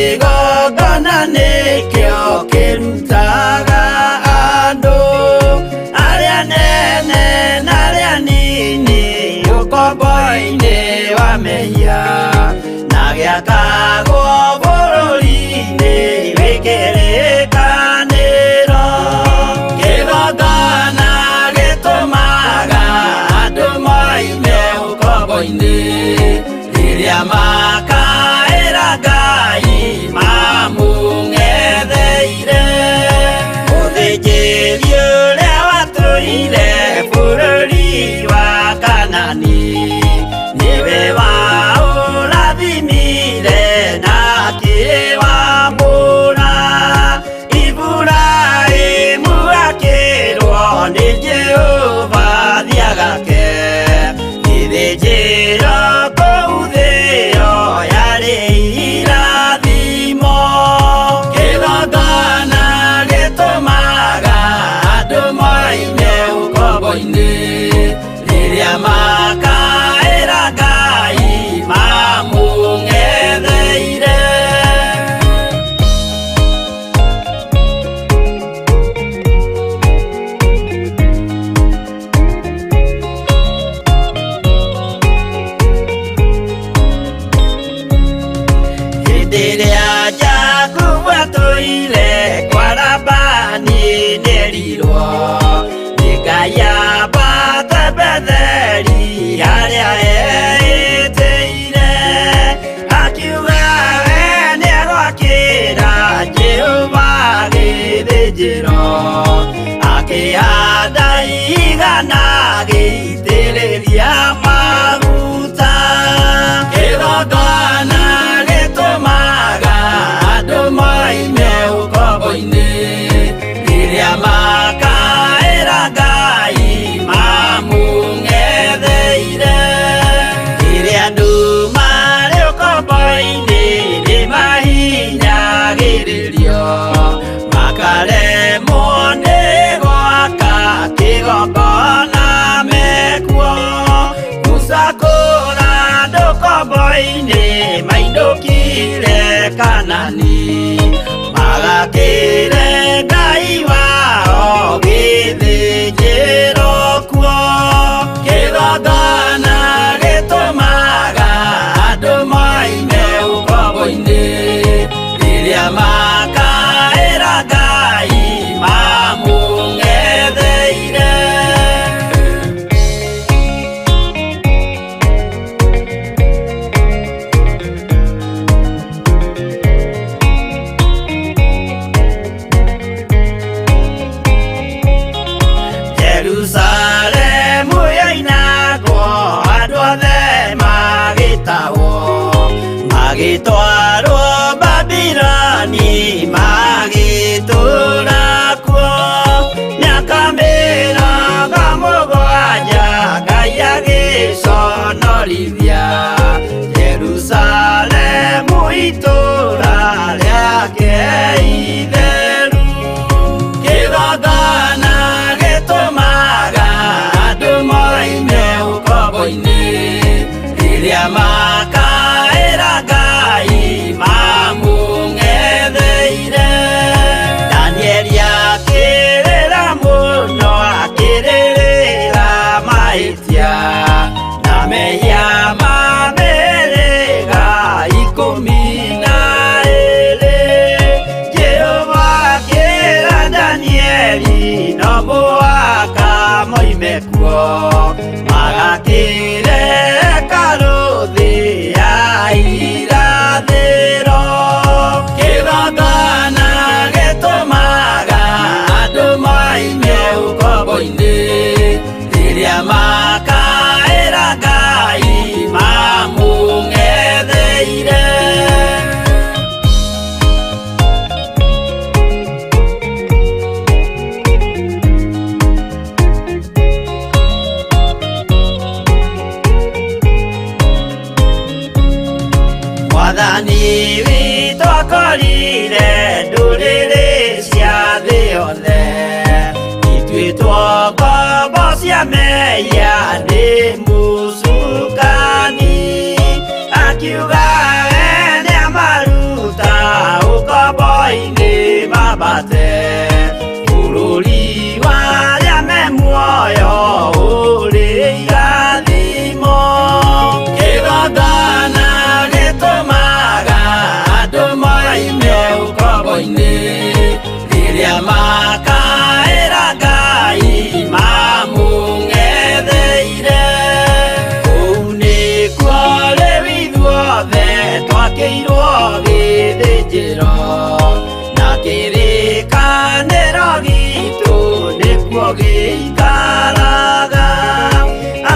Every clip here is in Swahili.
kĩgongona nĩkĩo kĩrutaga andũ arĩa nene na arĩa nini ũkombo-inĩ wa mehia na gĩakagwo bũrũri-inĩ wĩkĩrĩkanĩro. Kĩgongona gĩtũmaga andũ moime ũkombo-inĩ rĩrĩa makaĩra Ngai mamũng'etheire. Mũthĩnjĩri ũrĩa watũire bũrũri wa Kanani nĩwe waũrathimire na akĩwamũra. Iburahĩmu akĩrwo nĩ Jehova thiagake gĩthĩnjĩro kũu thĩ ĩyo yarĩ irathimo. Kĩgongona gĩtũmaga andũ moime ũkombo-inĩ rĩrĩa makaĩra Ngai mamũng'etheire. Hĩndĩ ĩrĩa Jakubu atũire kwa Labani nĩerirwo nĩ Ngai ambate Betheli harĩa eĩtĩire, akiuga we nĩegwakĩra Jehova gĩthĩnjĩro, akĩhanda ihiga na agĩitĩrĩria maguta. Kĩgongona gĩtũmaga andũ moime ũkombo-inĩ rĩrĩa makaĩra Ngai mamũng'etheire. Rĩrĩa andũ marĩ ũkombo-inĩ nĩmahinyagĩrĩrio makaremwo nĩ gwaka kĩgongona mekuo. Musa kũra andũ ũkombo-inĩ mainũkire Kanani magakĩre Ngai wao gĩthĩnjĩro kuo. Kĩgongona gĩtũmaga andũ moime ũkombo-inĩ rĩrĩa makaĩra Ngai mamũng'etheire. moini babate bururi waria me muoyo uri irathimo kigongona gitumaga andu moime ukombo-ini riria makaira Ngai mamung'etheire kuu nikuo rĩu ithuothe twakĩirwo gĩthĩnjĩro na kĩrĩkanĩro gitũ nĩkuo gĩikaraga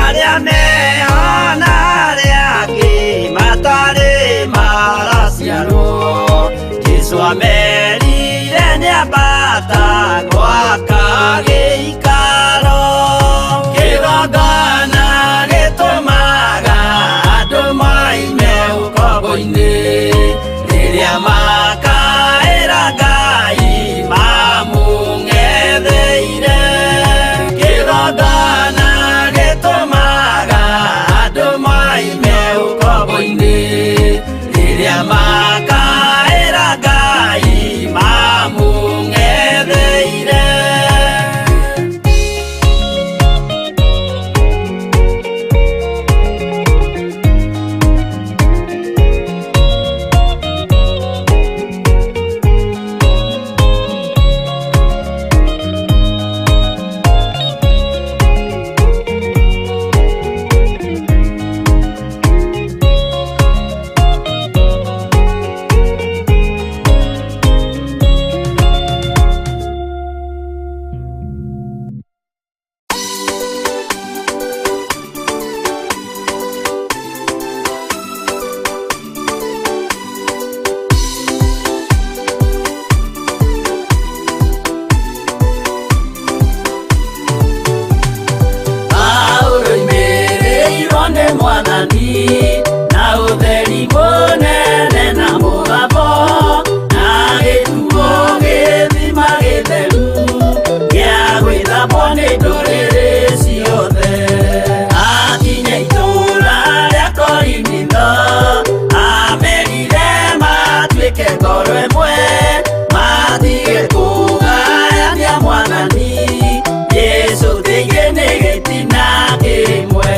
arĩa meho na arĩa angĩ matarĩ maraciarwo Jesũ amerire nĩambata gwaka gĩikaro kĩgongona gĩtũmaga andũ moime ũkombo-inĩ rĩrĩa makaĩra Ngai mamũng'etheire kĩgongona gĩtũmaga andũ moime ũkombo-inĩ rĩrĩa makaĩra Ngai mamũng'etheire na ũtheri mũnene na mũgambo na gĩkuo gĩthima gĩtheru gĩa gwĩthambwo nĩ ndũrĩrĩ ciothe akinya itũũra rĩa Korinitho amerire matuĩke ngoro ĩmwe matige kũgayania Mwathani Jesũ thĩinĩ nĩ gĩtina kĩmwe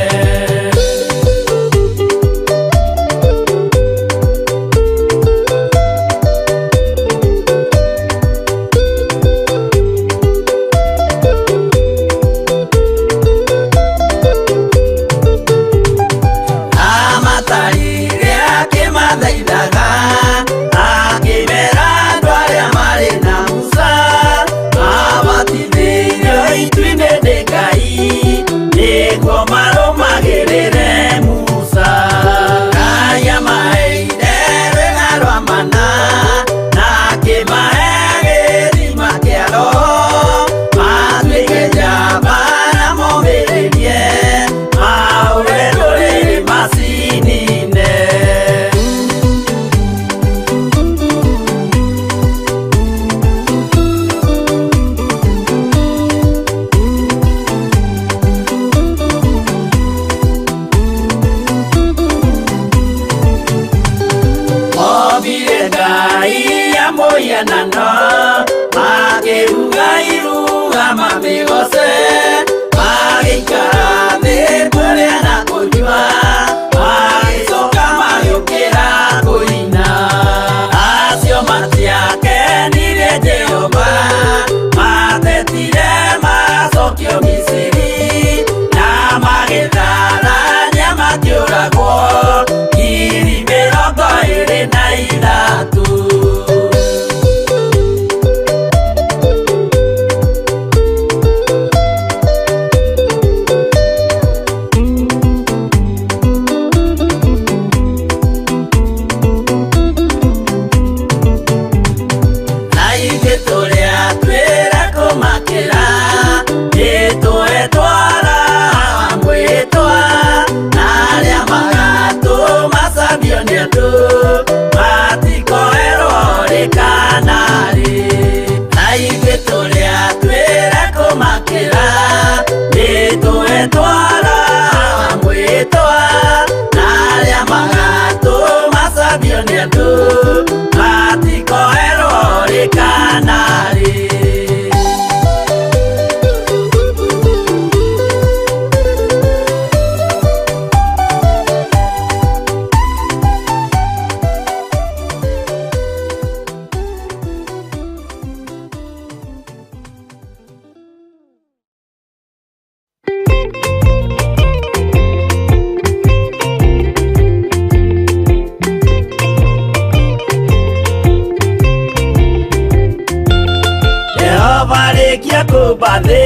Jehova arĩkia kũmba thĩ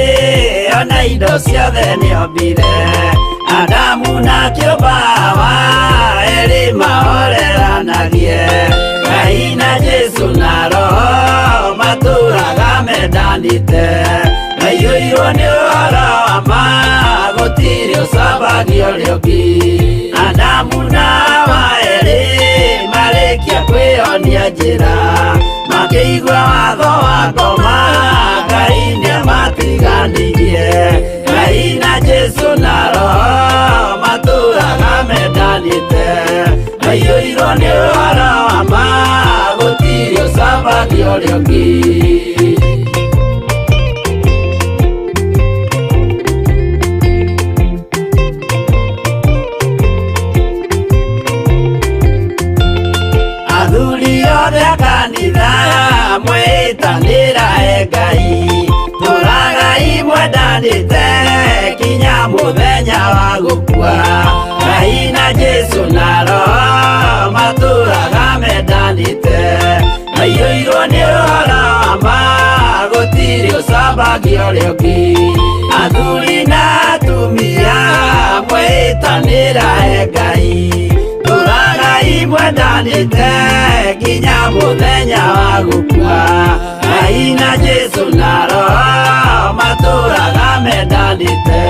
ona indo ciothe nĩombire Adamu na kĩũmba Hawa erĩ mahoreranagie Ngai na Jesu na Roho matũũraga mendanĩte maiyũirwo nĩ ũhoro wa ma gũtirĩ ũcambagia ũrĩa ũngĩ Adamu na Hawa erĩ marĩkia kwĩyonia njĩra makĩigua watho wa ngoma Ngai nĩamatiganirie Ngai na Jesu na Roho matũũraga mendanĩte maiyũirwo nĩ ũhoro wa ma gũtirĩ ũcambagia ũrĩa ũngĩ athuri othe a kanitha mwĩtanĩra Ngai tũũragai mwendanĩte kinya mũthenya wa gũkua Ngai na Jesu na Roho matũũraga mendanĩte maiyũirwo nĩ ũhoro wa ma gũtirĩ ũcambagia ũrĩa ũngĩ athuri na atumia mwĩtanĩra Ngai tũũragai mwendanĩte kinya mũthenya wa gũkua Ngai na Jesu na Roho matũũraga mendanĩte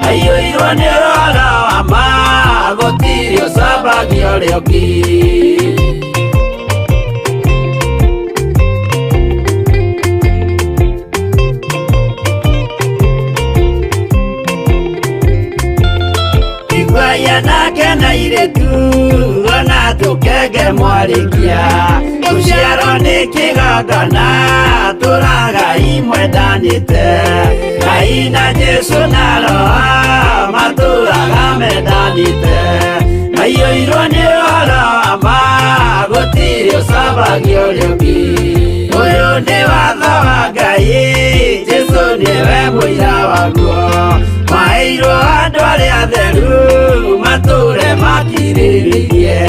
maiyũirwo nĩ ũhoro wa ma gũtirĩ ũcambagia ũrĩa ũngĩ Igwaya nake na irĩtu ona tũkenge mwarĩkia tũciarwo nĩ kĩgongona tũũragai mwendanĩte Ngai na Jesu na Roho matũũraga mendanĩte maiyũirwo nĩ ũhoro wa ma gũtirĩ ũcambagia ũrĩa ũngĩ ũyũ nĩ watho wa Ngai Jesu nĩwe mũira waguo maheirwo andũ arĩa atheru matũũre makirĩrĩirie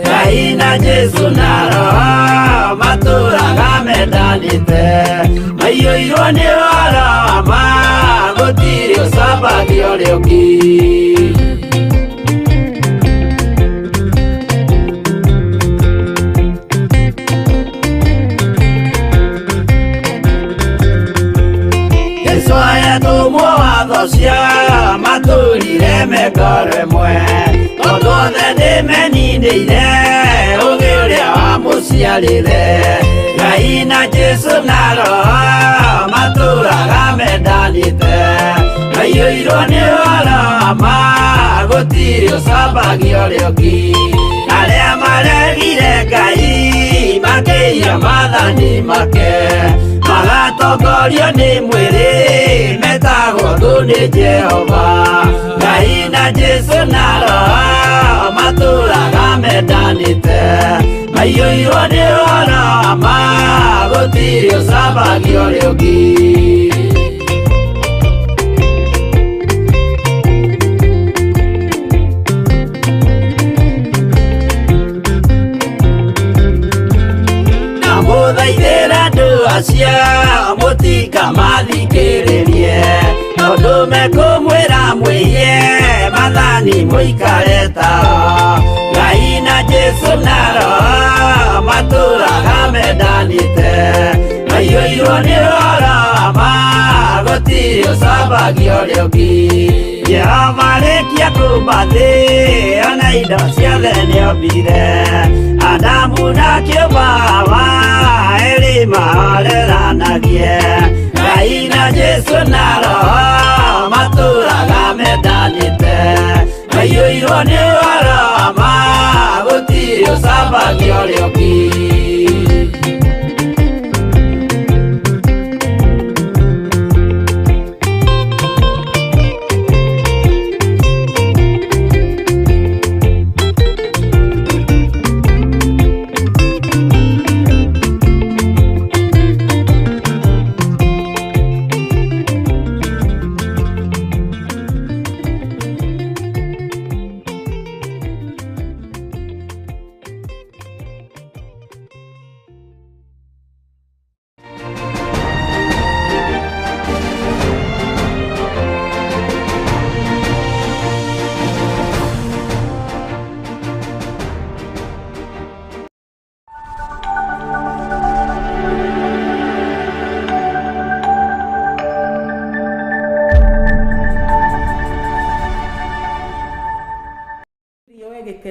Ngai na Jesu na Roho matũũraga mendanĩte maiyũirwo nĩ ũhoro wa ma gũtirĩ ũcambagia ũrĩa ũngĩ Jesũ ayatũmwo watho cia matũũrire ngoro ĩmwe tondũ othe nĩmeninĩire ũũgĩ ũrĩa wamũciarire Ngai na Jesu na Roho matũũraga mendanĩte maiyũirwo nĩ ũhoro wa ma gũtirĩ ũcambagia ũrĩa ũngĩ arĩa maregire Ngai makĩiya maathani make magatongorio nĩ mwĩrĩ metagwo thũ nĩ Jehova Ngai na Jesu na Roho matũũraga mendanĩte maiyũirwo nĩ ũhoro wa ma gũtirĩ ũcambagia ũrĩa ũngĩ mũthaithĩra andũ acio mũtikamathikĩrĩrie tondũ mekũmwĩra mwĩhie maathani mũikare tao Ngai na Jesu na Roho matũũraga mendanĩte maiyũirwo nĩ ũhoro wa ma gũtirĩ ũcambagia ũrĩa ũngĩ Jehova arĩkia kũmba thĩ ona indo ciothe nĩombire Adamu na kĩũmba Hawa erĩ mahoreranagie Ngai na Jesu na Roho matũũraga mendanĩte maiyũirwo nĩ ũhoro wa ma gũtirĩ ũcambagia ũrĩa ũngĩ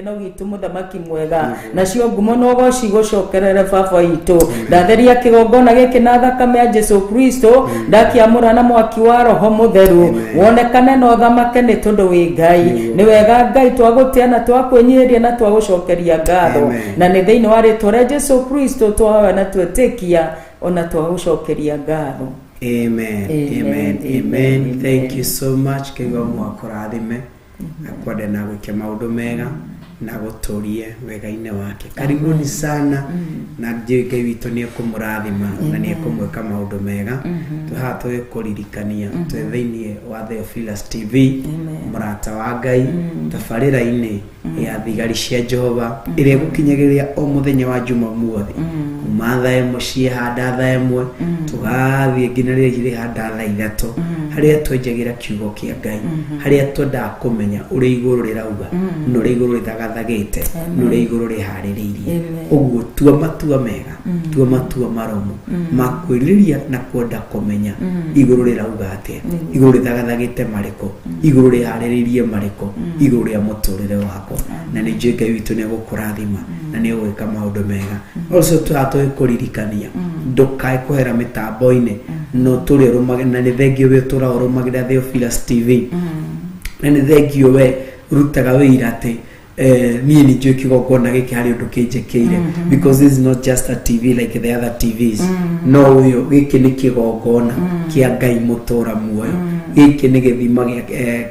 gĩkeno gitũ mũthamaki mwega nacio ngumo no goci gũcokerere baba itũ ndatheria kĩgongona gĩkĩ na thakame ya Jesu Kristo ndakiamũra na mwaki wa roho mũtheru wonekane na ũthamake nĩ tondũ wĩ Ngai nĩ wega Ngai twagũtĩa na twakwĩnyihĩria na twagũcokeria ngatho na nĩ thĩinĩ wa rĩĩtwa rĩa Jesu Kristo twahoya na twĩtĩkia ona twagũcokeria ngatho. Amen. Thank you so much. Kaiwa mwakũrathime akwende na gwĩka maũndũ mega na gũtũrie wega-inĩ wake. Karibuni sana na Ngai witũ nĩ ekũmũrathima na nĩ ekũmwĩka maũndũ mega. Tũhaha tũgĩkũririkania twĩ thĩinĩ wa Theophilus TV mũrata wa Ngai tabarĩra-inĩ ya thigari cia Jehova ĩrĩa gũkinyagĩria o mũthenya wa Jumamothi kuma thaa ĩmwe ciĩhanda thaa ĩmwe tũgathiĩ nginya rĩrĩa irĩhanda thaa ithatũ harĩa twenjagĩra kiugo kĩa Ngai harĩa twendaga kũmenya ũrĩa igũrũ rĩrauga na ũrĩa igũrũ rĩthagathagĩte na ũrĩa igũrũ rĩharĩrĩirie. Ũguo tua matua mega tua matua maromo ma kwĩrirĩria na kwenda kũmenya igũrũ rĩrauga atĩa, igũrũ rĩthagathagĩte marĩkũ, igũrũ rĩharĩrĩirie marĩkũ, igũrũ rĩa mũtũrĩre wakwa. Na nĩ njũĩ Ngai witũ nĩ egũkũrathima na nĩ egwĩka maũndũ mega. Also tũratũgĩkũririkania ndũkae kũhera mĩtambo-inĩ no tũrĩ ũrũmagĩrĩra na nĩ thengio we tũraũrũmagĩrĩra Theophilus TV na nĩ thengio we rutaga wĩira atĩ niĩ nĩ njũĩ kĩgongona gĩkĩ harĩ ũndũ kĩnjĩkĩire because this is not just a TV like the other TVs. No ũyũ gĩkĩ nĩ kĩgongona kĩa Ngai mũtũra muoyo, gĩkĩ nĩ gĩthima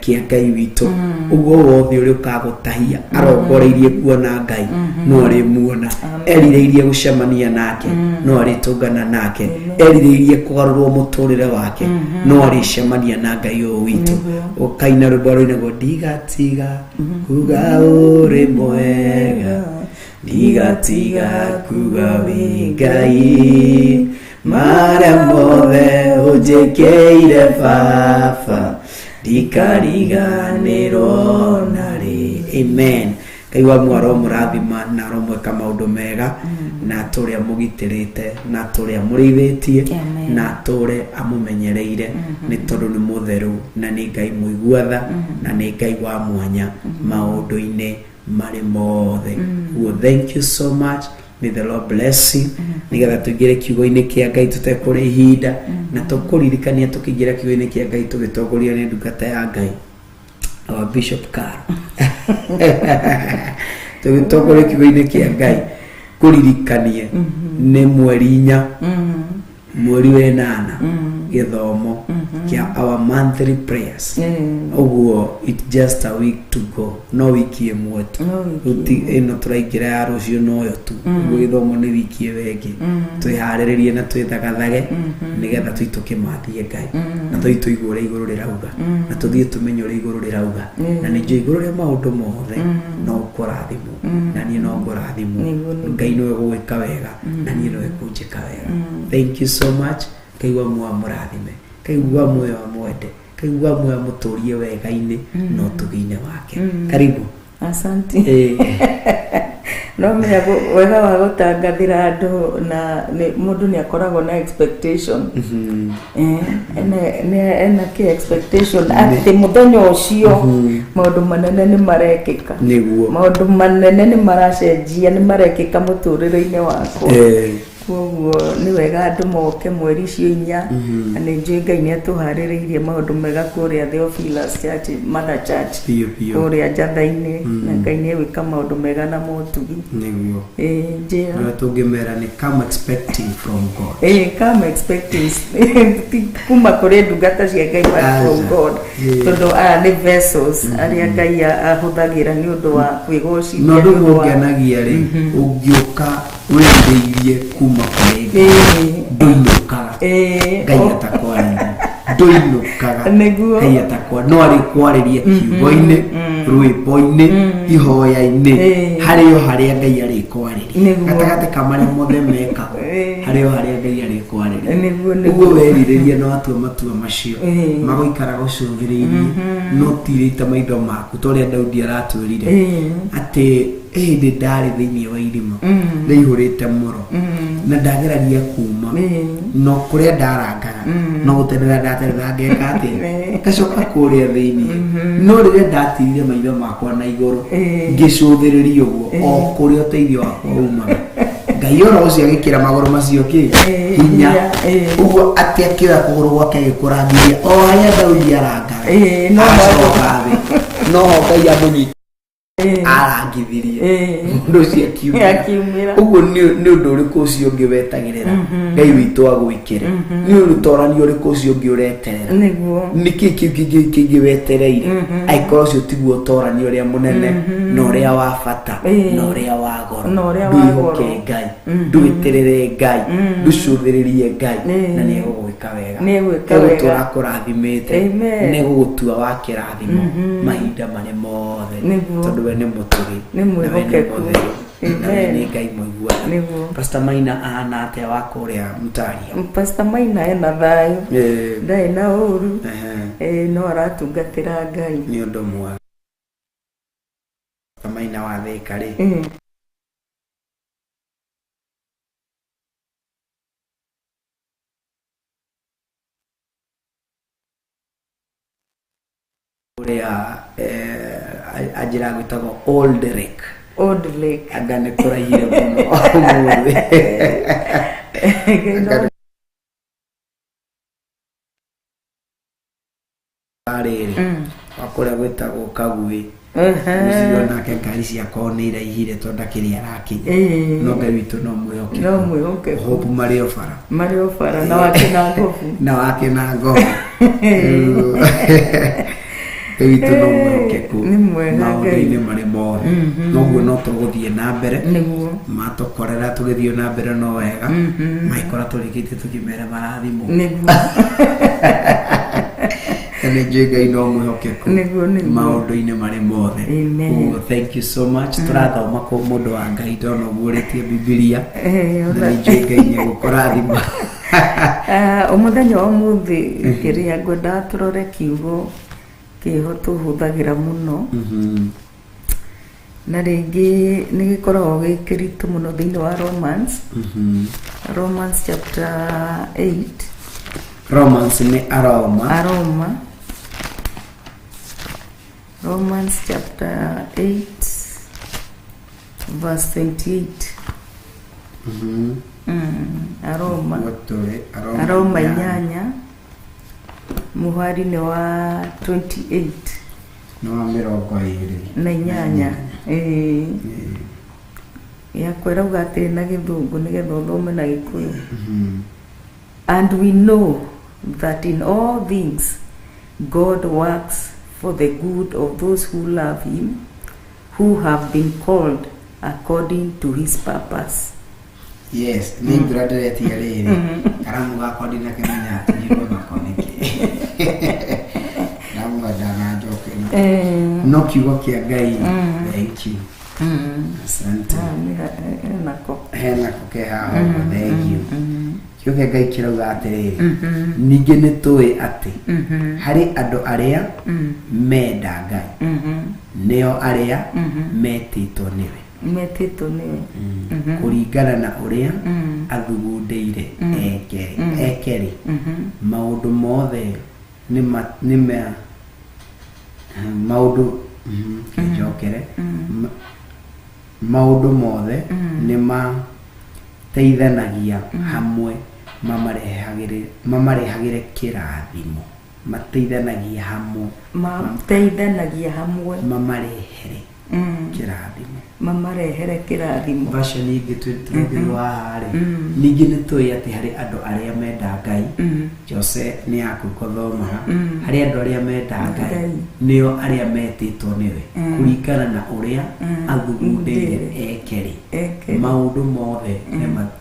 kĩa Ngai witũ. Ũguo wothe ũrĩa ũkagũtahia arongoreirie kuona Ngai no arĩmuona, erirĩirie gũcemania nake no arĩtũngana nake, erirĩirie kũgarũrwo mũtũrĩre wake no arĩcemania na Ngai ũyũ witũ. Ũkaina rwĩmbo rũinagwo ndigatiga kuga ũrĩ mwega, ndigatiga kuga wĩ Ngai, marĩa mothe ũnjĩkĩire baba ndikariganĩrwo narĩ. Amen. Ngai wa mwaro mũrathima na aromwĩka maũndũ mega na tũrĩa mũgitĩrĩte na tũrĩa mũrĩithĩtie na tũrĩa amũmenyereire nĩ tondũ nĩ mũtheru na nĩ Ngai mũiguatha na nĩ Ngai wa mwanya maũndũ-inĩ marĩ mothe. Thank you so much. May the Lord bless you. Nigetha tũingĩre kiugo-inĩ kĩa Ngai tũtekũrĩ ihinda na tũkũririkania tũkĩingĩra kiugo-inĩ kĩa Ngai tũgĩtongoria nĩ ndungata ya Ngai our Bishop Carl. Tũgĩtongoria kiugo-inĩ kĩa Ngai kũririkanie nĩ mweri 4 mweri wa 8 gĩthomo kia our monthly prayers. Uguo it's just a week to go, no wiki ĩmwe tu ĩno tũraingĩra ya rũciũ noyo tu. Uguo gĩthomo nĩ wiki ĩngĩ twĩharĩrĩrie na twĩthagathage nĩgetha tũthiĩ tũkĩmathie Ngai na tũthiĩ tũigue ũrĩa igũrũ rĩrauga na tũthiĩ tũmenye ũrĩa igũrũ rĩrauga na nĩ njũĩ igũrũ rĩa maũndũ mothe no ũkũrathimwo na niĩ no ngũrathimwo. Ngai nĩwe gũgwĩka wega na niĩ nĩwe kũnjĩka wega. Thank you so much. Kaigua mwa mũrathime, kaigua muoyo wa mwende, kaigua muoyo mũtũrie wega-inĩ no tũgĩine wake. Karibu. Asante. No menya wega wa gũtangathĩra andũ na mũndũ nĩ akoragwo na expectation. Ena kĩ expectation atĩ mũthenya ũcio maũndũ manene nĩ marekĩka. Nĩguo. Maũndũ manene nĩ maracenjia nĩ marekĩka mũtũrĩre-inĩ wakwa. Koguo nĩ wega andũ moke mweri icio 4 na nĩ njũĩ Ngai nĩ atũharĩrĩirie maũndũ mega kũrĩa Theophilus Church, Mother Church kũrĩa Njatha-inĩ na Ngai nĩ gwĩka maũndũ mega na mũtugi. Nĩguo. Njĩra. Na tũngĩmera nĩ come expecting from God. Come expecting kuma kũrĩ ndungata cia Ngai from God. Tondũ aya nĩ vessels arĩa Ngai ahũthagĩra nĩ ũndũ wa kwĩgocithia. No ndũmwe ũngĩanagia rĩ ũngĩũka wĩrĩirie kuma kũrĩ ndũinũkaga Ngai atakwarĩria ndũinũkaga Ngai atakwarĩria no arĩkwarĩria kiugo-inĩ rwĩmbo-inĩ ihoya-inĩ harĩa Ngai arĩkwarĩria gatagatĩ ka marĩa mothe meka haria Ngai ari kwarĩria Nĩguo ũguo werirĩrie no atua matua macio magũikara gũcũthĩrĩirie no tirĩte maitho maku torĩa Daudi aratwĩrire atĩ hĩndĩ ndarĩ thĩinĩ wa irima ndaihũrĩte mũro na ndageragia kuma no kũrĩa ndarangaga no gũtenera ndatenera ngeka atĩ ngacoka kũrĩa thĩinĩ no rĩrĩa ndatirire maitho makwa na igũrũ ngĩcũthĩrĩria ũguo o kũrĩa ũteithio wakwa umaga Ngai ora ũcio agĩkĩra magũrũ macio hinya ũguo atĩ akĩoya kũgũrũ gwake agĩkũrangithia o harĩa Daudi arangaga acoka thĩ no Ngai amũnyita arangithirie mundu ucio akiumira uguo ni undu uriku ucio ungi wetagirira Ngai witu agwikire ni urutorani uriku ucio ungi ureterera niguo niki kingi wetereire aikoro ucio tiguo utorani uria munene na uria wa bata na uria wa goro nduihoke Ngai nduitirire Ngai nducuthiririe Ngai na ni egugwika wega turakurathimite ni gugutua wa kirathimo mahinda mari mothe tondu we ni mutugi ni mwihokeku ni Ngai muiguana Pastor Maina ahana atia wa kuria Mutaria Pastor Maina ena thayu ndai na uru no aratungatira Ngai ni undu mwa Pastor Maina wa Thika ri ajira gwitagwo Old Lake agane kũraihire mũno mũthĩ arĩrĩ wakũrĩa gwĩtagwo Kagui ucio nake ngari ciakwa nĩ iraihire tondu akĩrĩa arakinya no Ngai witũ no mwĩhoke hope marĩ o bara na wake na ngobu Ewitu no mwehokeku maũndũ-inĩ marĩ mothe noguo no tũgũthiĩ na mbere matokorera tũgĩthiĩ na mbere no wega maikora tũrĩkĩtie tũkĩmera marathimwo ene Ngai no mwehokeku maũndũ-inĩ marĩ mothe ũguo thank you so much tũrathoma kũ mũndũ wa Ngai ndona ũguo ũrĩtie Bibilia na Ngai nĩ gũkũrathima mũthenya wa ũmũthĩ kĩrĩa ngwenda tũrore kiugo kiho tuhuthagira muno na ringi ni gikoragwo gikiritu muno thiini wa Romans chapter 8 Romans ni aroma Romans chapter 8 verse 28 aroma inyanya muhari ni wa 28 no wa mirongo iri na inyanya ya kwera ugati na githungu ni getho thome na gikuyu and we know that in all things God works for the good of those who love him, who have been called according to his purpose. Yes, ni brother ati karamu ga kodi na kenya njiro makoneki namu adana joke no kigo kia Ngai thank you asante hena ko ke ha thank you kigo kia Ngai kirauga atiriri ninge ni tuwe ati hari andu aria menda Ngai neo aria metitwo niwe kuringana na uria athugundeire ekeri maundu mothe ni maundu kijokere maundu mothe ni mateithanagia hamwe mamarehagire kirathimo mateithanagia hamwe mamarehere kirathimo mamarehere kirathimo basha ningi twitwa hari ningi ni tuya ati hari andu aria menda Ngai Jose ni akukothoma hari andu aria menda Ngai nio aria metitwo niwe kuringana na uria athugundeire ekeri maundu mothe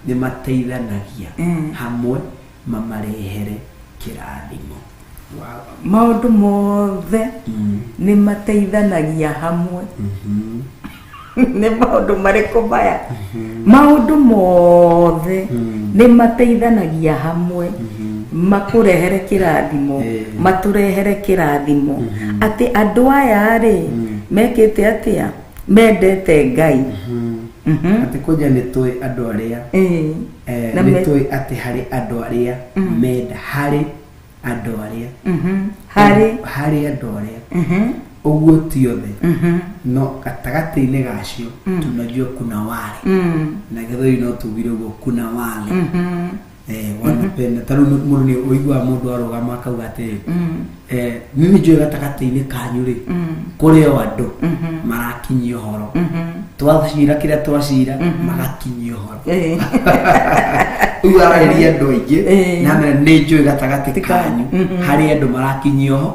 ni mateithanagia hamwe mamarehere kirathimo maundu mothe ni mateithanagia hamwe nĩ maũndũ marĩkũ maya maũndũ mothe nĩ mateithanagia hamwe makũrehere kĩrathimo matũrehere kĩrathimo atĩ andũ aya rĩ mekĩte atĩa mendete Ngai atĩ kũnja nĩ tũĩ andũ arĩa nĩ tũĩ atĩ harĩ andũ arĩa menda harĩ andũ arĩa harĩ andũ arĩa ũguo ti othe no gatagatĩ-inĩ gacio tunajua kuna wale na gĩthũri no tugire ũguo kuna wale wanapenda tano mũndũ nĩ ũiguaga mũndũ arũgama akauga atĩrĩ mimi njũĩ gatagatĩ-inĩ kanyu rĩ kũrĩ o andũ marakinyia ũhoro twacira kĩrĩa twacira magakinyia ũhoro ũguo ararĩria andũ aingĩ na nĩ njũĩ gatagatĩ kanyu harĩ andũ marakinyia ũhoro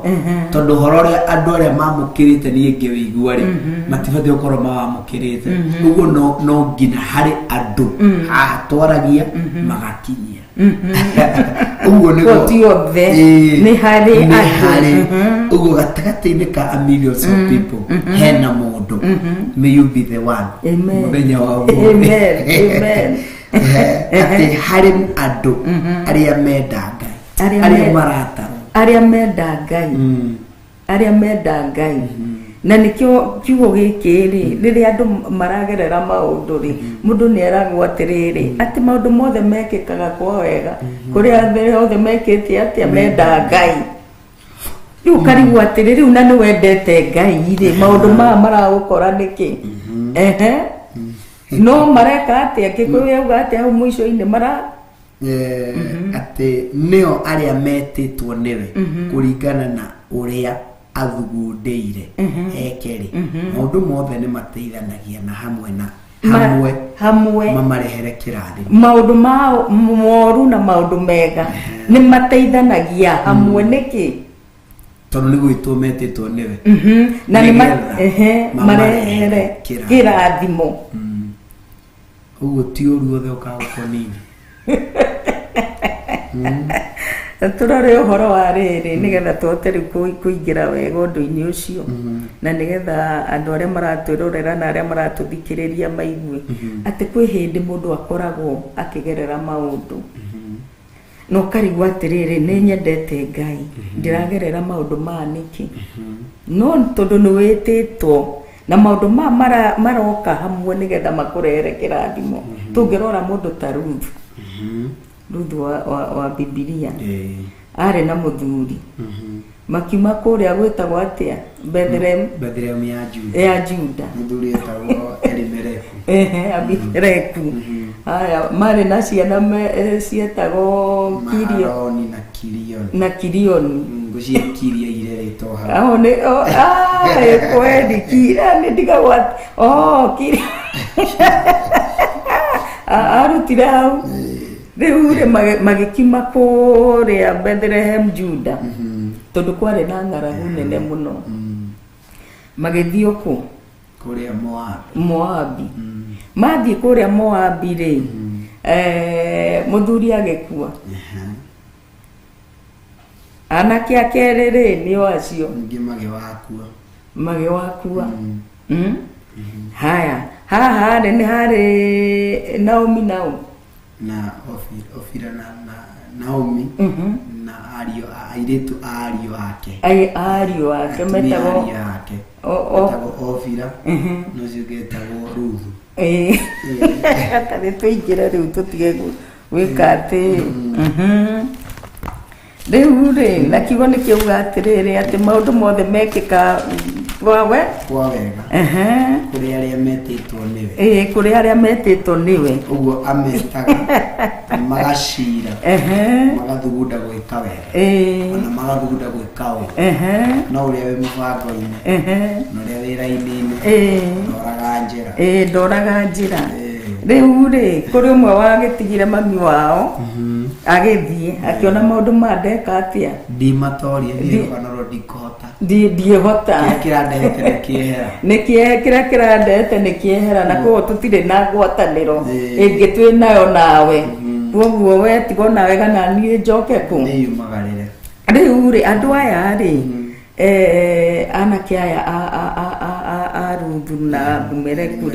tondũ ũhoro ũrĩa andũ arĩa mamũkĩrĩte niĩ ngĩwĩigua rĩ matibatiĩ gũkorwo mawamũkĩrĩte ũguo no nginya harĩ andũ haha twaragia magakinyia uguo nĩguo ti othe nĩ harĩ andũ uguo gatagatĩ-inĩ ka millions of people hena mũndũ may you be the one mũthenya wa amen atĩ harĩ andũ arĩa menda Ngai arĩa maratarwo arĩa menda Ngai na nikio kiugo gĩkĩ rĩ rĩrĩa andũ maragerera maũndũ rĩ mũndũ nĩ eragwo atĩrĩrĩ atĩ maũndũ mothe mekĩkaga kwa wega kũrĩa mbere othe mekĩte atĩa menda Ngai rĩu karigwo atĩrĩ rĩu na nĩ wendete Ngai rĩ maũndũ maya maragũkora nĩkĩ no mareka atĩa Gĩkũyũ yauga atĩa hau mũico-inĩ atĩ nĩo arĩa metĩtwo nĩwe kũringana na ũrĩa athugundĩire ekerĩ maũndũ mothe nĩ mateithanagia na hamwe mamarehere kĩrathimo maũndũ moru na maũndũ mega nĩ mateithanagia hamwe nĩkĩ tondũ nĩ gwĩtwo metĩtwo nĩwe na nĩ marehere kĩrathimo ũguo ti ũru othe ũkagũkonini turore ũhoro wa rĩrĩ nĩgetha tũhote rĩu kũingĩra wega ũndũ-inĩ ũcio na nĩgetha andũ arĩa maratwĩrorera na arĩa maratũthikĩrĩria maigue atĩ kwĩ hĩndĩ mũndũ akoragwo akĩgerera maũndũ no karigwo atĩrĩrĩ nĩ nyendete Ngai ndĩragerera maũndũ maya nĩkĩ no tondũ nĩ wĩtĩtwo na maũndũ maya maroka hamwe nĩgetha makũrehere kĩrathimo tũngĩrora mũndũ ta Ruthu wa Bibilia arĩ na mũthuri makiuma kũrĩa gwĩtagwo atĩa Bethlehem ya Juda mũthuri etagwo Abimeleku haya marĩ na ciana cietagwo Kilioni na Kilioni ngũcia Kilia irerĩtwo hau kweli Kilia nĩ ndigagwo Kilia arutire hau rĩu rĩ magĩkiuma kũrĩa Bethlehem Juda tondũ kwarĩ na ng'aragu nene mũno magĩthiĩ kũ kũrĩa Moabi mathiĩ kũrĩa Moabi rĩ mũthuri agĩkua anake akerĩ rĩ nĩo acio magĩwakua haya haha nĩ harĩ Naomi na Ofira na Naomi na airĩtu ariũ ake metagwo Ofira no cigetagwo Ruthu atarĩ tũingĩre rĩu tũtige gwĩka atĩ rĩu rĩ na kiugo nĩ kĩuga atĩrĩrĩ atĩ maũndũ mothe mekĩka kwa wega kũrĩ arĩa metĩtwo nĩwe kũrĩ arĩa metĩtwo nĩwe ũguo ametaga magacira magathugunda gwĩka wega ona magathugunda gwĩka ũũ no ũrĩa wĩ mũbango-inĩ na ũrĩa wĩra-inĩ ndoraga njĩra rĩu rĩ kũrĩ ũmwe wagĩtigire mami wao agĩthiĩ akĩona maũndũ mandeka atĩa ndimatorie nĩrũgano ndikũhota ndiĩhota kĩrĩa kĩrandehete nĩ kĩehera na koguo tũtirĩ na ngwatanĩro ĩngĩ twĩ nayo nawe koguo we tigo nawe kana niĩ njoke kũ rĩu rĩ andũ aya rĩ anake aya a Ruthu na Abimeleku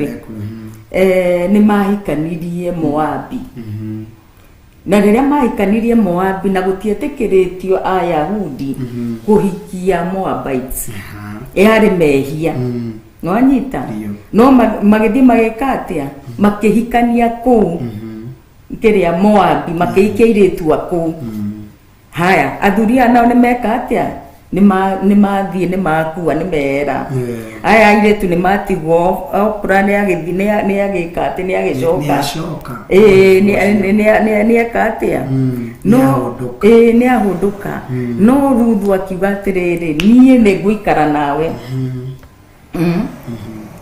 nĩ mahikanirie Moabi. Na rĩrĩa mahikanirie Moabi na gũtietĩkĩrĩtio Ayahudi kũhikia Moabites, yarĩ mehia. No anyita no magĩthiĩ magĩka atĩa, makĩhikania kũu kĩrĩa Moabi, makĩhikia airĩtu a kũu. Haya, athuri aya nao nĩ meka atĩa, nĩ mathiĩ nĩ makua nĩ mera. Aya airĩtu nĩ matigwo, okura nĩ agĩthiĩ nĩ agĩka atĩ nĩ agĩcoka, nĩ eka atĩa, no nĩ ahũndũka. No Ruthu akiuga atĩrĩrĩ, niĩ nĩ ngũikara nawe,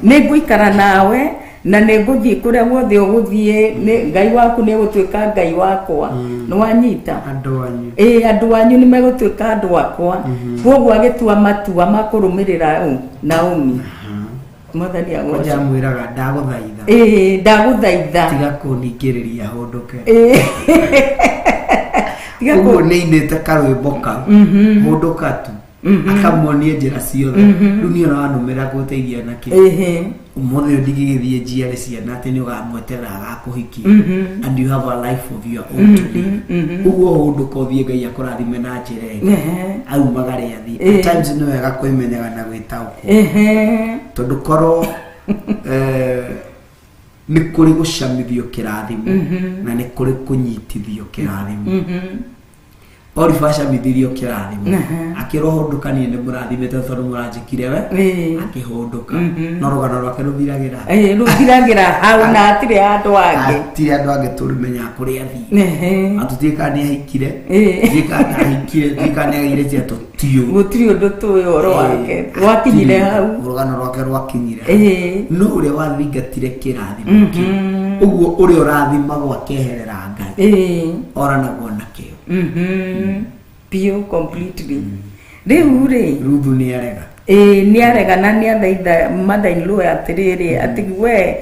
nĩ ngũikara nawe na nĩ ngũthiĩ kũrĩa guothe ũgũthiĩ, Ngai waku nĩ egũtuĩka Ngai wakwa. Nĩ wanyita, andũ anyu nĩ megũtuĩka andũ akwa. Koguo agĩtua matua ma kũrũmĩrĩra Naomi. Mwathani agũcoka amwĩraga ndagũthaitha, ndagũthaitha tiga kũningĩrĩria hũndũke. Koguo nĩ inĩte karwĩmbo kau, hũndũka tu, akamuonie njĩra ciothe. Rĩu niĩ ona wanũmĩra gũteithia nakĩ, ũmũthĩ ndigĩgĩthiĩ njiare ciana atĩ nĩ ũgamweterera agakũhikia, and you have a life of your own to live. Ũguo hũndũka ũthiĩ, Ngai akũrathime na njĩra ĩngĩ, aumagare athi. At times nĩ wega kwĩmenyaga na gwĩtaũkwo, tondũ korwo nĩ kũrĩ gũcamithio kĩrathimo na nĩ kũrĩ kũnyitithio kĩrathimo. Oliver acamithirio kĩrathimo, akĩrohondũkanie nĩ mũrathimĩte tondũ mũranjĩkire we, akĩhondũka. No rũgano rwake rũthiragĩra hau na hatirĩ andũ angĩ tũrĩmenyaga kũrĩa athiĩ. Atũtiĩkaga nĩ ahikire, tuĩkaga nĩ agĩire tũtiũ, gũtirĩ ũndũ tũĩ ũhoro wake, wakinyire hau, rũgano rwake rwakinyire. No ũrĩa wathingatire kĩrathimo kĩu, ũguo ũrĩa ũrathimagwo akeherera Ngai, oranagwo na kĩo. Pure completely. Rĩu rĩ, Ruthu nĩ arega, nĩ arega na nĩ athaitha mother-in-law atĩrĩrĩ, atĩ we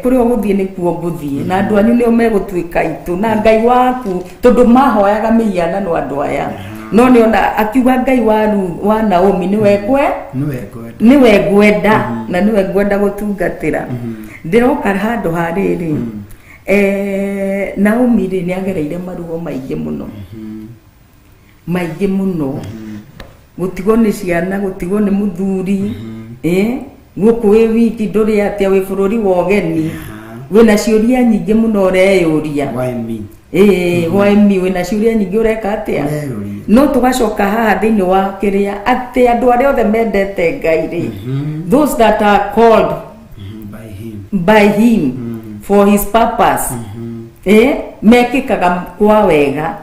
kũrĩa ũgũthiĩ nĩkuo ngũthiĩ, na andũ anyu nĩo megũtuĩka itũ, na Ngai waku, tondũ mahoyaga mĩhianano andũ aya. No nĩ ona akiuga Ngai wa Naomi nĩwe ngwenda na nĩwe ngwenda gũtungatĩra. Ndĩroka handũ harĩrĩ, Naomi rĩ nĩ agereire maruo maingĩ mũno, gũtigwo nĩ ciana, gũtigwo nĩ mũthuri, gũkũ wĩ wiki ndũrĩ atĩa, wĩ bũrũri wa ũgeni, wĩna ciũria nyingĩ mũno ũreyũria. Why me, wĩna ciũria nyingĩ ũreka atĩa. No tũgacoka haha thĩinĩ wa kĩrĩa atĩ andũ arĩa othe mendete Ngai rĩ, those that are called by him for his purpose, mekĩkaga kwa wega.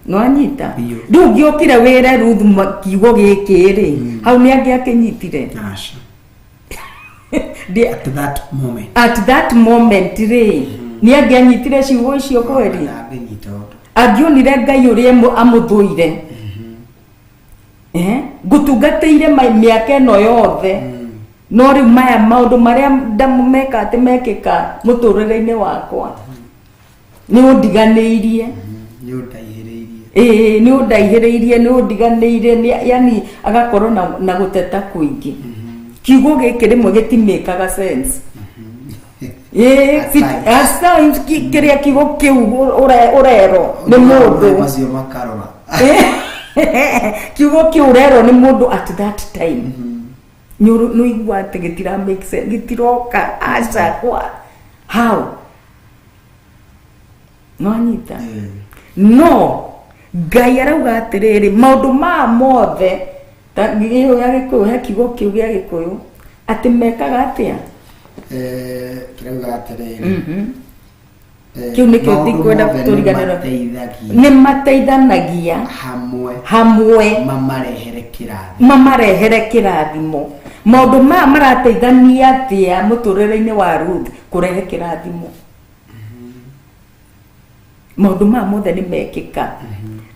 No anyita, rĩu ngĩokire wĩre Ruthu kiugo gĩkĩ rĩ, hau nĩ angĩakĩnyitire. At that moment rĩ, nĩ angĩanyitire ciugo icio kweri, angĩonire Ngai ũrĩa amũthũire, ngũtungatĩire mĩaka ĩno yothe. No rĩu maya maũndũ marĩa ndameka atĩ mekĩka mũtũrĩre-inĩ wakwa, nĩ ũndiganĩirie, nĩ ũndaihĩrĩirie, nĩ ũndiganĩirie, yani agakorwo na gũteta kũingĩ. Kiugo gĩkĩ rĩmwe gĩtimĩkaga sense. Kĩrĩa kiugo kĩu ũrerwo nĩ mũndũ, kiugo kĩu ũrerwo nĩ mũndũ at that time, nĩ igua atĩ gĩtira make sense, gĩtiroka aca kwa how. No anyita, no Ngai arauga atĩrĩrĩ, maũndũ ma mothe ta gĩkĩyo ya Gĩkũyũ, he kiugo kĩu gĩa Gĩkũyũ atĩ mekaga atĩa, kĩrauga atĩrĩrĩ, kiu nĩkĩo ndikwenda kũtũriganĩra, nĩ mateithanagia hamwe mamarehere kĩrathimo. Maũndũ maya marateithania atĩa mũtũrĩre-inĩ wa Ruthu kũrehe kĩrathimo. Maũndũ maya mothe nĩ mekĩka,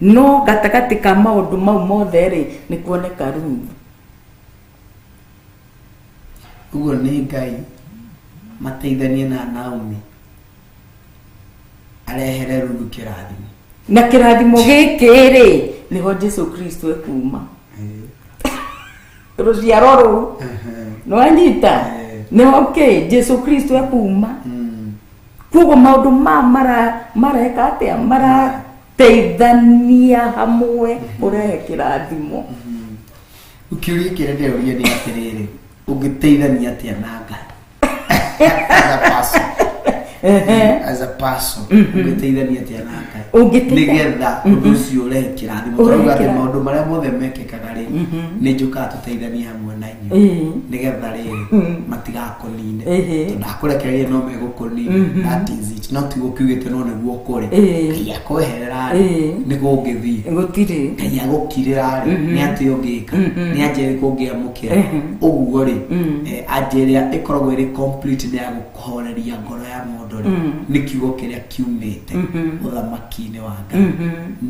no gatagatĩ ka maũndũ mau mothe rĩ, nĩ kuoneka Ruthu. Ũguo nĩ Ngai mateithanie na Naomi arehere Ruthu kĩrathimo, na kĩrathimo gĩkĩ rĩ nĩho Jesu Kristo ekuma. Rũciaro rũu no anyita ne okay Jesu Kristo akuma kugo maundu mareka atia marateithania hamwe urehe kirathimo ukiuria kirende uria ni atiriri ungiteithania atia nanga as a person ungiteithania atia nanga nigetha ucio urehe kirathimo turuga ati maundu maria mothe mekekaga ri ni njuka tuteithania hamwe na inyu nigetha ri matigakonine ndakurekereria no megukonine that is it not gukiugite no neguo kore ya kweherera ni gungithii gutire ya gukirira ni ati ungika ni aje kungiamukira uguo ri ajeria ikoragwo iri complete ni ya gukoreria ngoro ya mundu ri ni kiugo kiria kiumite uthamaki-ini wa Ngai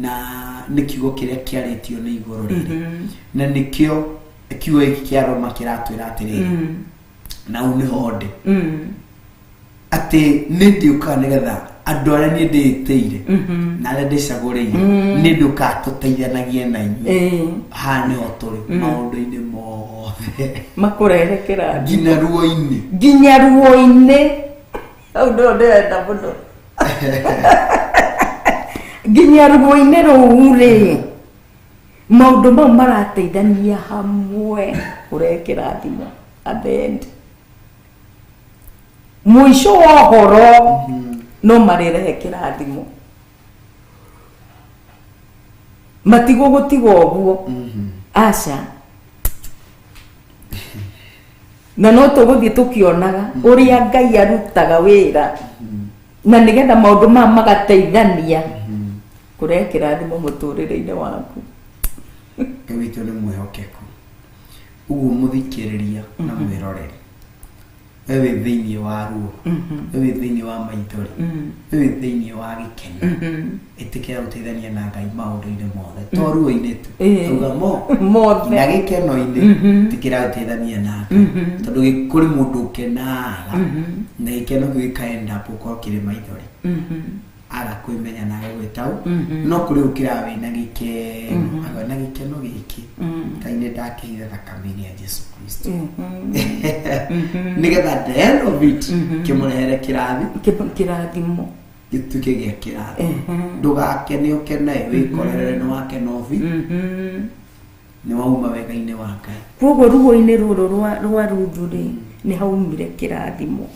na ni kiugo kiria kiaritio ni iguru riri na nikio kiugo iki kia Roma kiratwira atiriri na une hode ati nindiuka nigetha andu aria ni nditeire na aria ndicaguriire ni nduka tuteithanagie na inyu hane oturi maundu-ini mothe makurerekera nginya ruo-ini au ndo ndenda muno nginya ruo-ini ruu ri maundu mau marateithania hamwe kurekera thimo at the end mwisho wa horo no marirehe kirathimo matigo gutigo guo aca na no tuguthie tukionaga uria Ngai arutaga wira na nigetha maundu ma magateithania kurekera thimo muturire-ini waku Ngai ni mwehokeku uguo muthikiriria na mwiroreri wewe thiini wa ruo wewe thiini wa maithori wewe thiini wa gikeno itikira guteithania na Ngai maundu-ini mothe to ruo-ini tu uga mothe na gikeno-ini tikira guteithania na Ngai tondu gikuri mundu ukenaga na gikeno gikaenda poko kiri maithori aga kwimenya na gwetau no kuri ukira wina gikeno aga na gikeno giki kaine ndakiire thakamini ya Jesu Kristo nigetha the end of it kimurehere kirathimo gituke gia kirathimo ndugakene ukene wikorere no wake novi ni wauma wega-ini wa Ngai koguo ruo-ini ruru rwa ruthu ri ni haumire kirathimo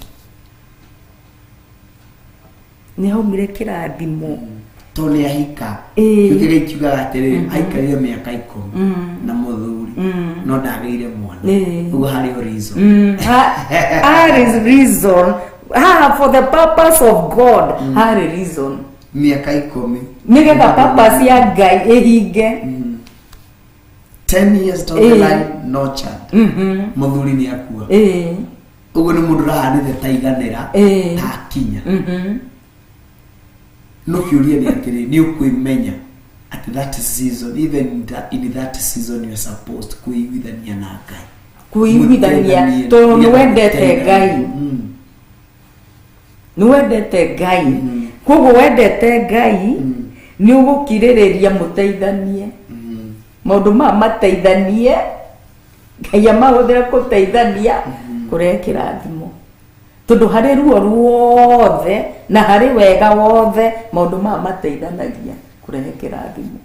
ni haumire kirathimo to ni ahika kigire kiuga atiriri aikarire miaka 10 na muthuri no ndagire mwana ugo hari reason there is reason for the purpose of God hari reason miaka 10 nigetha purpose ya Ngai ihinge 10 years down the line no child muthuri ni akua ugo ni mundu rahanire taiganira takinya no kiuria ni atiri ni ukwimenya at that season even in that season you are supposed to kuiguithania na Ngai kuiguithania to niwendete Ngai niwendete Ngai koguo wendete Ngai ni ugukiririria muteithanie maundu ma mateithanie Ngai amahuthira kuteithania kurekera thimo tondu hari ruo ruothe na hari wega wothe maundu ma mateithanagia kurehe kirathimo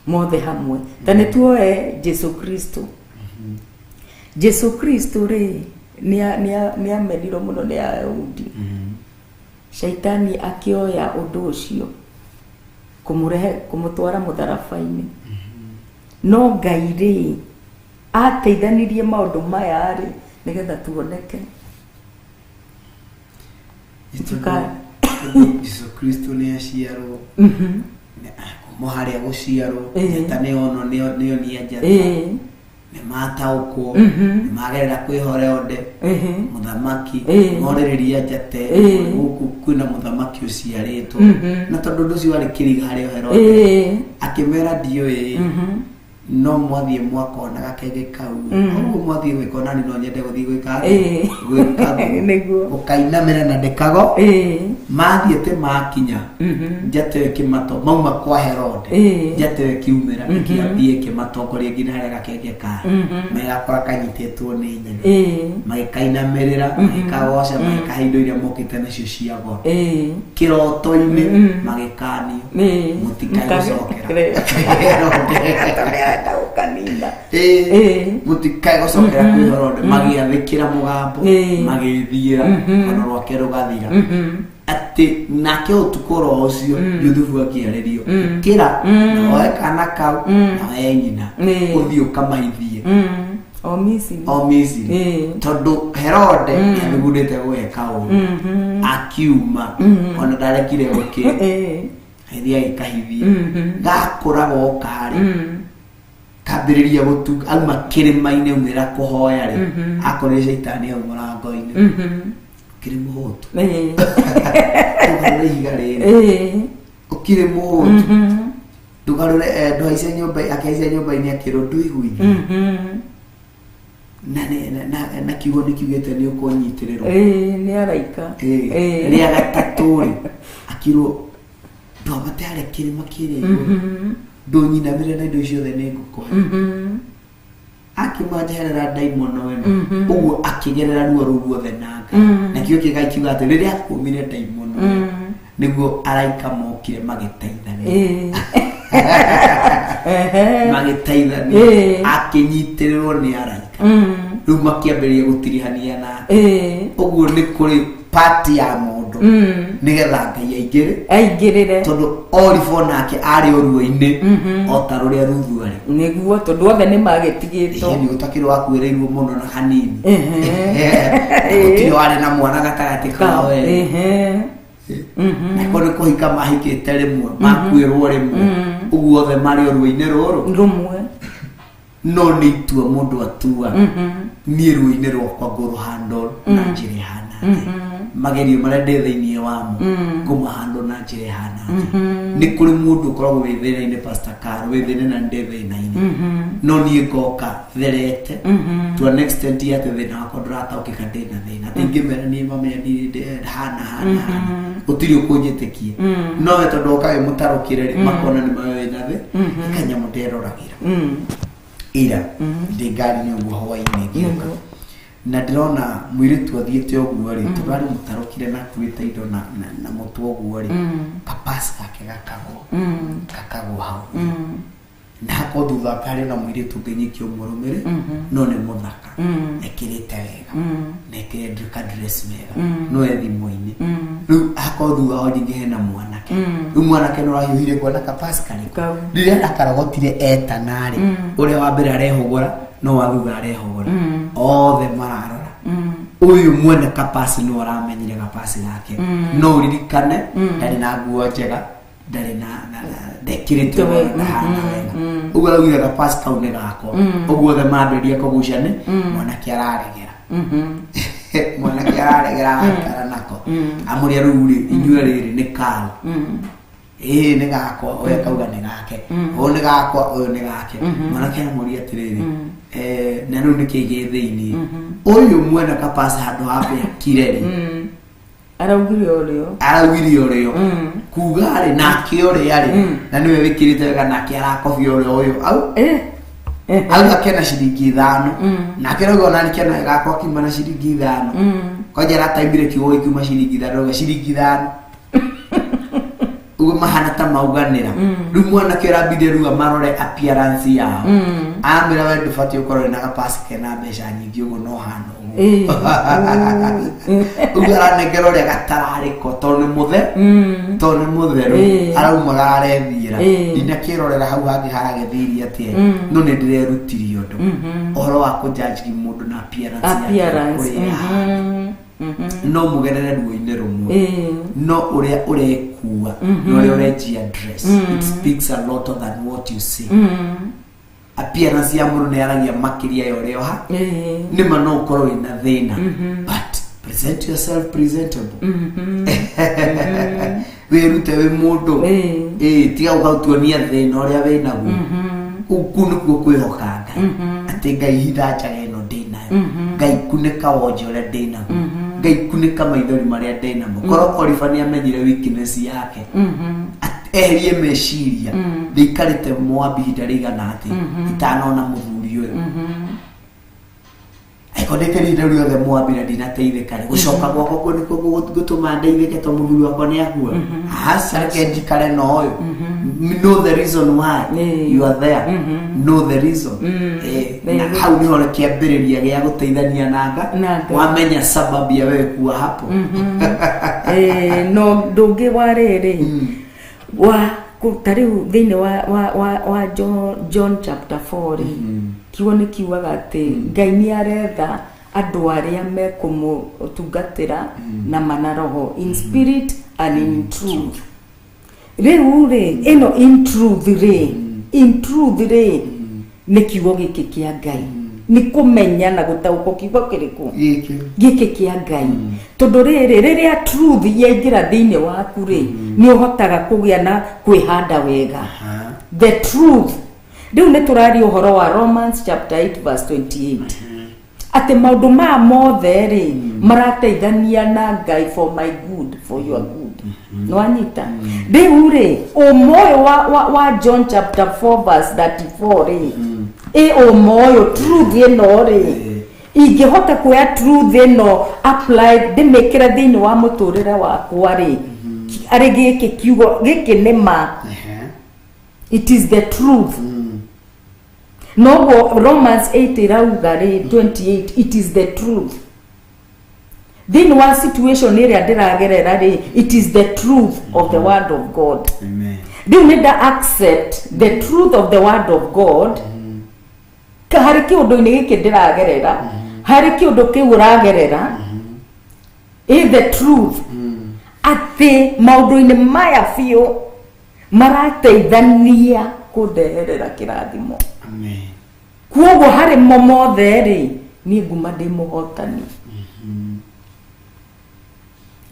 mothe hamwe tani tuoe Jesu Kristo Jesu Kristo ri ni ameniro muno ni Ayahudi shaitani akioya undu ucio kumutwara mutharabaini no Ngai ri ateithanirie maundu maya ri nigetha tuoneke Jesu Kristo ni aciarwo moharia guciarwo tane ono niyo ni ajata ni mataukwo ni magerera kwihore onde muthamaki moreriria ajate guku kwina muthamaki uciaritwo na tondu nducio ari kiriga hari Herode akimera ndioi no mwathie mwakona gakenge kau oguo mwathie gwikona ni no nyende guthie gwika niguo ukainamira na ndekago mathie te makinya njate kimato mauma kwa Herode njate kiumira kiambie kimatongoria nginya haria gakenge ka megakora kanyitetwo ni nyina magikainamirira magikagoca magikahindo iria mokite nacio ciago kiroto-ini magikanio mutikagocokera mutikae gocokera kwi Herode magiathikira mugambo magithiira ono rwake rugathira ati nake utukoro ucio Yuthubu akiaririo kira nawe kana kau nawe nyina uthii ukamaithie o Misiri tondu Herode nigundite gweka akiuma ona ndarekire guki hithia ikahithie gakura gokari kabiriria gutu auma kirima-ini umira kuhoya ri akore shaitani au murango-ini kiri muhutu ukire muhutu ndugarure ndwaice nyumba akaice nyumba-ini akiro nduiguithie na kiugo ni kiugete ni ukunyitiriro ni araika ria gatatu ri akiro ndwabate aria kirima kiria ndũnyinamire na indo icio the nĩ ngũkũhe akĩmanjerera ndaimono weno ũguo akĩgerera ruo rũu ruothe nanga nakĩo kĩgaikiuga atĩ rĩrĩa akũmire ndaimono nĩguo araika mokire magĩteithania magĩteithania akĩnyitĩrĩrwo nĩ araika rĩu makĩambĩrĩria gũtirihania nake ũguo nĩ kũrĩ pati ya mũndũ nigetha Ngai aingĩrĩre tondu Olifo nake arĩ oruo-ini ota rũrĩa Ruthu arĩ nĩguo tondu othe nĩ magĩtigĩtwo ni utakĩrĩ wakuĩrĩirwo mũno na hanini gũtirĩ warĩ na mwana gatagatĩ kao nako nĩ kũhika mahikĩte rĩmwe makuĩrwo rĩmwe ũguo othe marĩ oruo-ini rũrũ rũmwe no nĩ itua mũndũ atua niĩ ruo-ini rwakwa ngũrũhandwo na njĩra ihana magerio marĩa ndĩ thĩinĩ wamo ngũmahandwo na njĩra ihana nĩ kũrĩ mũndũ ũkoragwo wĩ thĩna-inĩ Pastor Carol wĩ thĩna na ndĩ thĩna-inĩ no niĩ ngoka therete to an extent atĩ thĩna wakwa ndũrataũkĩka ndĩ na thĩna atĩ ingĩmera niĩ mamenya niĩ hana gũtirĩ ũkũnjĩtĩkia no we tondũ oka wĩ mũtarũkĩre makona nĩ mawe wĩna thĩ kanyamũ nderoragĩra ira ndĩ ngari-inĩ ũguo hwainĩ ngĩũka na ndĩrona mũirĩtu athiĩte ũguo rĩ tũrarĩ mũtarũkire na akuĩte indo na mũtu ũguo rĩ kapasi gake gakagwo hau na hako thutha karĩ na mũirĩtu ũngĩnyikio mũrũmĩrĩ no nĩ mũthaka ekĩrĩte wega na ekĩrĩte kadress wega no e thimũ-inĩ rĩu hako thutha ho nyingĩ hena mwanake rĩu mwanake no rahiũhire kuona kapasi karĩkũ rĩrĩa ndakarogotire etanarĩ ũrĩa wa mbere arehũgũra no wa thutha arehũgũra othe mararora uyu mwene kapasi no aramenyire kapasi gake no uririkane ndarĩ na nguo njega ndarĩ na ndekĩrĩte wega hana wega ũguo araugire kapasi kau nĩ gakwa ũguo othe mambĩrĩria kũgucania mwanake araregera mwanake araregera aikara nako amũria rĩu rĩ inyuĩ rĩrĩ nĩ kao nĩ gakwa ũyũ akauga nĩ gake ũyũ nĩ gakwa ũyũ nĩ gake mwanake amũria atĩrĩrĩ na rĩu nĩkĩĩ gĩ thĩinĩ ũyũ mwene kapasi handũ hape akire rĩ araugire ũrĩo kuga rĩ nake ũrĩa rĩ na nĩwe wĩkĩrĩte wega nake arakobia ũrĩa ũyũ au auga kena ciringi 5 nake rauga ona nĩkena gakwa kiuma na ciringi 5 kwanja arataimire kiugo kiuma ciringi 5 rauga ciringi 5 ugo mahana ta mauganĩra rĩu mwanake ũrambire rĩu marore appearance yao amĩra we ndũbatiĩ ũkorwo na kapasi kena mbeca nyingĩ ũguo no hana ugo aranengera ũrĩa gatararĩko tondũ nĩ mũtheru araumaga arethiĩra ndinakĩrorera hau hangĩ haragĩthiria atĩa no nĩ ndĩrerutirie ũndũ ũhoro wa kũjanjigi mũndũ na appearance yake no mugerere ruo-inĩ rũmwe no ũrĩa ũrekua no ũrĩa ũrenjia dress it speaks a lot than what you see appearance ya mũndũ nĩ aragia makĩria ya ũrĩa ũha nĩma no ũkorwo wĩna thĩna but present yourself presentable wĩrute wĩ mũndũ tiga ũgautuonia thĩna ũrĩa wĩnaguo ukunu kwihokanga ati ngai hithaja eno ndinayo ngai kuneka wonje ule ndinayo ngai kuneka maithori maria ndinamo korokoriba ni amenyire weakness yake eherie meciria ndikarite Moabi ihinda rigana ati itanona muthuri uyu aikondekerire riothe Moabi na ndinateithikare gucoka gwako kuo niko gutuma ndeithike to muthuri wakwa ni akua hasa kenjikare no uyu know the reason why you are there know the reason na hau ni hore kiambiriria gia guteithania nanga wamenya sababu ya wewe kuwa hapo no ndungi wa riri wa kutariu thini wa John chapter 4 kiugo ni kiugaga ati Ngai ni aretha andu aria mekumutungatira na manaroho in spirit and in truth. Riu ino in truth ni kiugo giki kia Ngai ni kumenya na gutauko kiugo kiriku giki kia Ngai tondu riria truth yaingira thiini waku ni uhotaga kugia na kwihanda wega the truth. Riu ni turari uhoro wa Romans chapter 8 verse 28 ati maundu ma mothe marateithania na Ngai for my good, for your good. No anyita riu umoyo wa John chapter 4 verse 34 umoyo truth ino ingihota kuya truth ino applied ndimikira thiini wa muturire wakwa ari giki kiugo giki ni ma it is the truth. No Romans 8 irauga 28 it is the truth. Then one situation area ndiragerera it is the truth of the word of God. Amen. Do need to accept the truth of the word of God. Hari kiundu ini giki ndiragerera hari kiundu kiu uragerera the truth ati maundu-ini maya biu marateithania kundeherera kirathimo. Amen. Kuogo hari momothe ni nguma ndi muhotani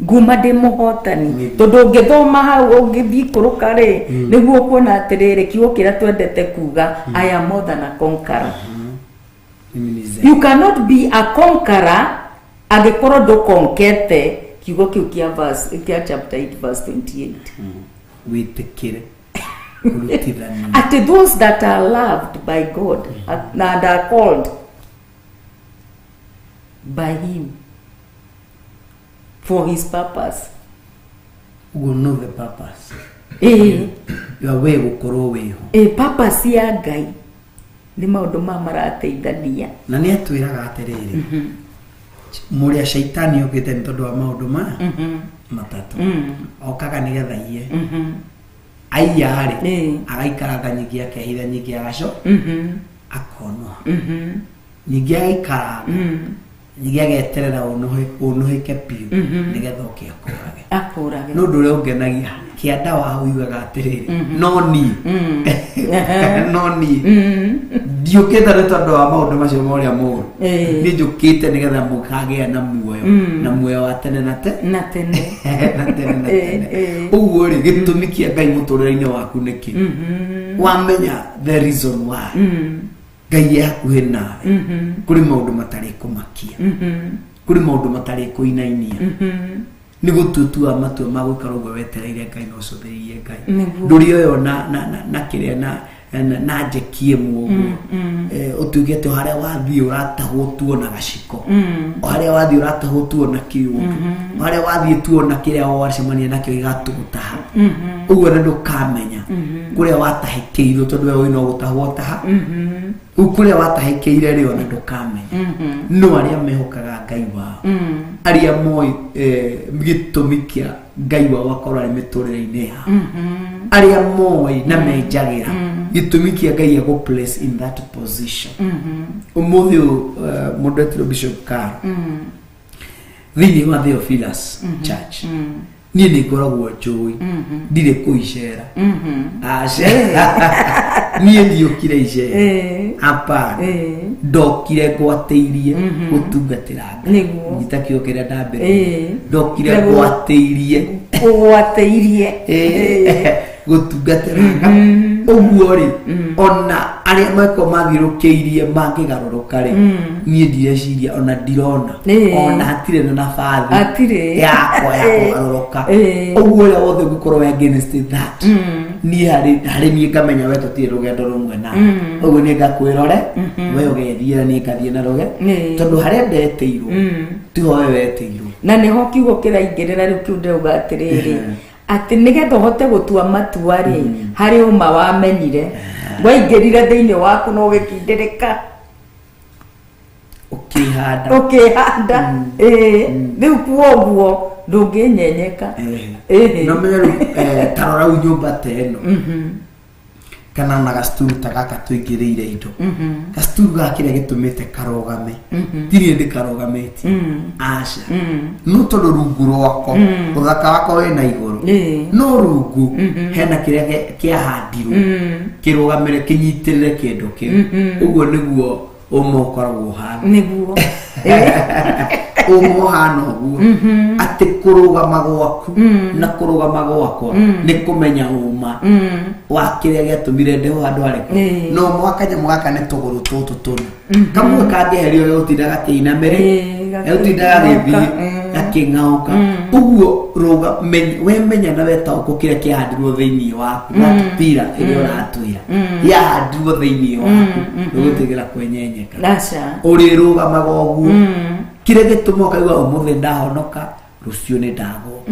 nguma ndi muhotani tondu ngithoma hau ungithii kuruka niguo kuona atiriri kiugo kiria twendete kuga I am more than a conqueror. You cannot be a conqueror agikorwo ndukonkete kiugo kiu kia chapter 8 verse 28 witikire at those that are loved by God and are called by him for his purpose. You know the purpose. You are way gukorwo wiho. Purpose ya Ngai ni maundu marateithania na ni atwiraga atiriri muria shaitani yokite ntondu wa maundu matatu okaga nigetha iye aiyari agaikara thanyigia kehitha nyingi agaco akono nyingi agaikara nyingi ageterera unuhike piu nigetha uke akurage no ndure ungenagia kianda wa uigaga atiriri no ni no ni ndiukite ni tondu wa maundu macio moria muru ni njukite nigetha mukagea na muoyo wa tene na tene uguo ri gitumi kia Ngai muturire-ini waku niki wamenya the reason why Ngai yakuhe nawe kuri maundu matari kumakia kuri maundu matari kuinainia ni gututua matua ma gwikara uguo wetereire Ngai no cuthiririe Ngai nduri oyo na kiria na njekie muoguo utugete haria wathii uratahwo tuona gaciko haria wathii uratahwo tuona kiugo haria wathii tuona kiria wacemania nakio igatugutaha uguo ndu kamenya kuria watahikiirwo tondu we wino gutahwo taha kuria watahikiire rio ndu kamenya no aria mehokaga Ngai wao aria moi gitumi kia Ngai wao wakora ni miturire-ini yao aria moi na menjagira gitumi kia Ngai ya go place in that position umuthi mundu etiro Bishop Carl thiini wa Theophilus Church ni ngoragwo njui ndire kuicera ni ndiokire icera apa ndokire gwateirie gutungatira Ngai ngitakio kiria ndambere ndokire gwateirie gutungatira Oguo ri ona aria mako mathirukiirie mangigarũrũka ri nie ndireciria ona ndirona ona hatire na nabathi yakwa ya kugarũrũka. Oguo ria wothe gukorwo against that nie hari nie ngamenya we tutire rugendo rumwe na oguo nie ngakwirore we ugethie nie ngathie na ruge tondu haria ndeteirwo tiho we weteirwo na niho kiugo kiraingirira riu kiu ndauga atiriri ati nigetha uhote gutua matua ri hari uma wamenyire waingirire thiini waku no gikindirika ukihanda riu kuoguo ndunginyenyeka no meru tarora unyumba teno kana na gasturu tagaka tuingiriire indo gasturu gakire gitumite karogame tiri ndi karogameti asha no tondu rungu rwako uthaka wako wena iguru no rungu hena kiria kiahandirwo kirogamire kinyitirire kindu kiu uguo niguo umokoragwo hana niguo umuhana uguo ati kurugama gwaku na kurugama gwakwa ni kumenya uma wa kiria giatumire ndeho andu ariko no mwakanya mwaka ne tuguru tutu tuna kamwe kangeherio yotindaga kiinamire yotindaga thithi akingauka uguo ruga we menya na weta ukukira kihandirwo thiini waku natupira iyo ratwira yahandirwo thiini waku ugutigera kwenyenyeka acha uri rugama gwaguo kire gitumo kaigwa umuthi ndahonoka rucio ni ndago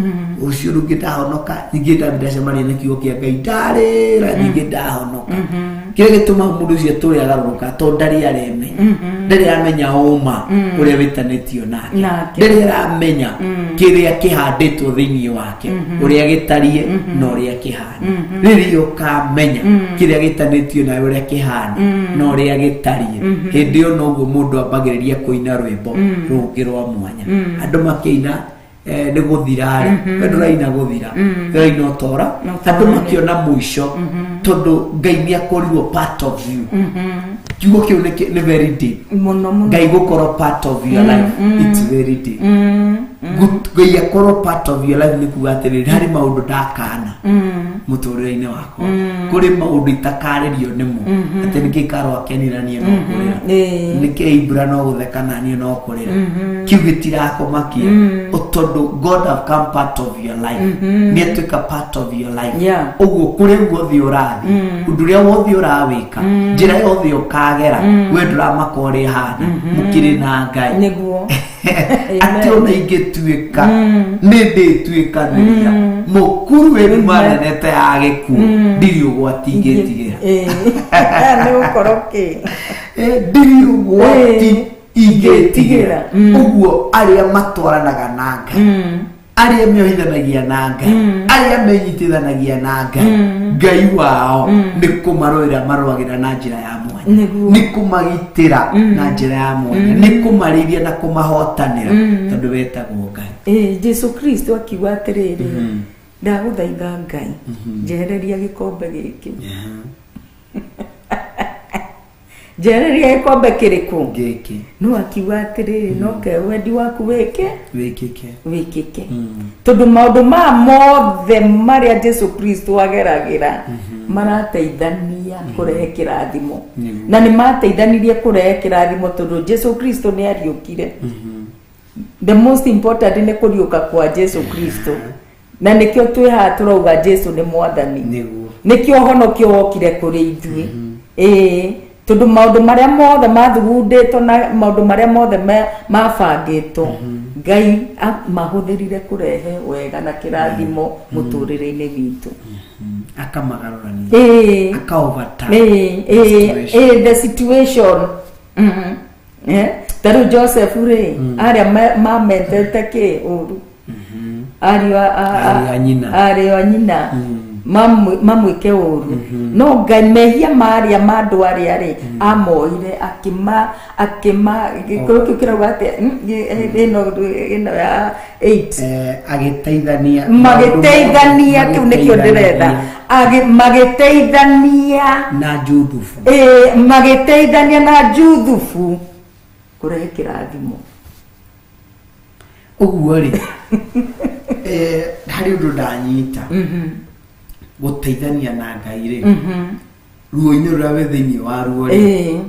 rucio rungi ndahonoka ningi ndacemania na kiugo kia Ngai ndarira ningi ndahonoka kire gituma mundu ucio turi agaruruka to ndari areme ndari amenya uma uria witanitio nake ndari aramenya kiria kihanditwo thiini wake uria gitarie no uria kihana ririo kamenya kiria gitanitio na uria kihana no uria gitarie hindi yo no guo mundu ambagiriria kuina rwimbo rungi rwa mwanya andu makiina ni guthira ri nduraina guthira nduraina utora andu makiona muico tondu Ngai ni akorirwo part of you kiugo kiu ni very deep Ngai gukorwo part of your life it's very deep Ngai akorwo part of your life ni kuga atiriri hari maundu ndakana muturire-ini wakwa kuri maundu itakaririo nimo ati ni kikaro akenirania no kurira ni kiimbura no guthekana ni no kurira kiu gitirakomakia tondu God have come part of your life ni atuika part of your life uguo kuri guothi urathi undu ria wothi urawika njira yothi ukagera we nduramakori hana mukiri na Ngai niguo ati ona ingituika ni ndituikaniria mukuru we manenete agiku ndiri ugwati ingitigira ni ukoroki ndiri ugwati ingitigira uguo aria matwaranaga na Ngai aria mehithanagia na Ngai aria menyitithanagia na Ngai wao ni kumaroira marwagira na njira ya mwanya ni kumagitira na njira ya mwanya ni kumarithia na kumahotanira tondu wetagwo Ngai Jesu Kristo akiuga atiriri ndaguthaitha Ngai njehereria gikombe giki njehereria gikombe kiriku giki no akiuga atiriri no ke wendi waku wikike tondu maundu ma mothe maria Jesu Kristo ageragira marateithania kurehe kirathimo na ni mateithanirie kurehe kirathimo tondu Jesu Kristo ni ariukire the most important ni kuriuka kwa Jesu Kristo na nikio twiha turauga Jesu ni mwathani nikio honokio wokire kuri ithui tondu maundu maria mothe mathugunditwo na maundu maria mothe mabangitwo Ngai mahuthirire kurehe wega na kirathimo muturire-ini witu akamagarurania akaoverturn the situation taru Joseph ri aria mamentete ki uru aria nyina mamwike uru no Ngai mehia maria mandu aria ri amoire akima gikirukira wate ino ya 8 magiteithania kiu nikio ndirenda magiteithania na juthufu magiteithania na juthufu kurehe kirathimo uguo ri hari undu ndanyita guteithania na Ngai ri ruo-ini ruria we thiini wa ruo ri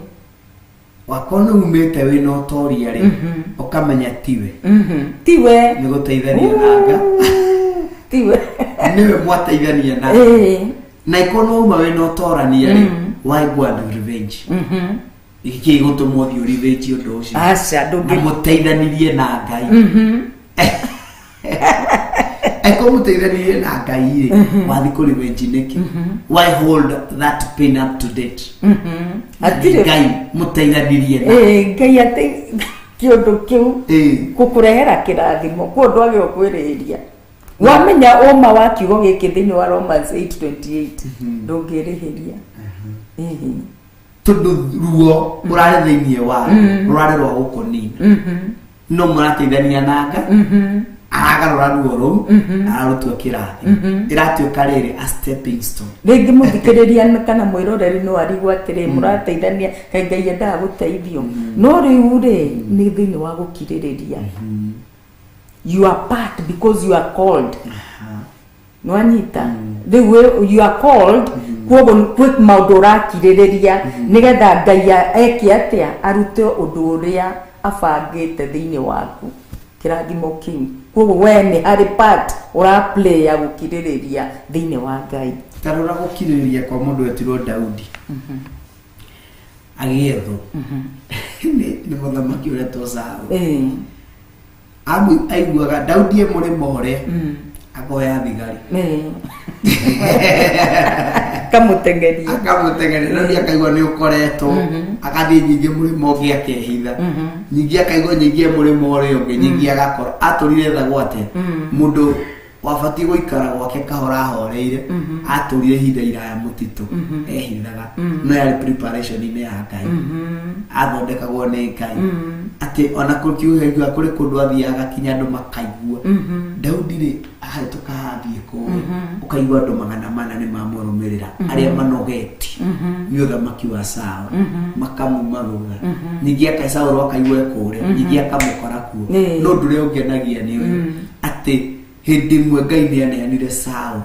wakona umite wina utoria ri ukamenya tiwe ni guteithania na Ngai tiwe niwe mwateithania na na ikona uma wina utorania ri why go and revenge iki gutumwo thio revenge undu ucio acha ndungi muteithanirie na Ngai eko muteithanirie na Ngai wathi ku revenge niki why hold that pain up to date atire Ngai muteithanirie na Ngai ate kiondu kiu kukurehera kirathimo kundu age okwiriria wamenya uma wa kiugo giki thini wa Romans 8:28 ndungirihiria tundu ruo urare thiini wa urare rwa gukonina no murateithania na Ngai agarura ruo ru arutua kirathi iratuika riri a stepping stone ringi muthikiriria kana mwiroreri no arigwa atiri murateithania kai Ngai endaga guteithio no riu ri ni thiini wa gukiririria you are part because you are called no anyita riu you are called kwogo quick maundu urakiririria nigetha Ngai eke atia arute undu uria abangite thiini waku kirathimo kiu kwogo we ni hari part ura play ya gukiririria thiini wa Ngai tarura gukiririria kwa mundu etirwo Daudi agietho ni muthamaki uria to Saul aiguaga Daudi murima uria akoya thigari akamutengeria ndio akaigua ni ukoretwo akathi nyingi murima ungi akehitha nyingi akaigua nyingi murima uria ungi nyingi agakora aturire tha gwate mundu wabati guikara gwake kahora horeire aturire hinda iraya mutitu ehithaga no yari preparation ine ya Ngai athondekagwo ni Ngai ati ona kukiuga kuri kundu athiaga kinya andu makaigua Daudi ri ahituka hathie ko ukaigua andu magana mana ni mamurumirira aria manogeti ni uthamaki wa Saul makamumaruga nyingi aka Saul akaigua kure nyingi akamukora kuo no ndure ungenagia ni uyu ati hindi mwe Ngai ni aneanire Saul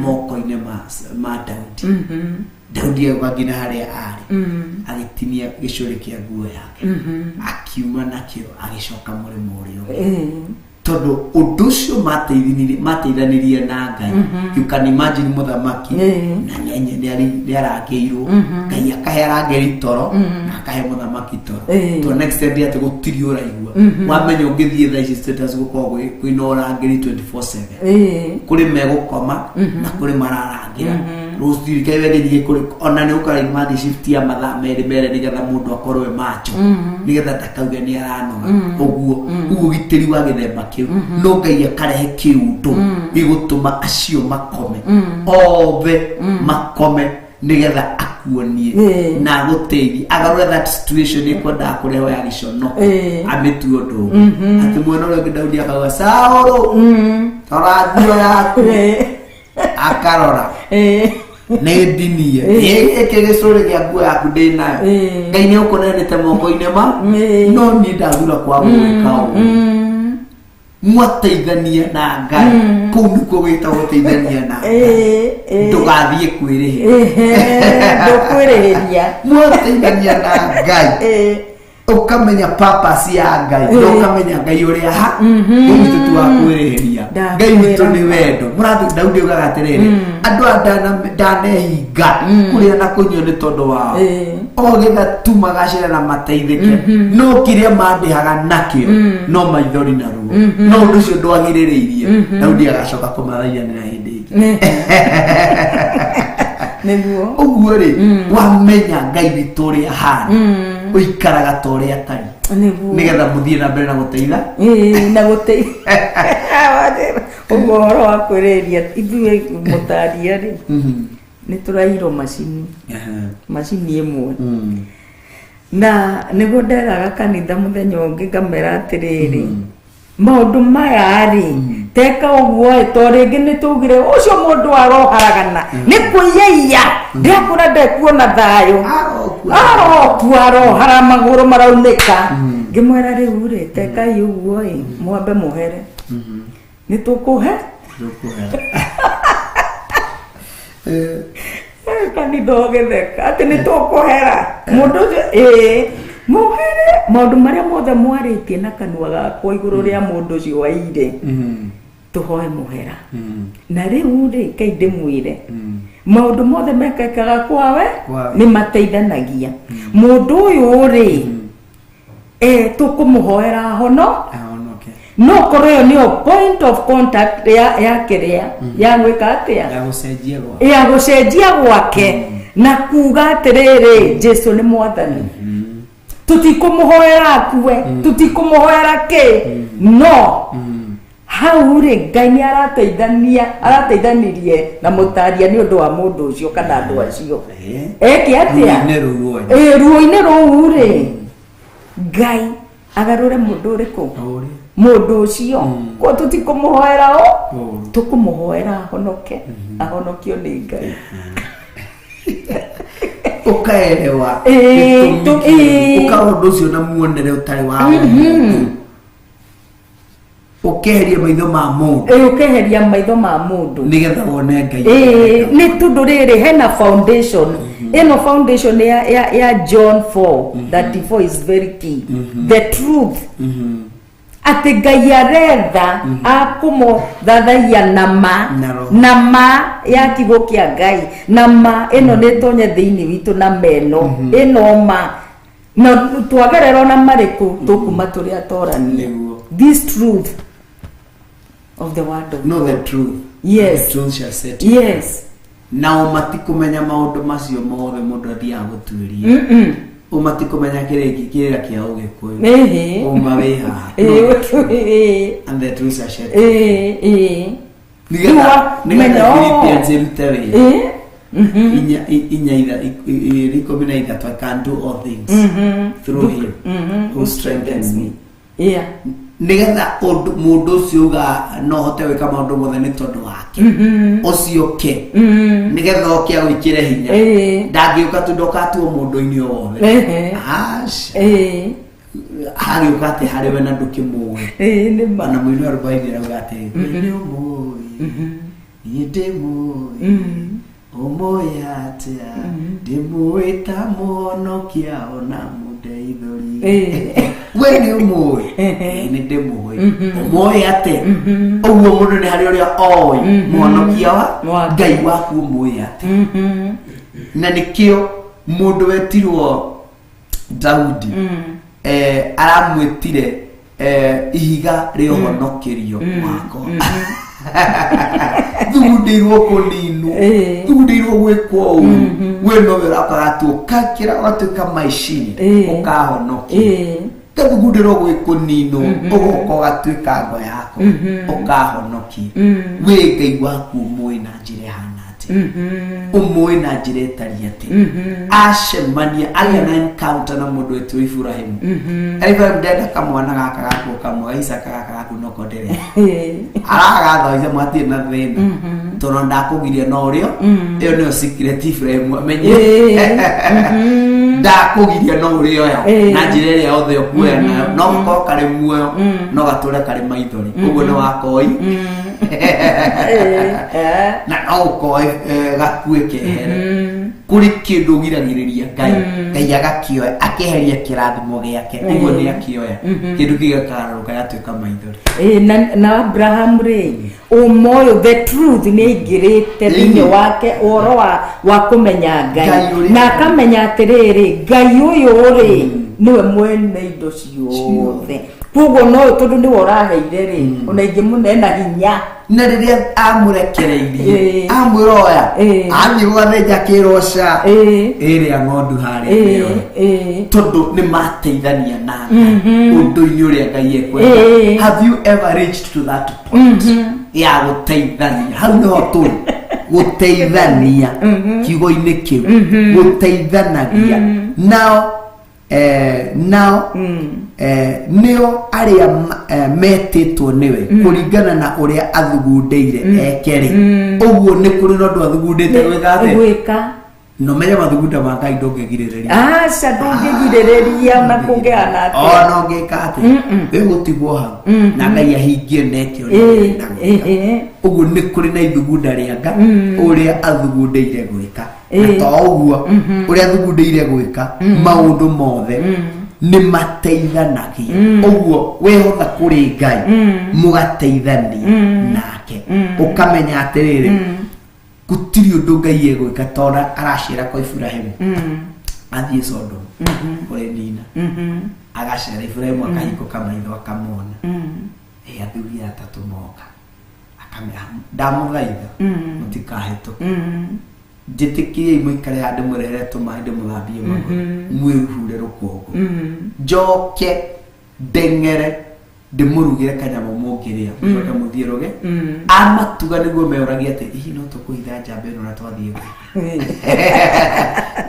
moko-ini ma Daudi Daudi agina haria ari agitinia gicuri kia nguo yake akiuma nakio agicoka murimo urio tondu undu ucio mateithanirie na Ngai you can imagine muthamaki na nyenye ni arageirwo Ngai akahera ngeri toro na akahe muthamaki toro to next day ati gutiri uraigua wamenya ungithie tha ici status gukorwo kwinora ngeri 24/7 kuri megukoma na kuri mararangira rostiri kai wende ni kuri ona ni ukari mathi shift ya mathaa meri mere nigetha mundu akorwe macho nigetha takauge ni aranoga uguo gitiri wa githemba kiu no Ngai akarehe kiundu igutuma acio makome ove makome nigetha akuonie na guteithie agarure that situation ikwenda kureho ya gicono ametuo ndu ati mwana ule Daudi akawa Saulu torathio yaku akarora ne dinie ekege sore ya nguo yaku ndina Ngai ni ukonenete moko-ini ma no ni ndathura kwa gwika mwateithania na Ngai kuu nikuo gwita guteithania na Ngai ndugathie kwirihiria mwateithania na Ngai ukamenya purpose ya Ngai ukamenya Ngai uria ha ngitu tu akwirihiria Ngai witu ni wendo murathi Daudi ugaga atiriri andu ndanehinga kuria na kunywa ni tondu wao ogitha tu magacira na mateithike no kiria mandihaga nakio no maithori na ruo no undu ucio ndwagiririirie Daudi agacoka kumathaia na hindi ingi niguo uguo ri wamenya Ngai witu uria hana uikaraga toria tari nigetha muthie na mbere na guteitha na guteitha uhoro wa kwiriria ithuĩ mutaria ri ni turairo macini imwe na niguo nderaga kanitha muthenya ungi ngamera atiriri maundu maya ri teka uguo to ringi ni tugire ucio mundu aroharagana ni kuiya ndekura ndekuona thayo arohara maguru maraunika ngimwera riu ri teka uguo mwambe muhere ni tukuhe Kanitha githeka ati ni tukuhera mundu muhere maundu maria mothe mwaritie na kanua gakwa iguru ria mundu ucio waire tuhoe muhera na riu ri kai ndimwire maundu mothe mekekaga kwawe ni mateithanagia mundu uyu ri tukumuhoera hono no koreo ni point of contact ya kerea ya gwika atia ya gucenjia gwake na kuga atiriri Jesu ni mwathani tutikumuhoera akue tutikumuhoera ke no hau ri Ngai ni arateithanirie na mutaria ni undu wa mundu ucio kana andu acio eki atia ruo-ini ruu ri Ngai agarure mundu uriku mundu ucio ko tutikumuhoera tukumuhoera honoke ahonokio ni Ngai ukaelewa ukaundu ucio na muonere utari wa ukeheria maitho ma mundu ukeheria maitho ma mundu nigetha wone Ngai ni tundu riri hena foundation eno foundation ya John 4:34 is very key the truth ati Ngai aretha akumo thathaia na ma ya kigo kia Ngai na ma eno netonye thiini witu na meno eno ma na twagerera na mariku tukuma turi atorania this truth of the word of know the truth yes the truth shall set you yes na matikumenya maundu macio mothe mundu athia guturia umatikumenya kirira kia ugikuyu uma wiha and the truth shall set you nigetha Philippians imtewe inya ithatu I can do all things through him who strengthens me nigetha mundu ucio ga no hote wika maundu mothe ni tondu wake ucio ke nigetha okia gwikire hinya ndangiuka tu ndokatuo mundu-ini wothe hari ukate hari we na ndukimuwe na mwini wa rubaini rauga ati ni umuwi ni ndimuwi umuwi atia ndimuwita muhonokia ona mudeithuri we ni umuwi ni ndimuwi umuwi ate uguo mundu ni hari uria oi muhonokia wa Ngai waku umuwi ate na nikio mundu wetirwo Daudi aramwitire ihiga rio honokerio wako thugundirwo kuninu thugundirwo gwikwo we no werakagatu kakira watuka maishini ukahonokia thugundirwo gwikuninu ugoko gatuika ngo yako ukahonokia we Ngai waku umwe na njire hanate umwe na njire tariate ashemania alena encounter na mundu wetu Ibrahimu Ibrahim ndenda kamwana gaka gako kamwe Isaka gaka gako noko ndere araga tho mwati na thina tono ndakugiria no rio iyo niyo secret Ibrahim amenye ndakugiria no rio ya na njire ria othe okuya nayo no ko kare muoyo no gature kare maithori uguo ni wakoi na auko gakuike here kuri kindu giragiriria Ngai agakioya akeheria kirathimo giake uguo ni akioya kindu gigakararuka gatuika maithori na Abraham ri umoyo the truth ni ingirite thini wake oro wa kumenya Ngai na akamenya atiriri Ngai uyu ri niwe mwene indo ciothe kugo no tondu ni woraheire ri ona ingi munena hinya na riria amurekereirie amwiroya anirwatheja kirosha iria ngondu hari tondu ni mateithania na undu-ini uria Ngai ekwenda have you ever reached to that point ya guteithania hau no tuli guteithania kiugo-ini kiu guteithanagia now nio aria metitwo niwe kuringana na uria athugundeire ekeri uguo ni kuri no ndu athugundite gwika no menye mathugunda ma Ngai ndũngĩgirĩrĩria aca ndũngĩgirĩrĩria na kũngĩana atĩa no ngĩka atĩ wĩgũtigwo hau na Ngai ahingie nekĩo ũguo nĩ kũrĩ na ithugunda rĩa Nga ũrĩa athugundeire gwĩka na to ũguo ũrĩa athugundĩire gwĩka maũndũ mothe nĩ mateithanagia ũguo wĩhotha kũrĩ Ngai mũgateithania nake ũkamenya atĩrĩrĩ gũtirĩ ũndũ Ngai egwĩka tondũ aracĩra kwa Iburahĩmu athiĩ Sodomu kũrĩ Nina agacera Iburahĩmu akahingũka maitho akamwona athuri atatũ moka akamera ndamũthaitha mũtikahĩtũke njĩtĩkiei mũikare handũ mũrehere tũmaĩ ndĩmũthambie magũrũ mwĩruhure rũkũngũ njoke ndeng'ere ndĩmũrugĩre kanyamũ mũngĩrĩa mũcoke mũthiũrũge amatuga nĩguo meũragia atĩ hihi no tũkũhitha njamba ĩno na twathiĩ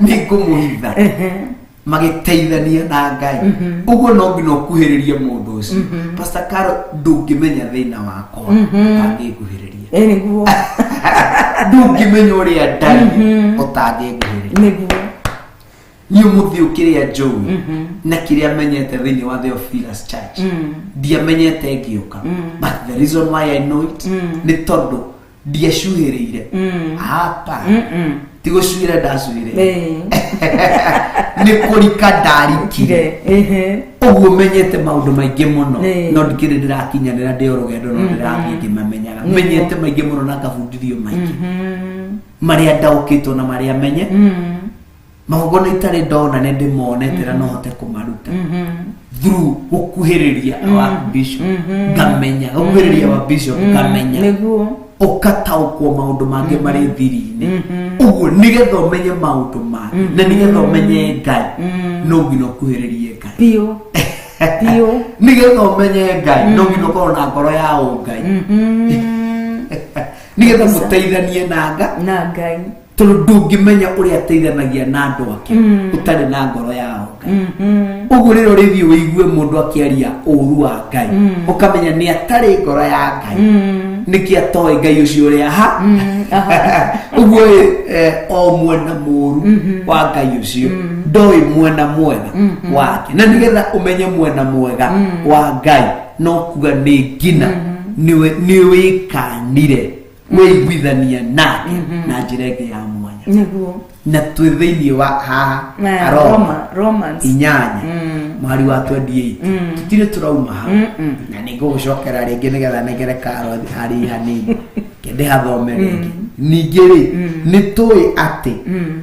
nĩ ngũmũhitha magĩteithania na Ngai ũguo no nginya ũkuhĩrĩrie mũndũ ũcio Pastor Carol ndũngĩmenya thĩna wakwa ũtangĩnguhĩrĩria nĩguo ndũngĩmenya ũrĩa ndarĩ ũtangĩnguhĩrĩria niĩ mũthĩ ũkĩrĩa njũĩ na kĩrĩa menyete thĩinĩ wa Theophilus Church ndiamenyete ngĩũka but the reason why I know it nĩ tondũ ndiacuhĩrĩire hapa ti gũcuhĩra ndacuhĩrĩire nĩ kũrika ndarikire ũguo menyete maũndũ maingĩ mũno no ndikĩrĩ ndĩrakinyanĩra ndĩ o rũgendo no ndĩrathiĩ ngĩmamenyaga menyete maingĩ mũno na ngabundithio maingĩ marĩa ndaũkĩtwo na marĩa menye magongona itarĩ ndona nĩ ndĩmonete na no hote kũmaruta through gũkuhĩrĩria wa bishop ngamenya gũkuhĩrĩria wa bishop ngamenya ũkataũkwo maũndũ mangĩ marĩ thiri-inĩ ũguo nĩgetha ũmenye maũndũ mangĩ na nĩgetha ũmenye Ngai no nginya ũkuhĩrĩrie Ngai biũ nĩgetha ũmenye Ngai no nginya ũkorwo na ngoro ya ũngai nĩgetha mũteithanie na Ngai tondũ ndũngĩmenya ũrĩa ateithanagia na andũ ake ũtarĩ na ngoro ya Ngai ũguo rĩrĩa ũrĩthiĩ wĩigue mũndũ akĩaria ũru wa Ngai ũkamenya nĩ atarĩ ngoro ya Ngai nĩkĩ atoĩ Ngai ũcio ũrĩa ũguo o mwena mũru wa Ngai ũcio ndoĩ mwena mwega wake na nĩgetha ũmenye mwena mwega wa Ngai no kuga nĩ ngina nĩ wĩkanire wĩiguithania nake na njĩra ĩngĩ ya mwanya na twĩ thĩinĩ wa haha Romans 8 mweri wa 28 tũtirĩ tũrauma hau na nĩ ngũgũcokera rĩngĩ nĩgetha negere Carol harĩ hanini kĩndĩ hathome rĩngĩ ningĩ rĩ nĩ tũĩ atĩ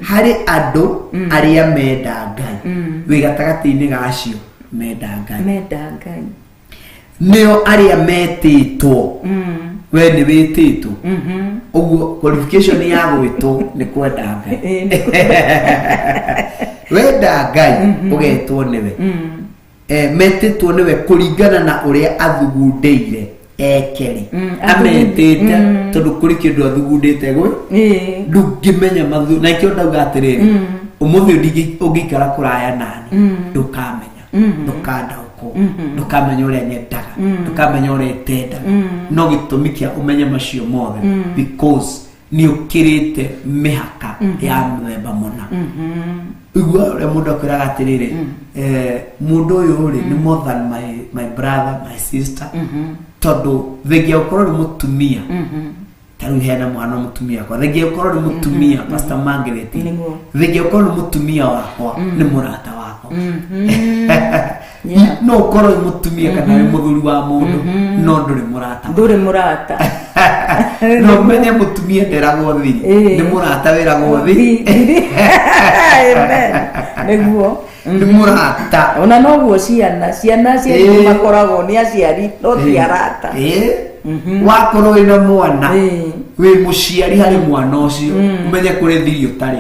harĩ andũ arĩa menda Ngai wĩ gatagatĩ-inĩ gacio menda Ngai nĩo arĩa metĩtwo we nĩ wĩtĩtwo ũguo qualification ya gwĩtwo nĩ kwenda Ngai wenda Ngai ũgetwo nĩwe metĩtwo nĩwe kũringana na ũrĩa athugundĩire ekeri ametĩte tondũ kũrĩ kĩndũ athugundĩte ndũngĩmenya mathu na ikĩo ndauga atĩrĩrĩ ũmũthĩ ũngĩikara kũraya nani ndũkamenya ndũkandaũkwo ndũkamenya ũrĩa nyendaga ndũkamenya ũrĩa etendaga no gĩtũmi kĩa ũmenye macio mothe because nĩ ũkĩrĩte mĩhaka ya mũthemba mũna ũguo ũrĩa mũndũ akwĩraga atĩrĩrĩ mũndũ ũyũ rĩ nĩ more than my brother my sister tondũ thengia ũkorwo nĩ mũtumia tarĩu hena mwana mũtumia kwa thengia ũkorwo nĩ mũtumia Pastor Margaret thengia ũkorwo nĩ mũtumia wakwa nĩ mũrata wakwa no ũkorwo nĩ mũtumia kana nĩ mũthuri wa mũndũ no ndũrĩ mũrata no menye mũtumia nderagwo thiri nĩ mũrata wĩragwo thiri nĩguo nĩ mũrata ona noguo ciana cianyu makoragwo nĩ aciari no ti arata wakorwo wĩna mwana wĩ mũciari harĩ mwana ũcio ũmenye kũrĩ thiri ũtarĩ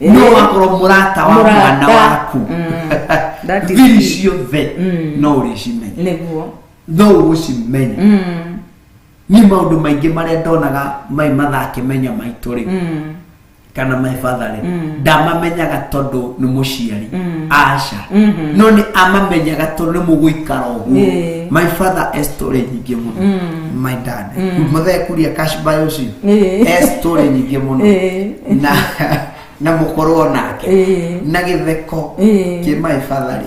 no wakorwo mũrata wa mwana waku thiri ciothe no ũrĩcimenya no ũgũcimenya nĩ maũndũ maingĩ marĩa ndonaga mai mathakĩmenya maitũ rĩ kana my father rĩ ndamamenyaga tondũ nĩ mũciari aca no nĩ amamenyaga tondũ nĩ mũgũikara ũguo my father story nyingĩ mũno my dad mũthee kuria cash buy ũcio story nyingĩ mũno na mukorwo nake na githeko ki my father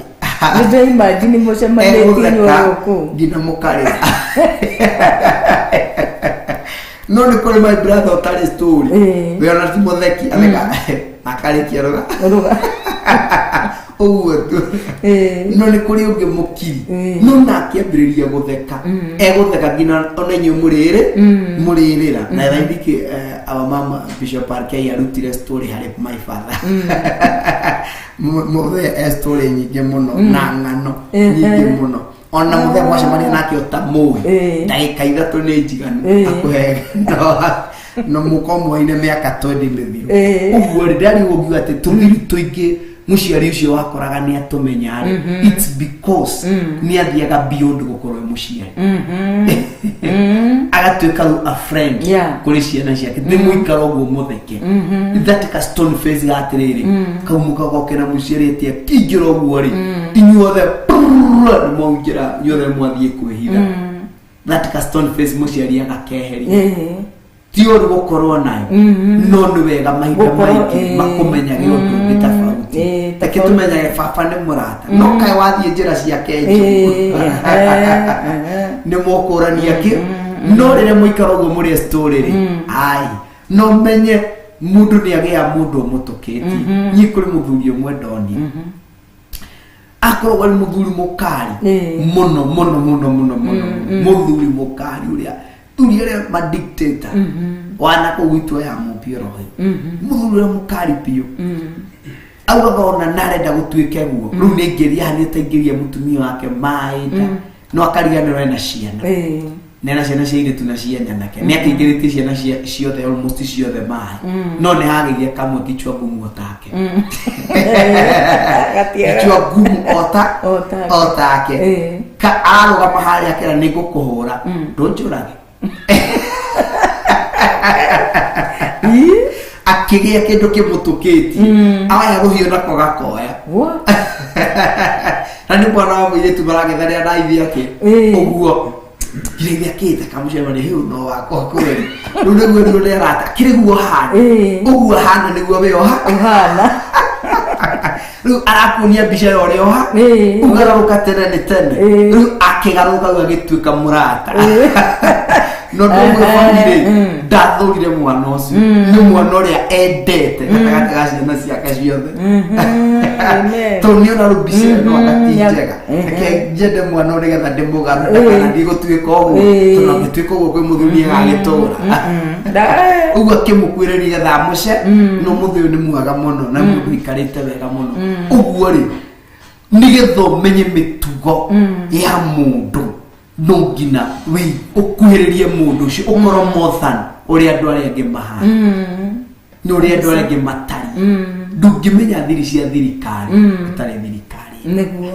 ndio imagine mocemanĩtie nyũkũ ngina mũkarĩa no nĩ kũrĩ my brother ũtarĩ story we ona ti mũtheki atheka akarĩkia ruga ũguo tu no nĩ kũrĩ ũngĩ mũkiri no nakĩambĩrĩria gũtheka egũtheka ngina ona inyuĩ mũrĩrĩra na thaindiki our mama Bishop Arkei arutire story harĩ my father mũthee story nyingĩ mũno na ng'ano nyingĩ mũno ona mũthee mwacemania nake ũtamũĩ ndagĩka ithatũ nĩ njiganu akũhe no mũkomwaine mĩaka 20 mĩthiru ũguo rĩrĩa ũngiuga atĩ tũmiri tũingĩ mũciari ũcio wakoraga nĩ atumenya it's because nĩ athiaga beyond gũkorwo mũciari agatuĩka a friend kũrĩ ciana ciake nĩ mũikara ũguo mũtheke that ka stone face gatirĩrĩ kaumuka gokena mũciari atia kĩingĩra ũguo rĩ inyuothe mwaingĩra inyuothe mwathiĩ kwĩhitha that ka stone face mũciari agakeheria ti ũru gũkorwo nayo no nĩ wega mahinda maingĩ makũmenya gĩũndũ nĩ tofauti eke tumenyage baba nĩ mũrata no kaĩ wathiĩ njĩra ciake nĩ mũkũrania kĩ no rĩrĩa mũikara ũguo mũrĩ story rĩ ai no menye mũndũ nĩ agĩa mũndũ mũtũkĩti niĩ kũrĩ mũthuri ũmwe ndoni akorwo nĩ mũthuri mũkari mũno mũthuri mũkari ũrĩa tuliere ma dictator wana ko witwa ya mupiro muthuri mukari pio auga na narenda gutuike guo riu ni ngeria hanite ngeria mutumia wake maida no akariganirwo na ciana nena ciana ciire tuna ciana nake ni akingirite ciana ciothe almost ciothe mai no ne hagirie kamwe kichwa gumu otake kichwa gumu otake ka aruga mahali akira ni gukuhura ndonjurage akigia kindu kimutukiti aya ruhio nako gakoya na ni bwana wa mwire tu baragethania na ithi yake uguo kire yakita kamushema ni hiu no wako kweli ndio ndio rata kire guo hana uguo hana niguo we ohana riu arakunia bica yore oha ugaruka tene riu akigaruka agituika murata no ndio family ndathurire mwana ucio ni mwana uria endete gatagati ga ciana ciake ciothe tonio na rubice no agatijega ke jende mwana uria getha ndimugaru kana ndigũtuĩka ũguo tondũ ngĩtuĩka ũguo kwĩ mũthuri agagĩtũra ũguo akĩmũkuĩrĩria getha muce no mũthuri nĩ mwega mũno na mũndũ ikarĩte wega mũno ũguo rĩ nigetho menye mĩtugo ya mũndũ no ngina we ukuhĩrĩrie mũndũ ũcio ũkorwo mothan ũrĩa andũ arĩa angĩ mahana no ũrĩa andũ arĩa angĩ matari ndũngĩmenya thiri cia thirikari ũtarĩ thirikari nĩguo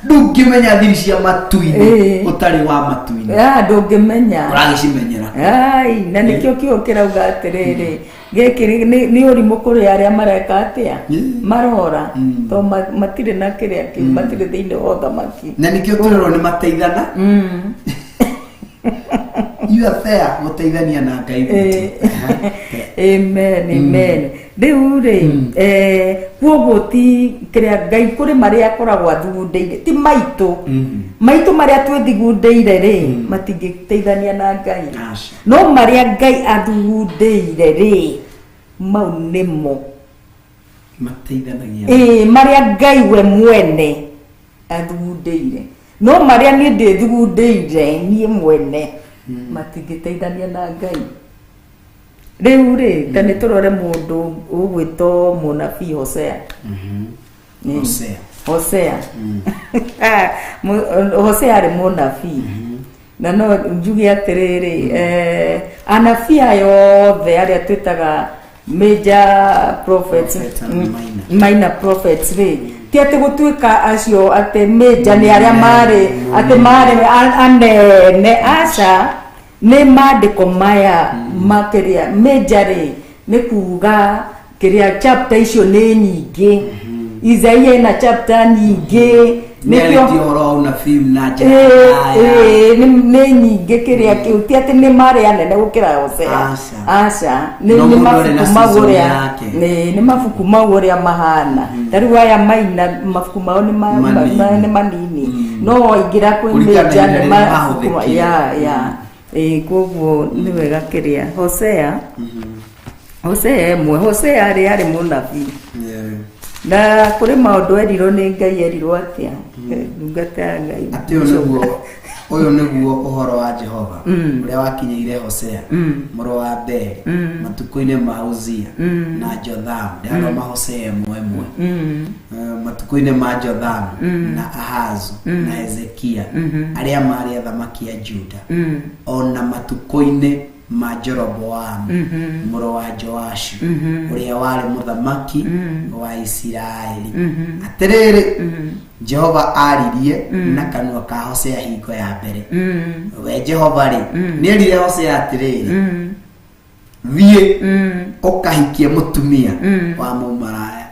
ndũngĩmenya thiri cia matu-inĩ ũtarĩ wa matu-inĩ ndũngĩmenya ũragĩcimenyera ai na nĩkĩo kĩo kĩrauga atĩrĩrĩ gĩkĩ nĩ ũrimũ kũrĩ arĩa mareka atĩa marora to matirĩ na kĩrĩa kĩu matirĩ thĩinĩ wa ũthamaki na nĩkĩo tũrerwo nĩ mateithana you are there mũteithania na Ngai amen rĩu rĩ kuoguo ti kĩrĩa Ngai kũrĩ marĩa akoragwo athugundĩire ti maitũ marĩa twĩthugundĩire rĩ matingĩteithania na Ngai no marĩa Ngai athugundĩire rĩ mau nĩmo mateithanagia marĩa Ngai we mwene athugundĩire no marĩa niĩ ndĩthugundĩire niĩ mwene matingĩteithania na Ngai rĩu rĩ ta nĩ tũrore mũndũ ũgwĩtwo mũnabii Hosea Hosea arĩ mũnabii na no njuge atĩrĩrĩ anabii yothe arĩa twĩtaga major prophets minor prophets rĩ ti atĩ gũtuĩka acio atĩ major nĩ arĩa marĩ anene aca nĩ maandĩko maya makĩria major rĩ nĩ kuga kĩrĩa chapter icio nĩ nyingĩ Isaia na chapter nyingĩ Nikio horo una film na cha. Nĩ nyingĩ kĩrĩa kĩu ti atĩ nĩ marĩ anene gũkĩra Hosea. Aca nĩ mabuku mau ũrĩa mahana. Tarĩu aya maina mabuku mao nĩ manini. No waingĩra kwĩ Major nĩ mabuku koguo nĩ wega kĩrĩa Hosea arĩ mũnabii. Na kũrĩ maũndũ erirwo nĩ Ngai erirwo atĩa ndungata ya Ngai atĩ ũyũ nĩguo ũhoro wa Jehova ũrĩa wakinyĩire Hosea mũrũ wa Beri matukũ-inĩ ma Uzia na Jothamu ndathoma Hosea ĩmwe matukũ-inĩ ma Jothamu na Ahazu na Hezekia arĩa marĩ athamaki a Juda ona matukũ-inĩ ma Jeroboamu mũrũ wa Joashu ũrĩa warĩ mũthamaki wa Isiraeli. Atĩrĩrĩ Jehova aririe na kanua ka Hosea hingo ya mbere. We Jehova rĩ nĩerire Hosea atĩrĩrĩ thiĩ ũkahikie mũtumia wa mũmaraya.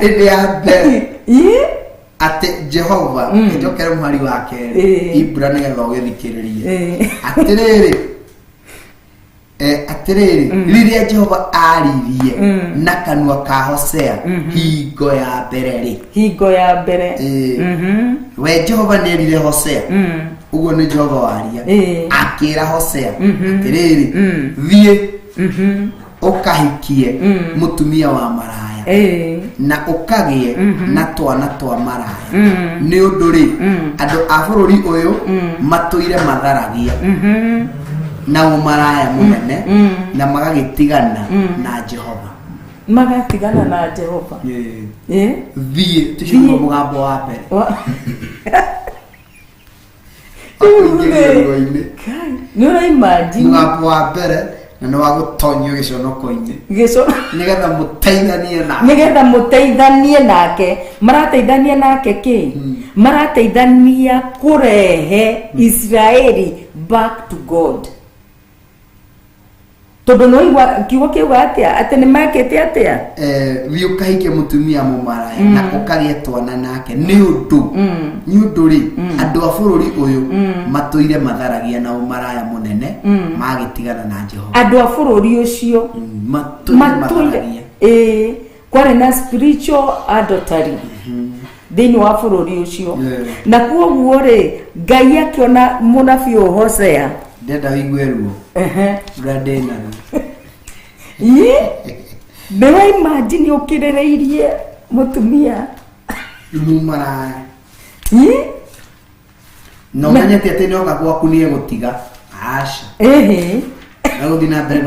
Hĩndĩ ya mbere ate Jehova njokere muhari wake Ibra nĩgetha ũgĩthikĩrĩrie atĩrĩrĩ rĩrĩa Jehova aririe na kanua ka Hosea hingo ya mbere we Jehova nĩerire Hosea ũguo nĩ Jehova waria akĩra Hosea atĩrĩrĩ thiĩ ũkahikie mũtumia wa maraya na ũkagĩe na twana twa maraya nĩ ũndũ rĩ andũ a bũrũri ũyũ matũire matharagia na ũmaraya mũnene na magagĩtigana na Jehova thiĩ tũcugwo mũgambo wa mbere nĩ ũraimagine mũgambo wa mbere na nĩ wagũtonyio gĩconoko-inĩ nĩgetha mũteithanie nake marateithania nake kĩ marateithania kũrehe Israeli back to God. Tondũ no igwa kiugo kĩuga atĩa atĩ nĩ makĩte atĩa thiĩ ũkahikie mũtumia mũmaraya na ũkagĩe twana nake nĩ ũndũ rĩ andũ a bũrũri ũyũ matũire matharagia na ũmaraya mũnene magĩtigana na Jehova. Andũ a bũrũri ũcio matũire kwarĩ na spiritual adultery thĩinĩ wa bũrũri ũcio na kuoguo rĩ Ngai akĩona mũnabii Hosea ndenda wĩigue ruo ndena nĩwe imagine ũkĩrĩrĩirie mũtumia mũmaraya no menyete atĩ nĩ oka gwaku nĩ egũtiga aca egũthiĩ na mbere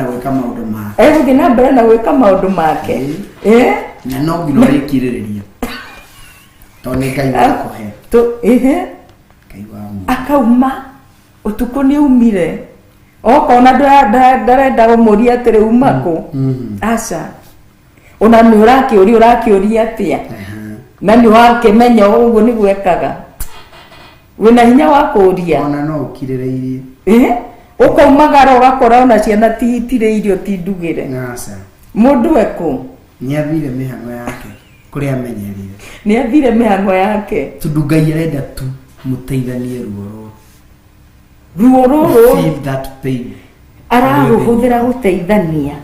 na gwĩka maũndũ make na no nginya ũrĩkirĩrĩria tondũ nĩ Ngai wakũhe akauma utuko nĩ umire okona ndarenda gũmũria atĩrĩ uma kũ aca ona nĩ ũrakĩũria atĩa na nĩ wakĩmenya ũguo nĩ gwekaga wĩna hinya wa kũũria ona no ũkirĩrĩirie ũkaumagara ũgakora ona ciana titirĩ irio ti ndugĩre mũndũ ekũ nĩathire mĩhang'o yake kũrĩa amenyerire nĩathire mĩhang'o yake tondũ Ngai arenda tu mũteithanie ruo rũrũ feel that pain arahũthĩra gũteithania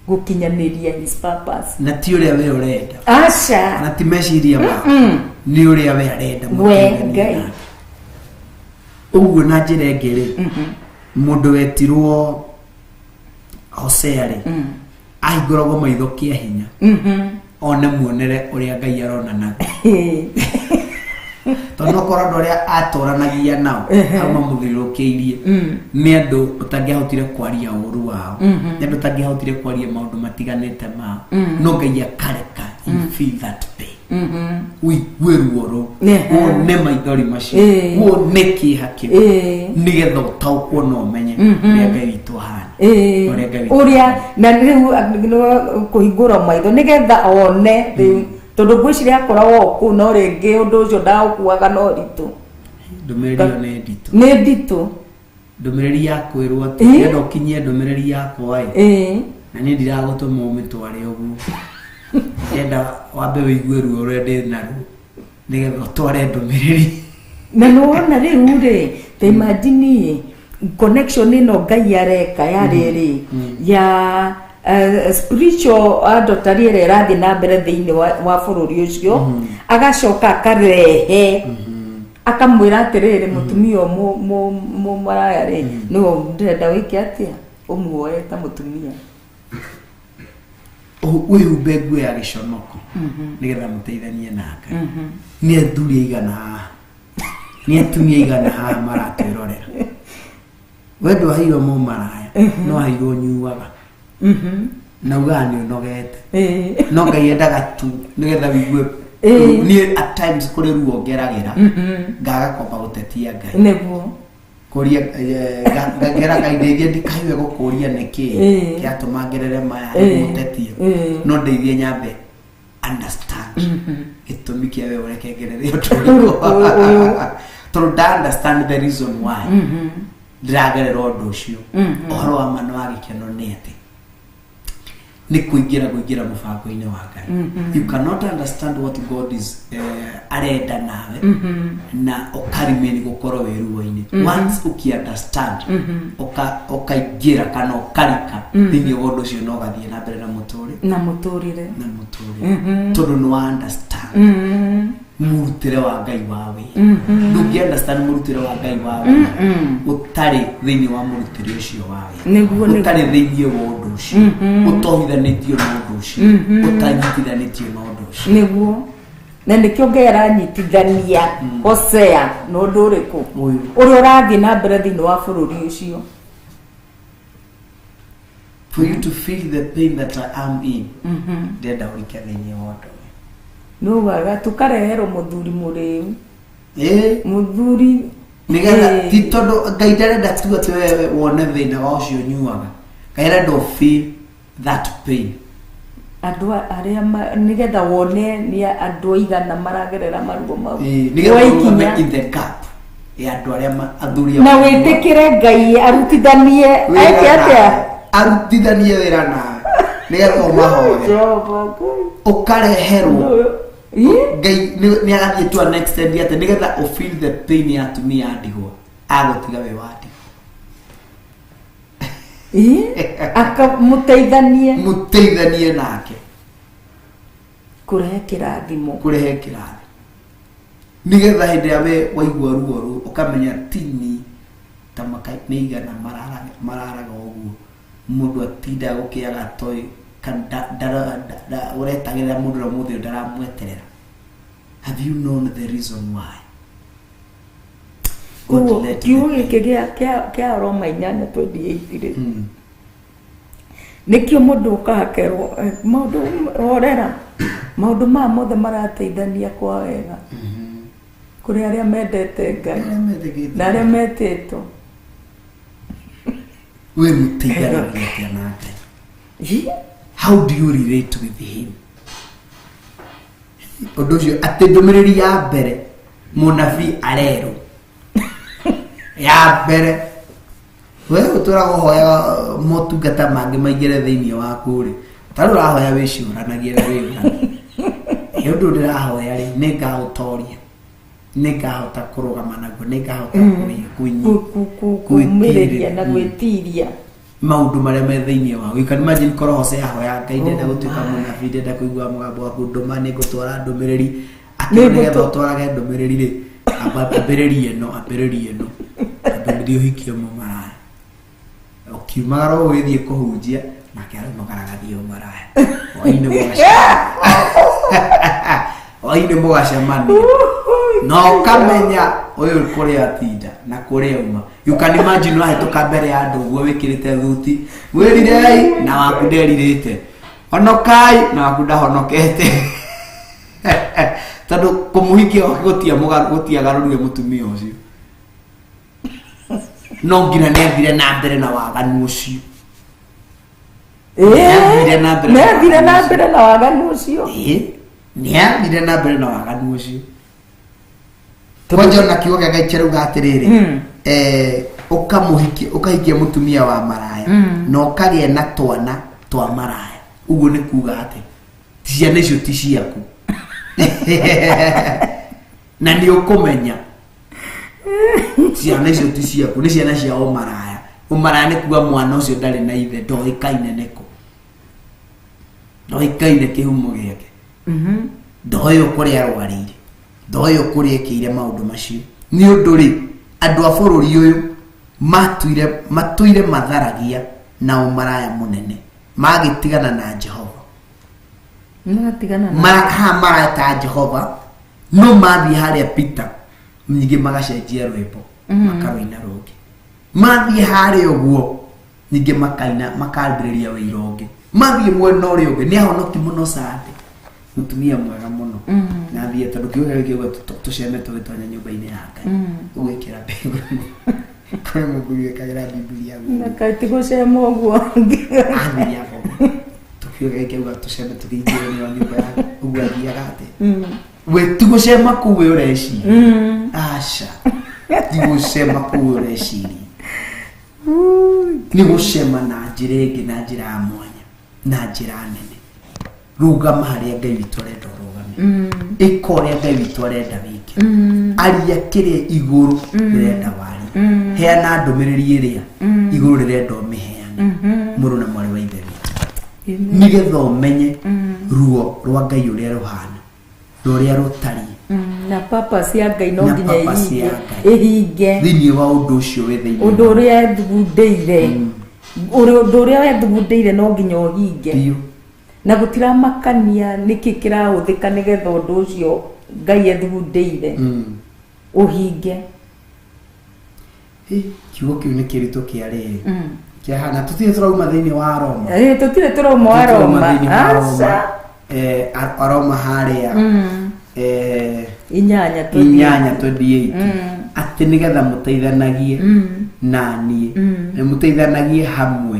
gũkinyanĩria his purpose na ti ũrĩa we ũrenda aca na ti meciria maku nĩ ũrĩa we arenda Ngai ũguo na njĩra ĩngĩ rĩ mũndũ wetirwo Hosea rĩ ahingũragwo maitho kĩa hinya one muonere ũrĩa Ngai aronanaga tondũ korwo andũ arĩa atũranagia nao auma mũthirũkĩirie nĩ andũ ũtangĩahotire kwaria ũru wao nĩ andũ ũtangĩahotire kwaria maũndũ matiganĩte mao no Ngai akareka you feel that pain wĩigue ruo rũu wone maithori macio wone kĩeha kĩu nĩgetha ũtaũkwo na ũmenye ũrĩa Ngai witũ ahana ũrĩa na rĩu kũhingũra maitho nĩgetha one tondũ ngwĩciria akoragwo kũu no rĩngĩ ũndũ ũcio ndaũkuaga no ritũ ndũmĩrĩri ĩyo nĩ nditũ ndũmĩrĩri ya kwĩrwo atĩ nĩgetha ũkinyie ndũmĩrĩri yakwa na niĩ ndiragũtũma ũmĩtware ũguo ngenda wambe wĩigue ruo ũrĩa ndĩ naruo nigetha tware ndumiriri na nona riu ri te imagine connection ino Ngai areka ya riri ya spiritual adotari ire rathi na mbere thiini wa bururi ucio agacoka akarehe akamwira atiriri mutumia mu maraya ri no ndirenda wiki atia umuoe ta mutumia wihumbe nguo ya giconoko nigetha muteithanie nake ni athuri igana ni atumia igana haha maratwirorera wendo hairo mu maraya no hairo nyuaga na ugani unogete no Ngai endaga tu nigetha wigue ni at times kuri ruo ngeragira ngaga komba gutetia Ngai neguo kuria ngera Ngai ndeithie ndikaiwe gukuria niki kiatuma ngerere maya gutetia no ndeithie nyambe understand gitumi kia we ureke ngerere to understand the reason why ndiragerera undu ucio ohoro wa mano wa gikeno ni ati ni kuingira mubango-ini wa Ngai you cannot understand what God is arenda nawe na ukarimeni gukoro wiruo-ini once uki understand ukaingira kana ukarika thini undu ucio no gathie na mbere na muturire tondu no understand murutire wa Ngai wawe ndungi understand murutire wa Ngai wawe utari thini wa murutire ucio wawe utari thini wa undu ucio utohithanitio na undu ucio utanyitithanitio na undu ucio niguo na nikio ngera nyitithania Hosea no ndu uriku uri urathi na mbere thini wa bururi ucio for you to feel the pain that I am in ndenda urikethanie wondu no waga tukarehero muthuri muriu muthuri nigetha ti tondu Ngai ndarenda tu ati wewe wone thina wa ucio nyuaga Ngai arenda feel that pain andu aria nigetha wone ni andu igana maragerera marugo mau nigetha in the gap ya andu aria athuri na witikire Ngai arutithanie atia arutithanie wira nawe nigetha umahoe ukareherwo Ngai ni agathie to an extent ati nigetha o feel the pain ya atumia andigwa agotiga we wadi aka muteithanie nake kurehe kirathimo nigetha hindi ya we waigua ruo ukamenya tini tamakai ni igana mararaga uguo mundu atinda gukiaga toy kanda uretagira mundu na muthe ndaramweterera. Have you known the reason why? Kiuge kia Roma 8:28 nikio mundu ukahakerwo maundu orera maundu ma mothe marateithania kwa wega kuri aria mendete Ngai na aria metito we muteithanagia nake. How do you relate with him? Odojo ate ndumiriri ya mbere munabi arero ya mbere we utura guhoya motungata mangi maigire thiini waku ri taru rahoya wicuranagia wega yondu ndirahoya ri ninga utoria ninga hota kurugama naguo ninga hota kuimiria na gwitiria maundu maria me thiini wa you can imagine koro Hosea hoya Ngai ndenda gutuika munabi ndenda kuigua mugambo waku nduma ni gutwara ndumiriri akirega gutwara ndumiriri ri ambiririe no ambiririe hikio mu maraya ukimara withie kuhunjia na kiaro magaragathio maraya oine mugacemania no kamenya uyu kuria tinda na kuria uma. You can imagine no hituka mbere ya andu guo wikirite thuti wirirei na waku nderirite honokai na waku ndahonokete tondu kumuhikia gutia garurire mutumia ucio no ngira nethire na mbere na waganu ucio nethire na mbere na waganu ucio nethire na mbere na waganu ucio twanja na kiugo kia Ngai cheruga atiriri ukamuhikia ukahikia mutumia wa maraya no kagie na twana twa maraya uguo ni kuga ati ciana icio ti ciaku na nĩ ũkũmenya ciana icio ti ciaku nĩ ciana cia ũmaraya. Ũmaraya nĩ kuga mwana ũcio ndarĩ na ithe, ndoĩkaine nĩkũ, ndoĩkaine kĩhumo gĩake, ndoĩ kũrĩa arwarĩire, ndoĩ kũrĩa ekĩire maũndũ macio. Nĩ ũndũ rĩ andũ a bũrũri ũyũ matuire matharagia na ũmaraya mũnene, magĩtigana na Jehova, marata Jehova, no mathiĩ harĩa Peter nyingĩ magacenjia rwĩmbo makaroina rũngĩ, mathiĩ harĩa ũguo nyingĩ makaina makambĩrĩria wĩira ũngĩ, mathiĩ mwena ũrĩa ũngĩ nĩ ahonoki mũno Sande, mutumia mwega mũno na thiĩ tondũ kiugo gĩkĩ tũceme tũgĩtonya nyũmba-inĩ ya Ngai ũgwĩkĩra mbegũ kũrĩ mũthuri ekagira Biblia na kaiti gũcema ũguo athiĩ hapo kiugo gĩkĩ tũceme tũgĩingĩre nĩ nyũmba ya ũguo athiaga atĩ we ti gũcema kũu ũreciria aca ti gũcema kũu ũreciria nĩ gũcema na njĩra ĩngĩ, na njĩra ya mwanya, na njĩra nene. Rugama harĩa Ngai witũ arenda ũrũgame, ĩka ũrĩa Ngai witũ arenda wĩke, aria kĩrĩa igũrũ rĩrenda wari, heana ndũmĩrĩri ĩrĩa igũrũ rĩrenda ũmĩheane, mũrũ na mwarĩ wa ithe witũ, nĩgetha ũmenye ruo rwa Ngai ũrĩa rũhana na ũrĩa rũtariĩ, na papa cia Ngai no nginya ihinge thĩinĩ wa ũndũ ũcio wĩ thĩinĩ, ũndũ ũrĩa thugundĩire, ũndũ ũrĩa wethugundĩire no nginya ũhinge, na gũtiramakania nĩkĩ kĩrahũthĩka nĩgetha ũndũ ũcio Ngai ethugundĩire ũhinge. Kiugo kĩu nĩ kĩritũ kĩa rĩrĩ kĩahana tũtirĩ tũrauma thĩinĩ wa Roma, tũtirĩ tũrauma wa Roma, Aroma harĩa 8:28 atĩ nĩgetha mũteithanagie na niĩ, mũteithanagie hamwe,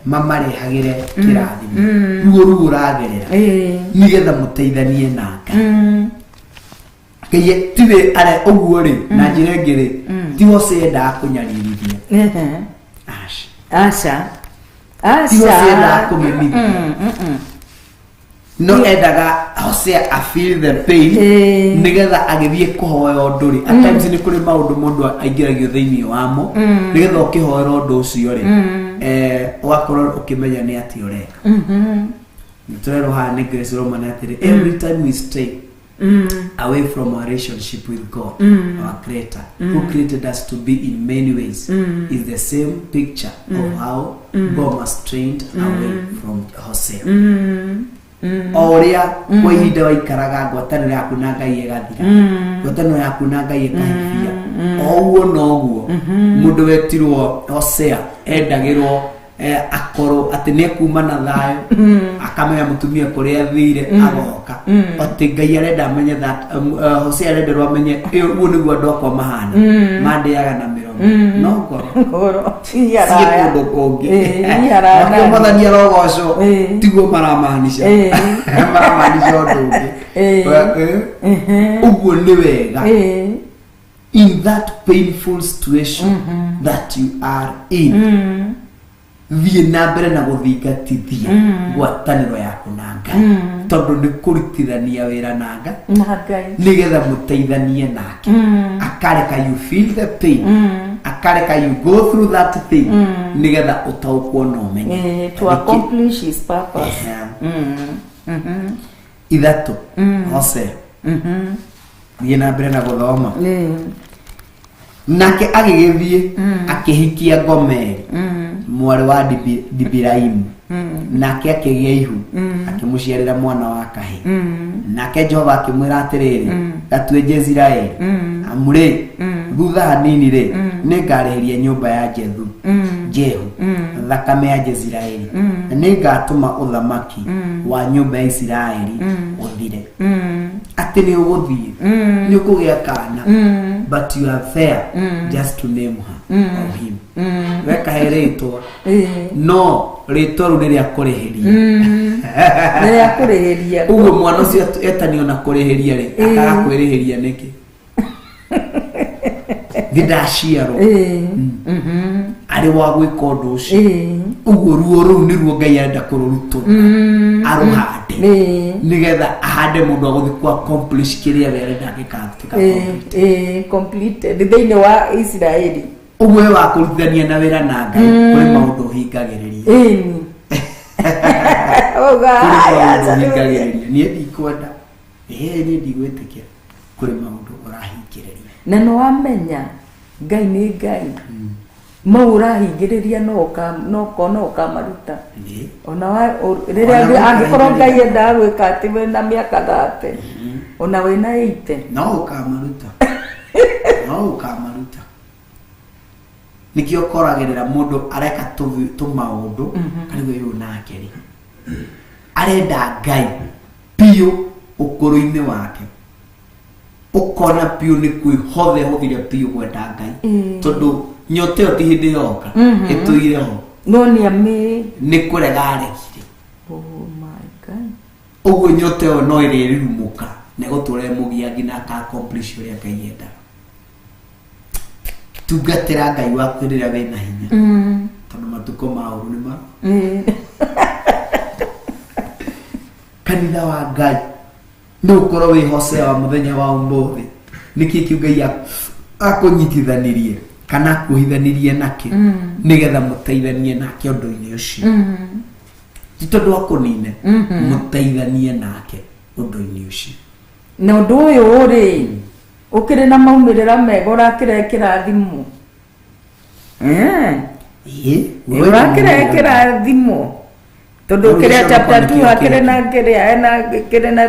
mamarehagĩre kĩrathimo ruo ũragerera, nĩgetha mũteithanie na Ngai. Tiwe arĩa ũguo rĩ na njĩra ĩngĩ rĩ ti Hosea endaga kũnyarĩrithia, aca ti Hosea endaga kũmemithia, no endaga Hosea a feel the pain nĩgetha agĩthiĩ kũhoya ũndũ rĩ, at times nĩ kũrĩ maũndũ mũndũ aingĩragio thĩinĩ wamo nĩgetha ũkĩhoera ũndũ ũcio rĩ ũgakorwo ũkĩmenya nĩ atĩ ũreka. Nĩtũrerwo haha nĩ Grace Roman atĩrĩ, every time we stray away from our relationship with God, our Creator, who created us to be in many ways, is the same picture of how God was strained away from Hosea. Oria kwa ihinda waikaraga ngwatanĩro yaku na Ngai ĩgathira, ngwatanĩro yaku na Ngai ĩkahĩbia, oguo noguo mũndũ wetirwo Hosea endagĩrwo akorwo atĩ nĩ kuma na thayũ, akamenya mũtumia kũrĩa athire agoka, atĩ Ngai arenda amenye that Hosea arenderwo amenye ũguo nĩguo andũ akwa mahana, mandĩaga na mĩromo no ngoro ciĩ kũndũ kũngĩ makĩmathania rogocwo tiguo maramaanisha ũndũ ũngĩ. Ũguo nĩ wega in that painful situation that you are in, thiĩ na mbere na gũthingatithia ngwatanĩro yaku na Ngai, tondũ nĩ kũrutithania wĩra na Ngai nĩgetha mũteithanie nake, akareka you feel the pain, akareka you go through that thing nĩgetha ũtaũkwo na ũmenye to accomplish his purpose. Ithatũ Hosea thiĩ na mbere na gũthoma. Nake agĩgĩthiĩ akĩhikia Gomeri mwarĩ wa Dibiraimu, nake akĩgĩa ihu akĩmũciarĩra mwana wa kahĩ, nake Jehova akĩmwĩra atĩrĩrĩ, gatue Jeziraeli amũrĩ thutha hanini rĩ nĩngarĩhĩria nyũmba ya Jehu thakame ya Jeziraeli, nĩngatũma ũthamaki wa nyũmba ya Isiraeli ũthire. Atĩ nĩ ũgũthiĩ nĩ ũkũgĩa kana, but you are there just to name her or him, wekahe rĩtwa no rĩtwa rĩu nĩ rĩa kũrĩhĩria, ũguo mwana ũcio etanio na kũrĩhĩria rĩ akaga kwĩrĩhĩria nĩkĩ? ngindaciarwo arĩ wa gwĩka ũndũ ũcio ũguo ruo rũu nĩruo Ngai arenda kũrũrutwo arũhande nĩgetha ahande mũndũ agũthiĩ ku accomplish kĩrĩa we arenda gĩkatĩka completed thĩinĩ wa Israeli. Ũguo we wa kũrutithania na wĩra na Ngai kũrĩ maũndũ ũhingagĩrĩria niĩ ndikwenda niĩ ndigwĩtĩkia kũrĩ maũndũ ũrahingĩrĩria na no wamenya Ngai nĩ Ngai mau ũrahingĩrĩria no ũkamaruta ona rĩrĩa angĩkorwo Ngai endaga gwĩka atĩ wĩna mĩaka 30 ona wĩna 80 no ũkamaruta nikio koragĩrĩra mũndũ areka tũmaũndũ kanĩguo yũ nake rĩ arenda Ngai piũ ũkũrũ-inĩ wake ũkona piũ nĩ kwĩhothehũthire piũ gwenda Ngai tondũ nyota ĩyo ti hĩndĩ yoka ĩtũire ho no nĩ kũrega aregire. Oh my God. Ũguo nyota ĩyo no ĩrĩrumũka na ĩgũtũra mũgia nginya aka accomplish ũrĩa Ngai endaga. Tungatĩra Ngai waku rĩrĩa wĩna hinya tondũ matukũ ma ũru nĩ ma kanitha wa Ngai no ũkorwo wĩ Hosea wa mũthenya wa ũmũthĩ nĩkĩ kiuga Ngai akũnyitithanirie kana akuhithanirie nake nĩgetha mũteithanie nake ũndũ-inĩ ũcio ti tondũ akũnine mũteithanie nake ũndũ-inĩ ũcio na ũndũ ũyũ rĩ ukire na maumĩrĩra mega ũrakĩrekera thimũ ũrakĩrekera thimũ tondũ kĩrĩa chapter 2 akĩrĩ na kĩrĩ na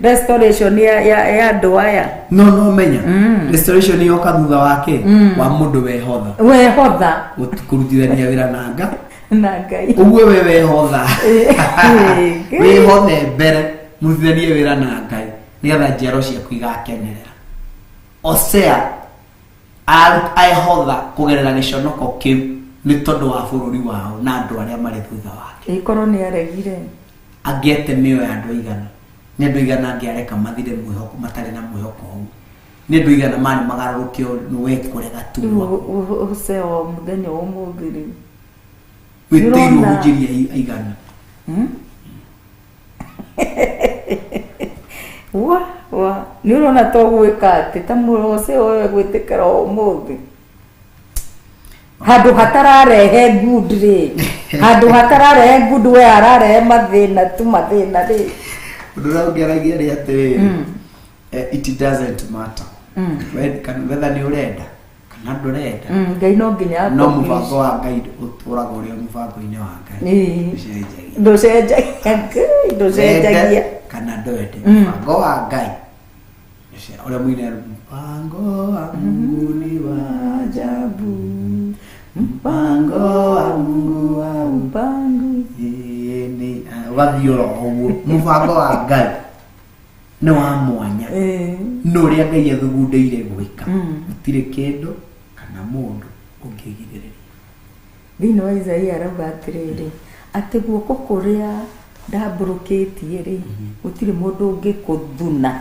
restoration ya andũ aya no menya restoration yoka thutha wake wa mũndũ wehotha kũrutithania wĩra na Ngai ũguo we wehotha wehothe mbere mũrutithanie wĩra na Ngai nĩgetha njiaro ciaku igakenerera. Hosea ahotha kũgerera gĩconoko kĩu nĩ tondũ wa bũrũri wao na andũ arĩa marĩ thutha wake ikorwo nĩ aregire angĩete mĩoyo ya andũ aigana nĩ andũ aigana angĩareka mathire mwĩhoko matarĩ na mwĩhoko hau nĩ andũ aigana marĩ magarũrũkio nĩ we kũrega tuo Hosea wa mũthenya wa ũmũthĩ rĩ wĩtĩirwo hũnjĩria aigana wa nĩ ũrona to gwĩka atĩ ta Hosea ũyũ gwĩtĩkĩra ũmũthĩ handũ hatararehe good rĩ handũ hatararehe good we ararehe mathĩna rĩ ũndũ ũrĩa ũngĩaragia rĩ atĩ it doesn't matter whether nĩ ũrenda kana ndũrenda Ngai no nginya no mũbango wa Ngai ũtũraga ũrĩa mũbango-inĩ wa Ngai ndũcenjagia kana ndwende mũbango wa Ngai ũrĩa mũine mpango wa Mungu ni wa ajabu mpango wa Mungu wa mpango ni wathiũra ũguo mũbango wa Ngai nĩ wa mwanya no ũrĩa Ngai athugundĩire gwĩka gũtirĩ kĩndũ kana mũndũ ũngĩgirĩrĩria. Thĩinĩ wa Isaia arauga atĩrĩrĩ atĩ guoko kũrĩa ndambũrũkĩtie rĩ gũtirĩ mũndũ ũngĩkũthuna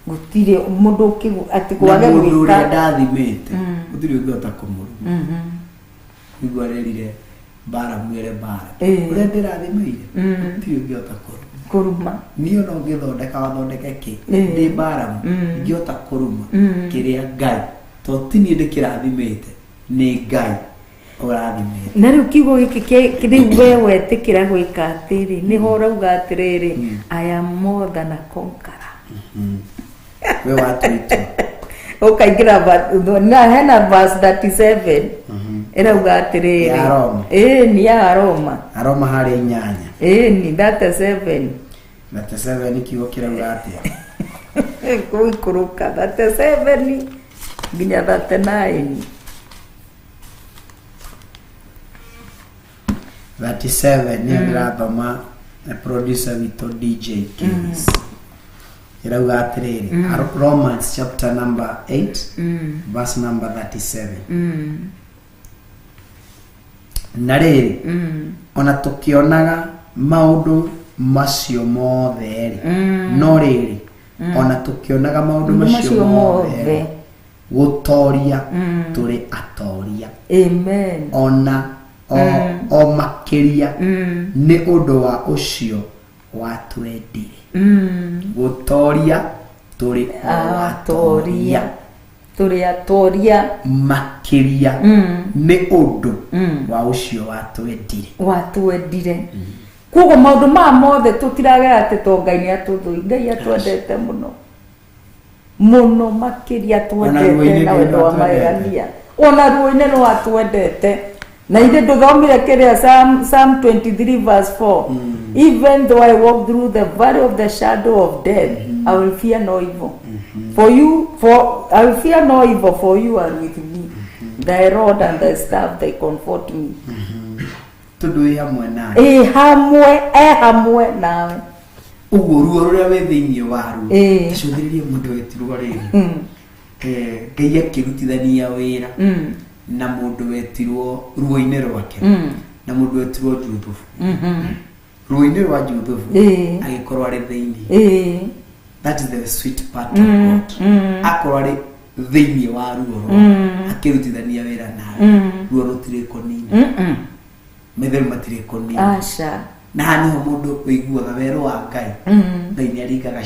gũtirĩ mũndũ atĩ kwage gwĩka mũndũ ũrĩa ndathimĩte gũtirĩ ũngĩhota kũmũruma nĩguo arerire Balamu ere Balaki ũrĩa ndĩrathimĩire gũtirĩ ũngĩhota kũruma niĩ no ngĩthondeka wathondeke kĩ ndĩ Balamu ingĩhota kũruma kĩrĩa Ngai tondũ ti niĩ ndĩkĩrathimĩte nĩ Ngai ũrathimĩte. Na rĩu kiugo gĩkĩ rĩu we wetĩkĩra gwĩka atĩrĩ nĩho ũrauga atĩrĩrĩ I am more than a conqueror. We watwĩtwo ũkaingĩra na hena verse 37 ĩrauga atĩrĩrĩ nĩ ya Aroma harĩa 8 ni 37 kiugo kĩrauga atĩa kũikũrũka 37 nginya 39 nĩ ndĩrathoma producer witũ DJ Keys irauga atĩrĩrĩ Romans chapter number 8 verse number 37 na rĩrĩ ona tũkĩonaga maũndũ macio mothe no rĩrĩ ona tukionaga maundu Maundu macio macio mothe mothe. gutoria turi atoria Amen. ona o makiria ni undu wa ucio watwendire gutoria turi atoria Turi atoria makiria ni undu wa ucio watwendire koguo maundu ma mothe tutiragera ati tongai atuthui Ngai atwendete muno makiria twendete na wendo wa magegania ona ruo-ini no atwendete na ithe nduthomire kiria Psalm 23 verse 4 even though I walk through the valley of the shadow of death I will fear no evil I will fear no evil for you are with me thy rod and thy staff they comfort me tundu wi hamwe nawe hamwe nawe uguo ruo ruria we thiini waru icũthĩrĩrie mũndũ wetirwo rĩrĩ Ngai akĩrutithania wĩra na mũndũ wetirwo ruo-inĩ rwake na mũndũ wetirwo Juthufu ruo-inĩ rwa Juthufu agĩkorwo arĩ thĩinĩ that is the sweet part of God akorwo arĩ thĩinĩ wa ruo akĩrutithania wĩra nawe ruo rũtirĩ kũnini maithori matirĩ kũnini na haniho mũndũ ũiguaga wero wa Ngai Ngai nĩ aringaga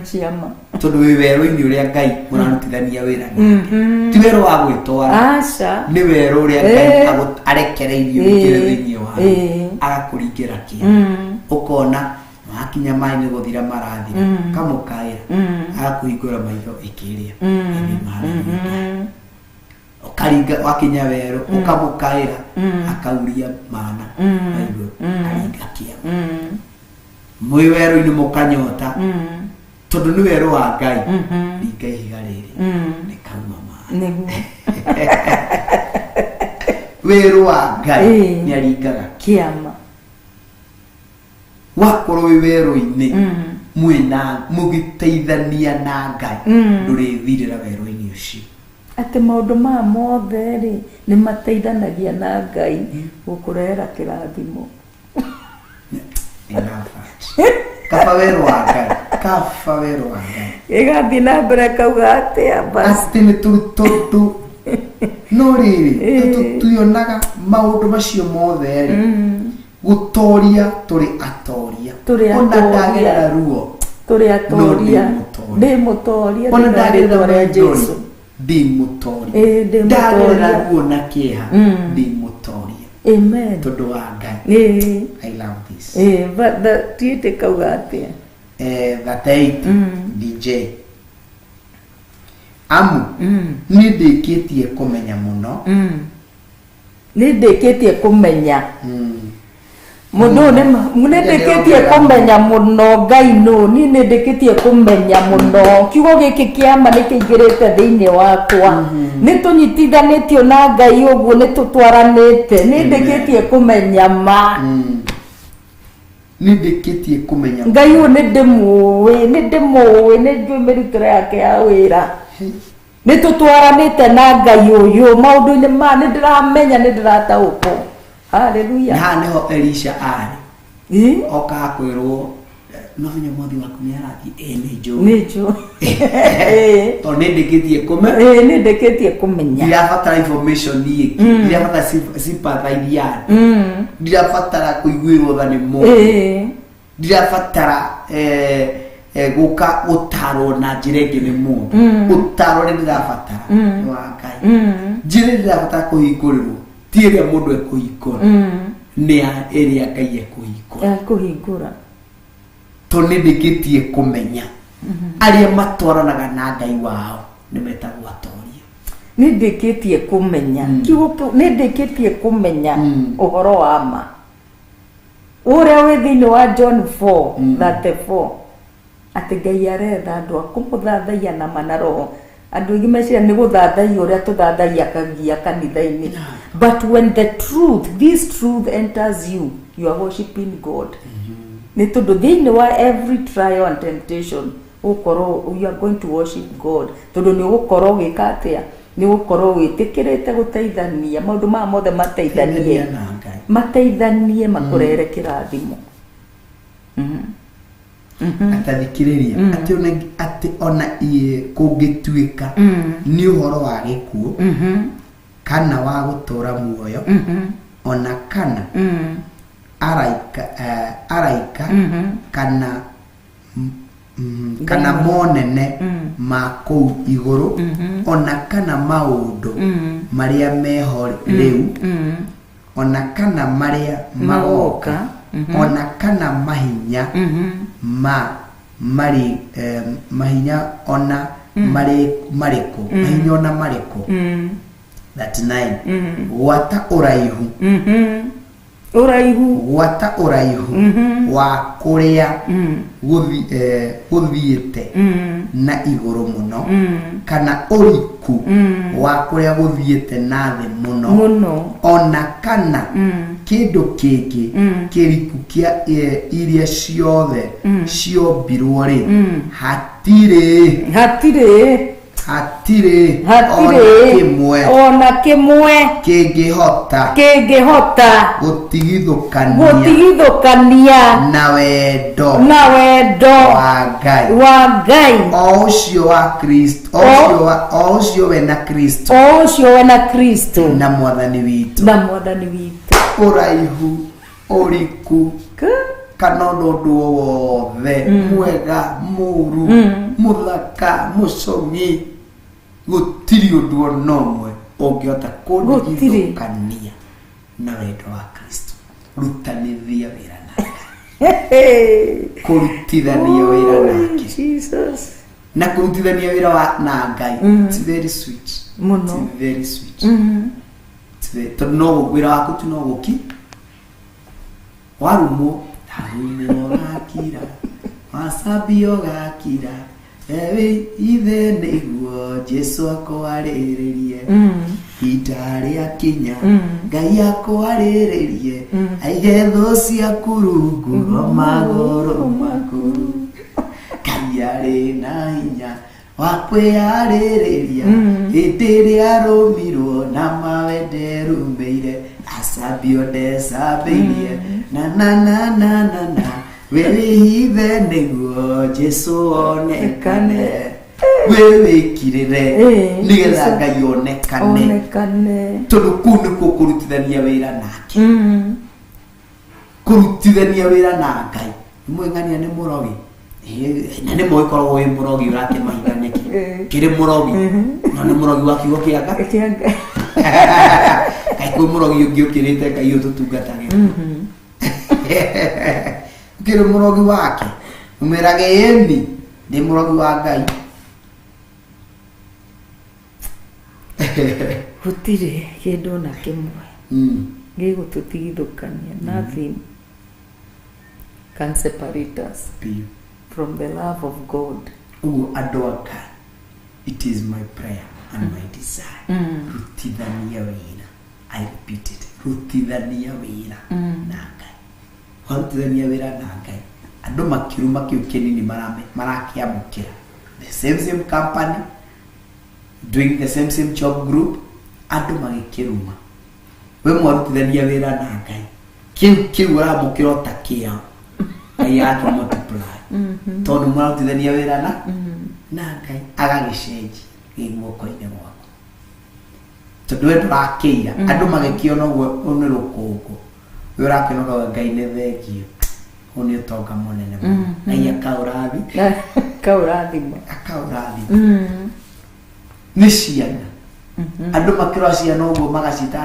ciama tondũ wĩ wero-inĩ ũrĩa Ngai mũrarutithania wĩra nake ti wero wa gwĩtwara nĩ wero ũrĩa Ngai arekereirio ũingĩre thĩinĩ wayo agakũringĩra kĩo ũkona wakinya maĩ nĩ gũthira marathira kamũkaĩra agakũhingũra maitho ĩkĩrĩa ukaringa wakinya wero ukamukaira akauria mana aigo aringa kia mwi wero ini mukanyota tondu ni wero wa Ngai ringa ihiga riri ni kauma ma niguo wero wa Ngai ni aringaga kiama wakorwo wi wero-ini mwina mugiteithania na Ngai ndurithirira wero-ini ucio ati maundu ma mothe ri ni mateithanagia na Ngai gukurehera kirathimo kaba wero wa Ngai igathi na mbere kauga atia basi ati ni tutu no riri tuyonaga maundu macio mothe ri gutoria turi atoria ona ndagera ruo turi atoria ndi mutoria ona ndagera Jesu ndi mutoria ndagera ruo na kieha ndi mutoria amen tondu wa Ngai I love this but the tiete kauga atia that DJ amu ni ndikitie kumenya muno ni ndikitie kumenya mundu ni ndikitie kumenya muno Ngai no ni ndikitie kumenya muno kiugo giki kiama ni kiingirite thiini wakwa ni tunyitithanitio na Ngai uguo ni tutwaranite ni ndikitie kumenya ma ni ndikitie kumenya Ngai uyu ni ndimuwi ni njui mirutire yake ya wira ni tutwaranite na Ngai uyu maundu-ini ma ni ndiramenya ni ndirataũkwo haleluya na neho Elisha ari oka kwirwo no nya mwathi waku ni arathi ni jo to ni ndikitie kumenya ni ndikitie kumenya ndirabatara information ni ndirabatara sympathy ya ndirabatara kuiguirwo tha ni mu ndirabatara guka utaro na njirenge ni mu utaro ni ndirabatara wa Ngai njire ndirabatara kuhingũrĩrwo tiere mundu ekuhingũra ni area Ngai ekuhingũra to ni ndikitie kumenya aria matwaranaga na Ngai wao ni metagwo atoria ni ndikitie kumenya kiugo ni ndikitie kumenya uhoro wa ma uria wi thiini wa John 4:34 ati Ngai aretha andu akumuthathaia na manaro andu ingi meciria ni guthathaia uria tuthathaia kagia kanitha-ini but when this truth enters you you are worshiping God ni tondu thiini wa every trial and temptation ukorwo you are going to worship God tondu ni ugukorwo gika atia ni ugukorwo witikirite guteithania maundu ma mothe mateithanie makurere kirathimo atathikiriria ati ona kungituika ni uhoro wa gikuo kana wa gutura muoyo ona kana araika kana monene ma kou iguru ona kana maundu maria meho riu ona kana maria magoka ona kana mahinya mahinya ona mariko mahinya ona mariko 39 wata uraihu wa kuria guthiite na iguru muno kana uriku wa kuria guthiite na thi muno ona kana kindu kingi kiriku kia iria ciothe ciombirwo ri hatire ona kimwe kingihota gutigithukania na wendo wa Ngai ocio wa Kristo ocio we na Kristo na mwathani witu uraihu uriku kana ndu wothe mwega muru muthaka mucomi gutiri undu onomwe ungiota kundigithukania na wendo wa Kristo rutanithia wira nake kurutithania wira nake Jesus na kurutithania wira na Ngai it's very sweet muno very sweet no wira waku tu no guki warumo harumo gakira masabio gakira ewe ithe niguo Jesu akwarĩrĩrie itarĩ akinya Ngai akwarĩrĩrie aige thũ ciaku rungu magũrũ maku Ngai arĩ na hinya wa kwĩyarĩrĩria hĩndĩ ĩrĩa arũmirwo na mawe nderumĩire acambio ndecambĩirie na wĩhithe nĩguo Jesu onekane wĩwĩkirĩre nĩgetha Ngai onekane tondũ kũu nĩkuo kũrutithania wĩra nake kũrutithania wĩra na Ngai mwĩng'ania nĩ mũrogi na nĩ mũgĩkoragwo wĩ mũrogi ũrate mahinda nĩkĩ kĩrĩ mũrogi no nĩ mũrogi wa kiugo kĩa Ngai Ngai kwĩ mũrogi ũngĩ ũkĩrĩte Ngai ũtũtungatagĩra kĩrĩ mũrogi wake umerage eni nĩ mũrogi wa Ngai gutire kĩndũ na kĩmwe gĩgũtũtigithũkania nothing can separate us from the love of God. Adoka, it is my prayer and my desire rutithania wĩra I repeat it rutithania wĩra na Ngai rutithania wĩra na Ngai andũ makiruma kĩu kĩnini marakĩamũkĩra the same company doing the same job group andũ magĩkĩruma we mwarutithania wĩra na Ngai kĩu ũramũkĩra ta kĩao Ngai yake multiply tondũ mwarutithania wĩra na Ngai agagĩcenji guoko-inĩ gwaku tondũ we ndũrakĩira andũ magĩkĩona ũguo nĩ rũkũngũ we ũrakĩona Ngai nĩ thengio hau nĩ ũtonga mũnene mũno Ngai akaũrathima nĩ ciana andũ makĩrora ciana ũguo magacita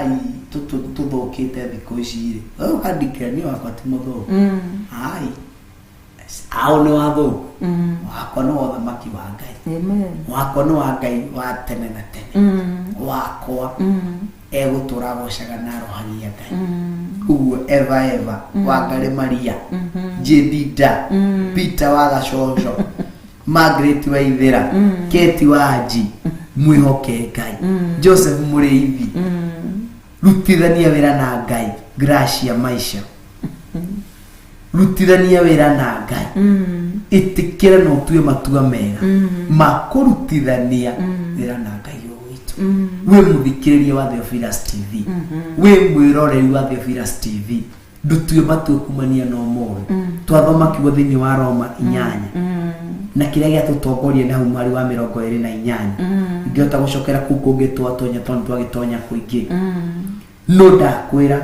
tũthũkĩte thikũ ici rĩ ũkandikĩra nĩ wakwa ti mũthũku ai ao nĩ wathũku wakwa nĩ wa ũthamaki wa Ngai wakwa nĩ wa Ngai wa tene na tene wakwa egũtũra agocaga na arohagia Ngai ũguo eva Wangari Maria Jedida Peter wa Gacoco Margaret Waithĩra Keti Wanji mwĩhoke Ngai Joseph Mũrĩithi rutithania wĩra na Ngai Gracia Maisha rutithania wĩra na Ngai ĩtĩkĩra na ũtue matua mega ma kũrutithania wĩra na Ngai witũ we mũthikĩrĩria wa Theophilus TV we mwĩroreri wa Theophilus TV ndũtue matua kumania na ũmũthĩ twathoma kiugo thiini wa Roma 8 na kiria giatutongoria na humari wa 28 ngiota gucokera ku kungi twatonya twagitonya kuingi no ndakwira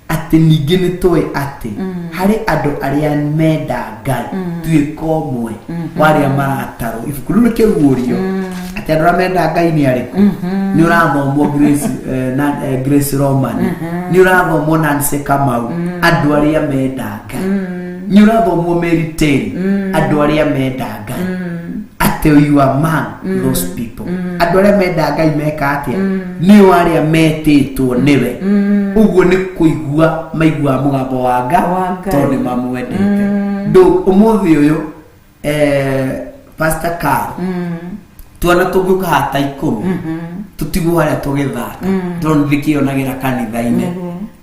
ati ningi ni toy ati hari andu aria menda Ngai tuikomwe waria marataro ibuku riu kiruurio ati andu aria menda Ngai ni ariku ni urathomwo Grace Roman ni urathomwo Nancy Kamau andu aria menda Ngai ni urathomwo Mary Terry andu aria menda Ngai ati you are man those people andu aria menda Ngai meka atia ni aria metitwo niwe uguo ni kuigua maigua mugambo wa Ngai tondu mamwendete ndo umuthi uyu Pastor Carl tuana tuguka hata 10 tutigu haria tugithaka tondu thikionagira kanitha-ini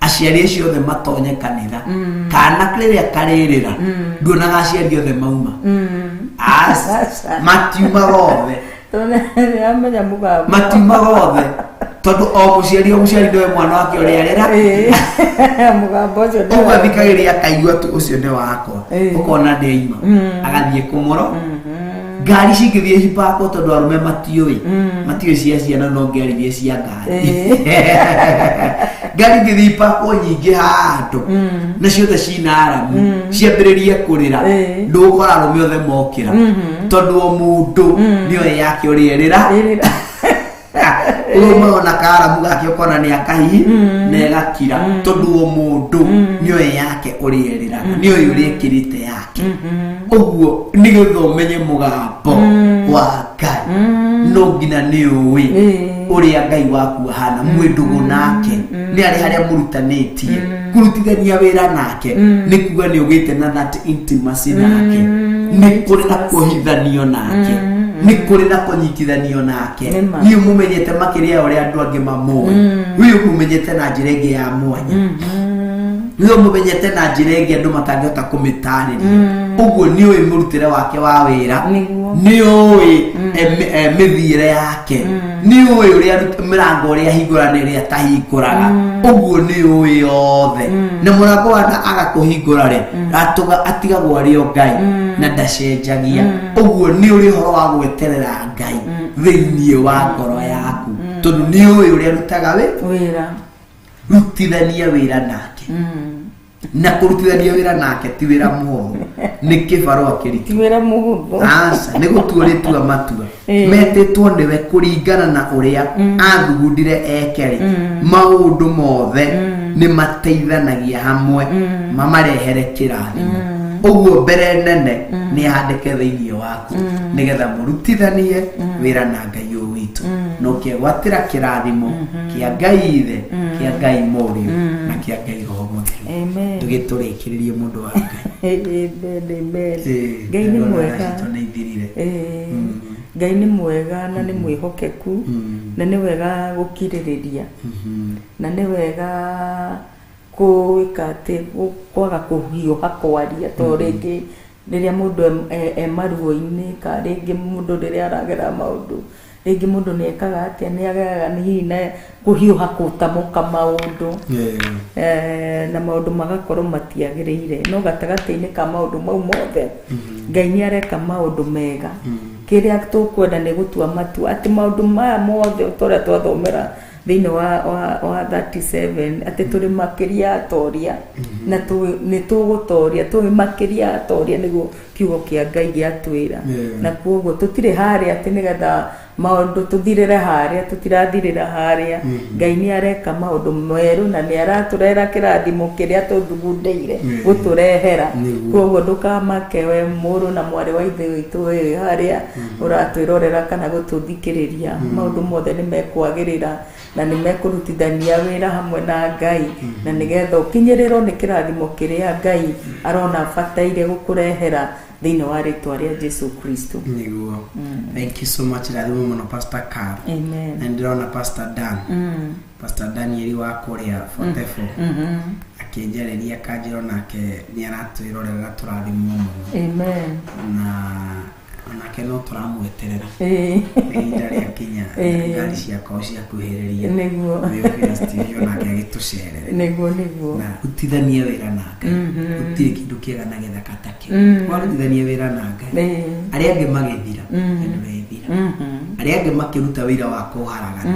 aciari acio othe matonye kanitha kana riria karirira nduonaga aciari othe mauma matiuma gothe matiuma gothe tondu o muciari ndiwe mwana wake uria rera mugambo ucio ugathikagiria kaigua tu ucio ni wakwa ukona ndeima agathie kumuro ngari cingithie hipako tondu arume matiui cia ciana no ngiarithie cia ngari ngari ngithie hipako nyingi handu na ciothe cina aramu ciambiririe kurira ndukora arume othe mokira tondu o mundu nioe yake urierira umaona karamu gake ukona ni akahi na egakira tondu o mundu nioe yake urierira nioe uriekirite yake uguo nigetha umenye mugambo wa Ngai no ngina ni uwi uria Ngai waku hana mwindugu nake ni ari haria murutanitie kurutithania wira nake ni kuga ni ugite na that intimacy nake ni kuri na kuhithanio nake ni kuri na kunyitithanio nake ni mumenyete makiria uria andu angi mamoe uyu mumenyete na njira ingi ya mwanya niyo mumenyete na njira ingi andu matangihota kumitariria uguo ni uyu murutire wake wa wira ni uyu mithire yake ni uyu uria mirango uria hingura ni uria tahinguraga uguo ni uyu yothe na murango wana agakuhingura ri atigagwo ario Ngai na ndacenjagia uguo ni uri horo wa gweterera Ngai thiini wa ngoro yaku tondu ni uyu uria rutaga wira rutithania wira nake na kurutithania wira nake ti wira muhuthu ni kibarua kiriti wira muhuthu asa ni gutuuritua matua metitwo niwe kuringana na uria athugundire ekeri maundu mothe ni mateithanagia hamwe mamarehere kirathimo uguo mbere nene ni handike thiini waku nigetha murutithanie wira na Ngai uyu witu no kiegwatira kirathimo kia Ngai ithe kia Ngai Muriu na kia Ngai Roho Mutheru amen tugituriikiririe mundu wa Ngai Ngai ni mwega Ngai ni mwega na ni mwihokeku na ni wega gukiririria na ni wega kuikate kwaga kuhiuha kwaria to ringi riria mundu maruo-ini ka ringi mundu riria aragera maundu ringi mundu ni ekaga atia ni agaga ni hina kuhiuha kutamuka maundu na maundu magakorwo matiagiriire no gatagati-ini ka maundu mau mothe Ngai ni areka maundu mega kiria tukwenda ni gutua matua ati maundu maya mothe utoria twathomera thiini wa 37 ati turi makiria atoria na ni tugutoria turi makiria atoria niguo kiugo kia Ngai giatwira na kuoguo tutire haria ati nigetha maundu tuthirire haria tutirathirira haria Ngai ni areka maundu meru na ni araturera kirathimo kiria tuthugundeire guturehera kuoguo ndukamake we muru na mwari wa ithe witu we haria uratwirorera kana gututhikiriria maundu mothe ni mekwagirira na ni mekurutithania wira hamwe na Ngai na nigetha ukinyirirwo ni kirathimo kiria Ngai arona bataire gukurehera thiini wa ritwa ria Jesu Kristo niguo thank you so much rathimo muno Pastor Carl amen and ndirona Pastor Dan Pastor Daniel wa kuria 44 akinjereria kanjiro nake ni aratwirorera turathimo muno amen na onake no turamweterera Eh. ihinda rĩa kinya Eh. ngari ciakwa cia kuhĩrĩria Nĩguo. Steve onake agĩtũcerere Nĩguo nĩguo. na rutithanie wĩra na Ngai gũtirĩ kĩndũ kĩega na gĩthaka ta kĩu warutithanie wĩra na Ngai Eh. arĩa angĩ magĩthira ndũrethira arĩa angĩ makĩruta wĩra wa kũharagana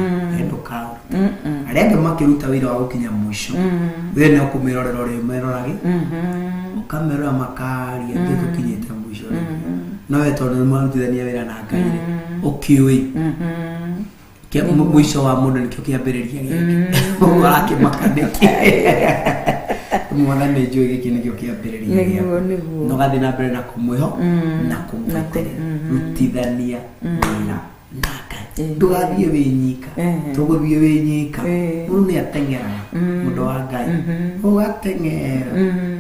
ndũkaũruta arĩa angĩ makĩruta wĩra wa gũkinya mũico we no kũmĩrorera ũrĩa merorage ũkamerora makaria ngĩtũkinyĩte mũico no we tondũ nĩ marutithania wĩra na Ngai ũkĩũĩ mũico wa mũndũ nĩkĩo kĩambĩrĩria gĩkĩ ũrakĩmaka nĩkĩ mwana nĩ njũĩ gĩkĩ nĩkĩo kĩambĩrĩria Nĩguo nĩguo. no gathiĩ na mbere na kũmwĩho na kũmweterera rutithania wĩra na Ngai ndũgathiĩ wĩ nyika tũgũthiĩ wĩ nyika mũndũ nĩ ateng'eraga mũndũ wa Ngai ũgateng'era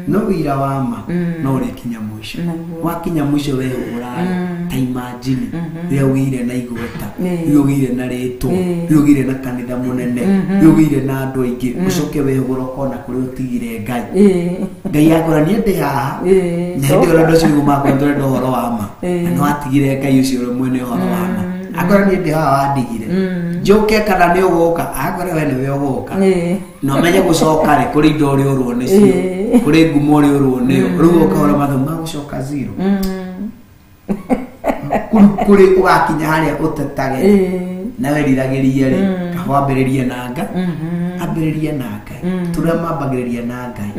no wĩra wa ma no ũrĩkinya mũico wakinya mũico wehũraga ta imagine rĩrĩa ũgĩire na igweta rĩrĩa ũgĩire na rĩtwa rĩrĩa ũgĩire na kanitha mũnene rĩrĩa ũgĩire na andũ aingĩ ũcoke wehũra ũkona kũrĩa ũtigire Ngai Ngai akora niĩ ndĩ haha na hĩndĩ ĩyo andũ acio nĩguo ndũrenda ũhoro wa ma na nĩ watigire Ngai ũcio ũrĩa mwene ũhoro wa ma akora niĩ ndĩ haha wandigire njoke kana nĩ ũgũka akora we nĩwe ũgũka na ũmenye gũcoka rĩ kũrĩ indo ũrĩa ũrwo nĩcio kũrĩ ngumo ũrĩa ũrwo nĩyo rĩu ũkahora mathabu ma gũcoka zero kũrĩ ũgakinya harĩa ũtetage na weriragĩrie rĩ wambĩrĩrie na Ngai ambĩrĩrie na Ngai tũrĩa mambagĩrĩria na Ngai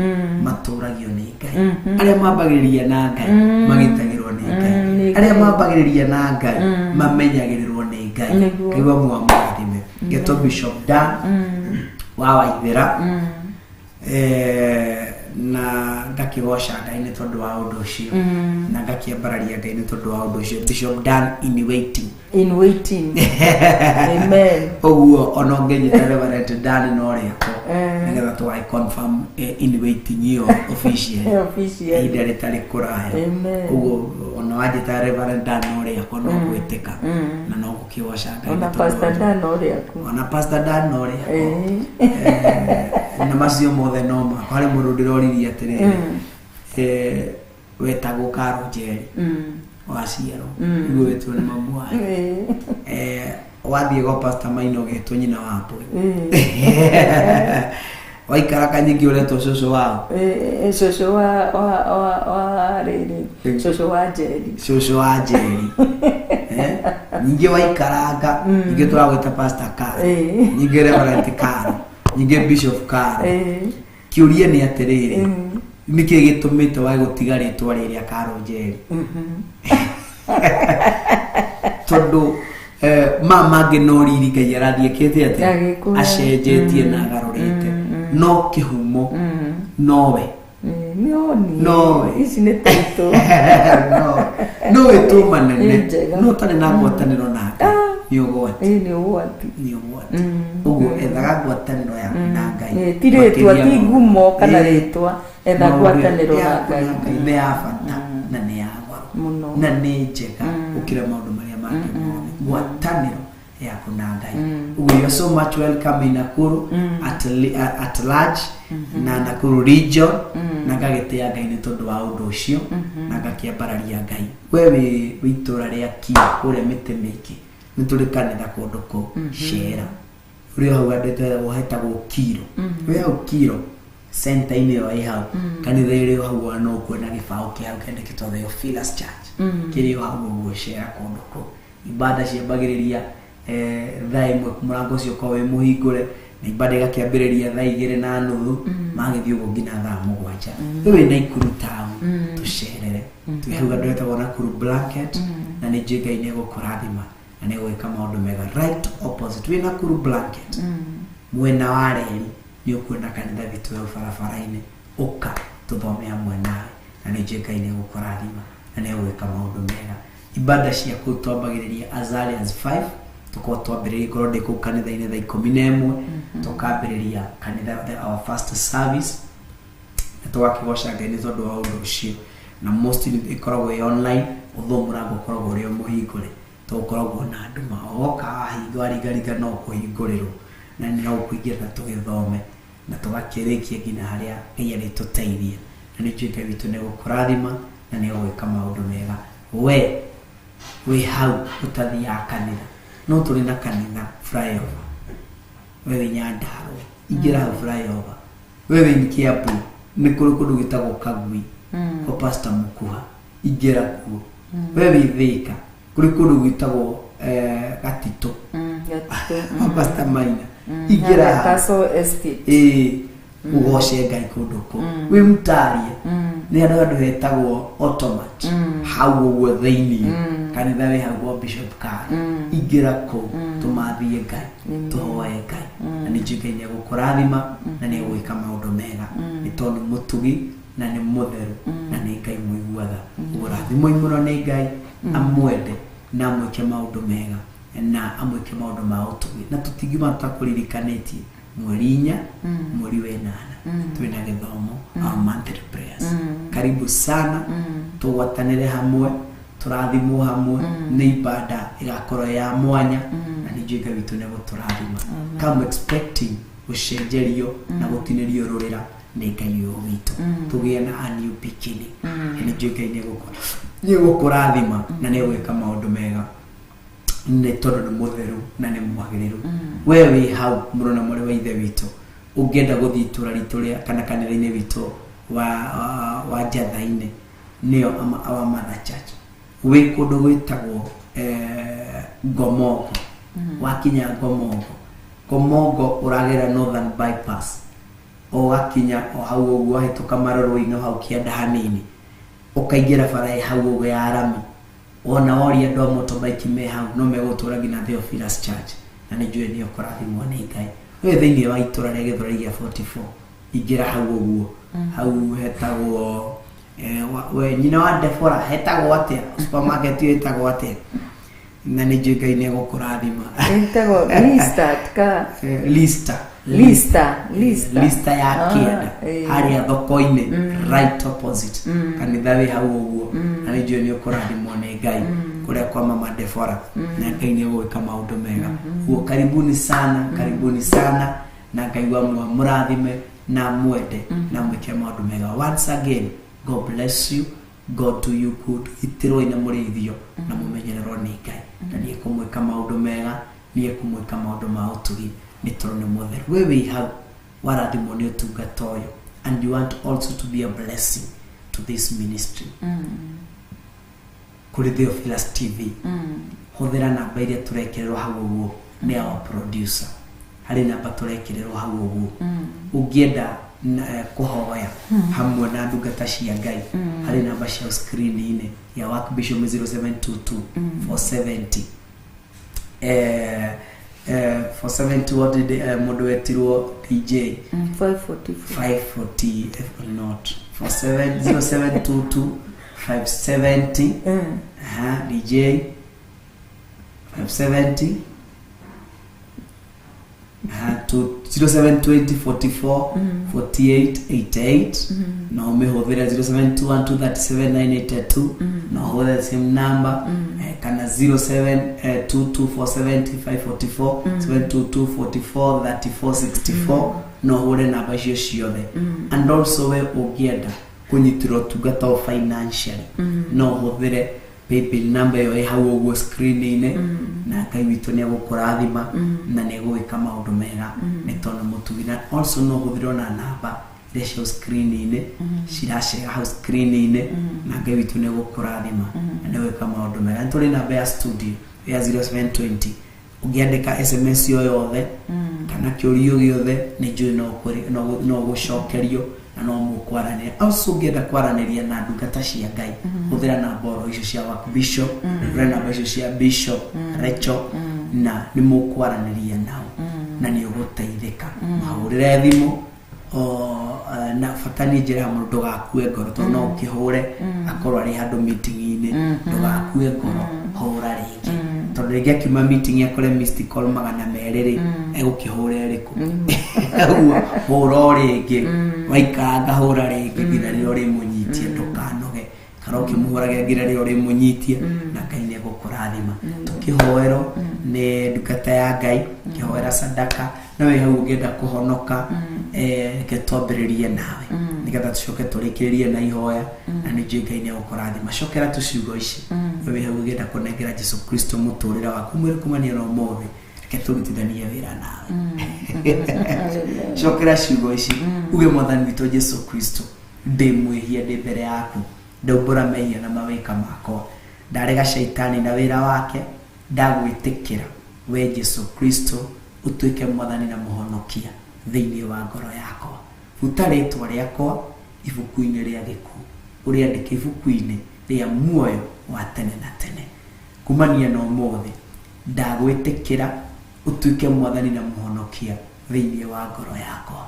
matũragio nĩ Ngai arĩa mambagĩrĩria na Ngai magitagĩrwo nĩ Ngai arĩa mambagĩrĩria na Ngai mamenyagĩrĩrwo nĩ Ngai kĩgwa mwamũthime Geto Bishop Dan wa Waithĩra na ngakĩgoca Ngai nĩ tondũ wa ũndũ ũcio na ngakĩambararia Ngai nĩ tondũ wa ũndũ ũcio Bishop Dan in waiting Amen. Oguo ona ũngĩnyita Reverend Dan no rĩako nĩgetha tũgai confirm in waiting iyo official ihinda rĩtarĩ kũraya oguo ona wanjĩta Reverend Dan no rĩako no gwĩtĩka na no gũkĩgoca Ngai Ona Pastor Dan no rĩako ona Pastor Dan no rĩako na macio mothe no ma harĩ mũndũ ndĩroririe atĩrĩrĩ wetagwo Karo Njeri waciarwo nĩguo wetwo nĩ mamu wayo wathiĩ gwa Pastor Maina ũgetwo nyina wa Mbũi waikara kanyingĩ ũretwo cũcũ wao cũcũ wa rĩrĩ cũcũ wa Njeri ningĩ waikaranga ningĩ tũragwĩta Pastor Karo ningĩ Reverend Karo ningĩ Bishop Karo kĩũria nĩ atĩrĩrĩ nĩkĩ gĩtũmĩte wa gũtiga rĩtwa rĩrĩa Karo Njeri tondũ mama angĩ no riri Ngai arathiĩkĩte atĩ acenjetie na agarũrĩte no kĩhumo nowe ici nĩ taitũ no wĩtũ manene no ũtarĩ na ngwatanĩro na Ngai nĩ ũgwati ũguo ethaga ngwatanĩro yaku na Ngai ti rĩtwa ti ngumo kana rĩtwa etha ngwatanĩro na Ngai nĩ ya bata na nĩ ya goro na nĩ njega gũkĩra maũndũ marĩa mangĩ mothe ngwatanĩro yaku na Ngai ũguo you're so much welcome in Nakuru at large na Nakuru region na ngagĩtĩa Ngai nĩ tondũ wa ũndũ ũcio na ngakĩambararia Ngai we wĩ itũra rĩa Kiro kũrĩa mĩtĩ mĩingĩ nĩ tũrĩ kanitha kũndũ kũu Cera ũrĩa hau andĩte hetagwo Kiro we hau Kiro center-inĩ ĩyo ĩ hau kanitha ĩrĩ hau no kuona gĩbaũ kĩa hau kĩandĩkĩtwo Theophilus Church kĩrĩ hau ũguo Cera kũndũ kũu ibada ciambagĩrĩria thaa ĩmwe mũrango ũcio ũkorwo wĩ mũhingũre na ibada ĩgakĩambĩrĩria thaa 2:30 magĩthiĩ ũguo nginya thaa 7 wĩ Naikuru town tũcerere twĩ hau andũ etagwo Nakuru Blanket na nĩ njũĩ Ngai nĩ egũkũrathima na nĩ gwĩka maũndũ mega right opposite wĩ Nakuru Blanket mwena wa reri nĩ ũkuona kanitha witũ wĩ barabara-inĩ ũka tũthome hamwe nawe na nĩ njũĩ Ngai nĩ egũkũrathima na nĩ egwĩka maũndũ mega ibada ciaku twambagĩrĩria as early as 5 tukorwo twambĩrĩria korwo ndĩ kũu kanitha-inĩ thaa 11 tũkambĩrĩria kanitha our first service na tũgakĩgoca Ngai nĩ tondũ wa ũndũ ũcio na most ĩkoragwo ĩ online ũthũ mũrango ũkoragwo ũrĩ mũhingũre tũkoragwo na andũ maoka wahinga warigariga no kũhingũrĩrwo na nĩ no kũingĩra tũgĩthome na tũgakĩrĩkia nginya harĩa Ngai arĩtũteithia na nĩ njũĩ Ngai witũ nĩ egũkũrathima na nĩ egwĩka maũndũ mega we we hau utathiaga kanitha no turi na kanitha flyover wewe Nyandarua ingira hau flyover wewe ni Kiambu ni kundu gitagwo Kagui kwa Pastor Mukuha ingira kuo wewe Thika kuri kundu gitagwo Gatito Pastor Maina ingira Castle Estate ugoshe Ngai kundu ko we Mutaria ni andu hetagwo Automat hau uguo thiini kanitha we hau Bishop Kai ingira ko tumathie Ngai tuhoe Ngai na ni njigenya gukurathima na ni gwika maundu mega ni tondu mutugi na ni mutheru na ni Ngai muiguaga urathimo imuno ni Ngai amwende na amwike maundu mega na amwike maundu ma utugi na tutigima tutakuririkanĩtie mweri 4 mweri wa 8 twina githomo our monthly prayers karibu sana tuwatanire hamwe turathimo hamwe ni ibada igakorwo ya mwanya na ni njuga witu ne guturathima come expecting gushenjerio na gutinirio rurira ni Ngai witu tugie na a new beginning ni njuga ni gukurathima na ni gwika maundu mega ne tondu ni mutheru na ni mwagiriru wewe hau murona muri wa ithe witu ungenda guthii itura ritu ria kana kanitha-ini witu wa Njatha-ini nio our mother church we kundu gwitagwo Ngomongo wakinya Ngomongo uragera Northern Bypass o wakinya o hau uguo hituka maroro-ini hau kianda hanini ukaingira bara hau uguo ya Arami ona oria ndo motorbike me hau no megutura ngina Theophilus Church na ni njue nio kurathimwo ni Ngai we thiini wa itura ria Githũrai 44 ingira hau uguo hau hetagwo we nyina wa Defora hetagwo atia supermarket hetagwo atia na ni njue Ngai ni gukurathima hetagwo lista ya kienda haria thoko-ini right opposite kanitha we hau uguo na ni njue ni ukurathimwo ni Ngai kuria kwa mama Defora na Ngai ni gwika maundu mega uo karibuni sana na Ngai wa murathime na mwende na mwike maundu mega once again God bless you God do you good itiro ina murithio na mumenyererwo ni Ngai na ni kumwika maundu mega ni kumwika maundu ma utugi ni toro ni mutheru wewe hau warathimwo ni utungata uyu and you want also to be a blessing to this ministry kuri Theophilus TV huthira namba iria turekererwo hau uguo ni our producer hari namba turekererwo hau uguo ungienda kuhoya hamwe na ndungata cia Ngai hari namba cia screen-ini ya Workbishop 0722 470 470 what did mundu wetirwo DJ 540 not 0722 570 DJ 570 to 0720 44 48 88 na umehudhira 0721237982 na hudhira same number kana 0722470544 722443464 na hudhira namba cio ciothe and also we ugienda kunyitirwo tungata financially no hudhire PayPal number yo hau uguo screen-ini na Ngai witu ni gukurathima na ni gwika maundu mega ni tondu mutugina also no huthiro na namba cia screen-ini cirashega hau screen-ini na Ngai witu ni gukurathima na ni gwika maundu mega nturi namba ya studio ya 0720 ugiandika SMS yo yothe kana kiurio giothe ni njui no gucokerio na no mukwarania also ngenda kwaraniria na ndungata cia Ngai huthira na boro icio cia Workbishop rena icio cia Bishop Recho na ni mukwaraniria nao na ni uguteithika mahurire thimu na fatani njira mundu gakue ngoro to no ukihure akorwo ari handu meeting-ini ndugakue ngoro hura ringi tondu ringi akiuma meeting yakore missed call 200 egukihure riku hura ringi waikanga hura ringi nginya ri uri munyitie ndukanoge kana ukimuhurage nginya ri uri munyitie na Ngai ni gukurathima tukihoero ni ndungata ya Ngai kihoera sadaka nawe hau ungenda kuhonoka ke twambiririe nawe nĩgetha tũcoke tũrĩkĩrĩrie na ihoya na nĩ njũĩ Ngai nĩegũkũrathima. Cokera tu ciugo ici wewe hau ũngĩenda kũnengera Jesũ Kristo mũtũrĩre waku mwĩrĩ kumania na ũmũthĩ, reke tũrutithanie wĩra nawe. Cokera ciugo ici uge Mwathani witũ Jesũ Kristo, ndĩ mwĩhia ndĩ mbere yaku, ndaumbũra mehia na mawĩka makwa, ndarega Shaitani na wĩra wake, ndagwĩtĩkĩra we Jesũ Kristo ũtuĩke Mwathani na mũhonokia thĩinĩ wa ngoro yakwa. Futa rĩtwa rĩakwa ibuku-inĩ rĩa gĩkuũ, ũrĩandĩke ibuku-inĩ rĩa muoyo wa tene na tene. Kumania na ũmũthĩ ndagwĩtĩkĩra ũtuĩke Mwathani na mũhonokia thĩinĩ wa ngoro yakwa.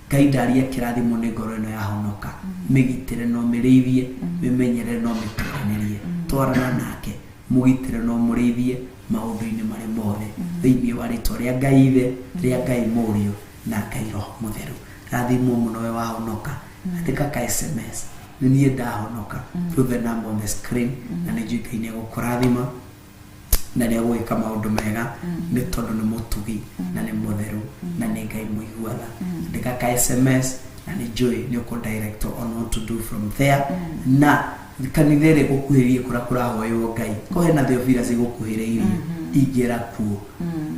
Ngai ndaria kĩrathimo nĩ ngoro ĩno yahonoka, mĩgitĩre no mĩrĩithie, mĩmenyere no mĩtukanĩrie, twarana nake mũgitĩre no mũrĩithie maũndũ-inĩ marĩ mothe thĩinĩ wa rĩtwa rĩa Ngai Ithe, rĩa Ngai Mũriũ na Ngai Roho Mũtheru. Rathimwo mũno we wahonoka, andĩka ka SMS nĩ niĩ ndahonoka through the number on the screen, na nĩ njũĩ Ngai nĩegũkũrathima na nĩegũgĩka maũndũ mega nĩ tondũ nĩ mũtugi na nĩ mũtheru na nĩ Ngai mũiguana. Andĩka ka SMS na nĩ njũĩ nĩ ũkũdirect on what to do from there. Na kanitha ĩrĩ gũkuhĩrĩirie kũrĩa kũrahoywo Ngai, ko hena Theophilus gũkuhĩrĩirie ingĩra kuo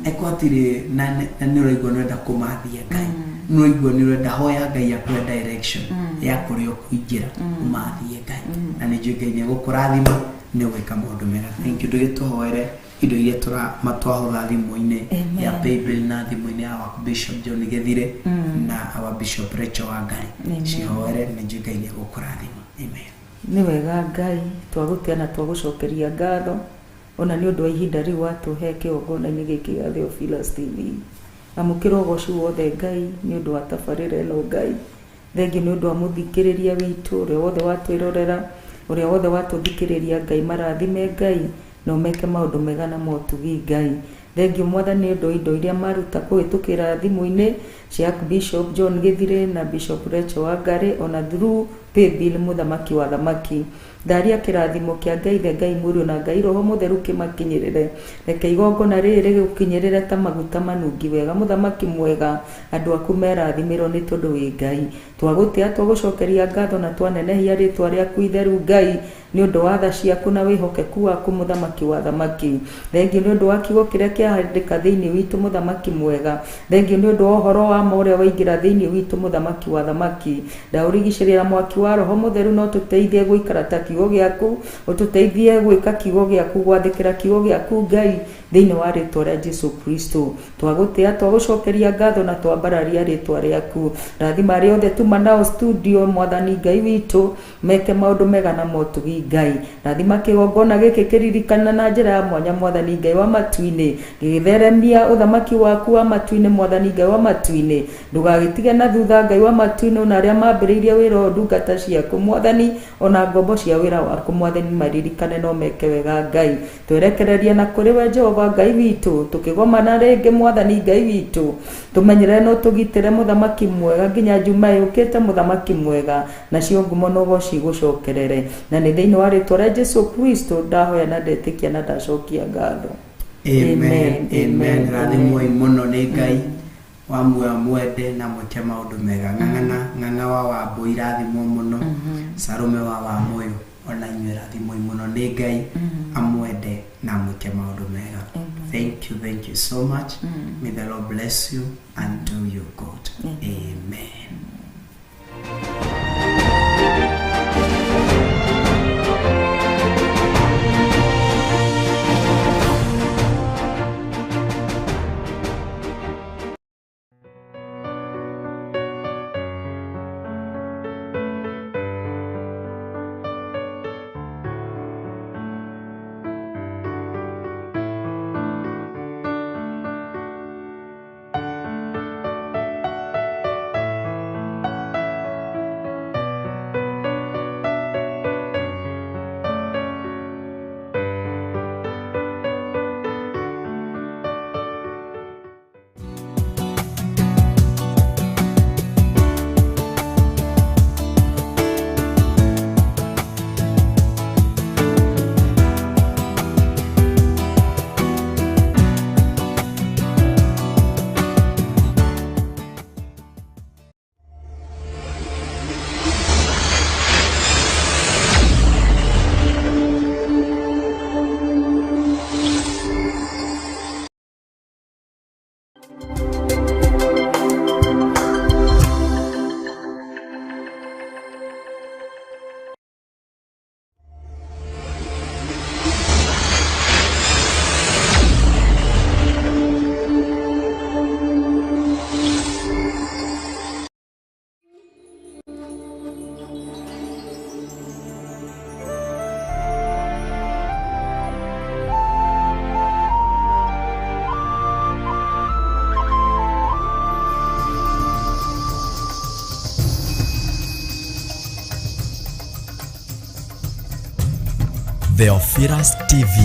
eko atĩrĩ na nĩ ũraigua nĩũrenda kũmathia Ngai, nĩ ũraigua nĩũrenda hoya Ngai akũhe direction ya kũrĩa ũkũingĩra ũmathie Ngai, na nĩ njũĩ Ngai nĩegũkũrathima nĩ ũgwĩka maũndũ mega. Thank you. Tũgĩtũhoere indo iria twahũra thimũ-inĩ ya Paybill na thimũ-inĩ ya Bishop John Gĩthire na our Bishop Rachel Wangari, cihoere nĩ njũĩ Ngai nĩegũkũrathima. Amen. Nĩ wega Ngai, twagũtĩa na twagũcokeria ngatho ona nĩ ũndũ wa ihinda rĩu watũhe kĩgongona-inĩ gĩkĩ gĩa Theophilus TV. Amũkĩra ũgooci wothe Ngai nĩ ũndũ wa tabarĩra ĩno Ngai. Thengiũ nĩ ũndũ wa mũthikĩrĩria witũ ũrĩa wothe watwĩrorera, ũrĩa wothe watũthikĩrĩria Ngai. Marathime Ngai na ũmeke maũndũ mega na motugi Ngai. Thengiũ Mwathani nĩ ũndũ wa indo iria maruta kũhĩtũkĩra thimũ-inĩ cia Bishop John Gĩthire na Bishop Rachel Wangari ona through Paybill mũthamaki wa thamaki. Ndaria kĩrathimo kĩa Ngai Ithe, Ngai Mũriũ na Ngai Roho Mũtheru kĩmakinyĩrĩre. Reke igongona rĩrĩ rĩgũkinyĩrĩre ta maguta manungi wega. Mũthamaki mwega, andũ aku merathimĩrwo nĩ tondũ wĩ Ngai. Twagũtĩa twagũcokeria ngatho na twanenehia rĩtwa rĩaku itheru Ngai nĩ ũndũ wa tha ciaku na wĩhokeku waku mũthamaki wa thamaki. Thengiũ nĩ ũndũ wa kiugo kĩrĩa kĩahandĩka thĩinĩ witũ mũthamaki mwega. Thengiũ nĩ ũndũ wa ũhoro wa ma ũrĩa waingĩra thĩinĩ witũ mũthamaki wa thamaki. Ndaũrigicĩrĩra mwaki wa Roho Mũtheru no tũteithie gũikara ta kiugo gĩaku, ũtũteithie gwĩka kiugo gĩaku, gwathĩkĩra kiugo gĩaku Ngai thĩinĩ wa rĩtwa rĩa Jesũ Kristo. Twagũtĩa twagũcokeria ngatho na twambararia rĩtwa rĩaku. Rathima arĩa othe tuma nao studio Mwathani Ngai witũ, meke maũndũ mega na motugi Ngai. Rathima kĩgongona gĩkĩ kĩririkana na njĩra ya mwanya Mwathani Ngai wa matu-inĩ, gĩgĩtheremia ũthamaki waku wa matu-inĩ Mwathani Ngai wa matu-inĩ. Ndũgagĩtige na thutha Ngai wa matu-inĩ, ona arĩa mambĩrĩirie wĩra wa ndungata ciaku Mwathani, ona ngombo cia wĩra waku Mwathani maririkane no meke wega Ngai. Twerekereria na kũrĩ we Jehova Ngai witũ, tũkĩgomana rĩngĩ Mwathani Ngai witũ, tũmenyerere no tũgitĩre mũthamaki mwega nginya njuma yũkĩte mũthamaki mwega, nacio ngumo no goci gũcokerere. Na nĩ thĩinĩ wa rĩtwa rĩa Jesũ Kristo ndahoya na ndetĩkia na ndacokia ngatho. Amen. Amen. Rathimwo mũno nĩ Ngai wa muoyo mwende na mwĩke maũndũ mega. Ng'ang'a wa Wambũi rathimwo mũno, Salome wa Wamoyo ona inyuĩ rathimwo mũno nĩ Ngai amwende na mwĩke maũndũ mega. Thank you so much. May the Lord bless you and do you good. Amen. Theophilus TV.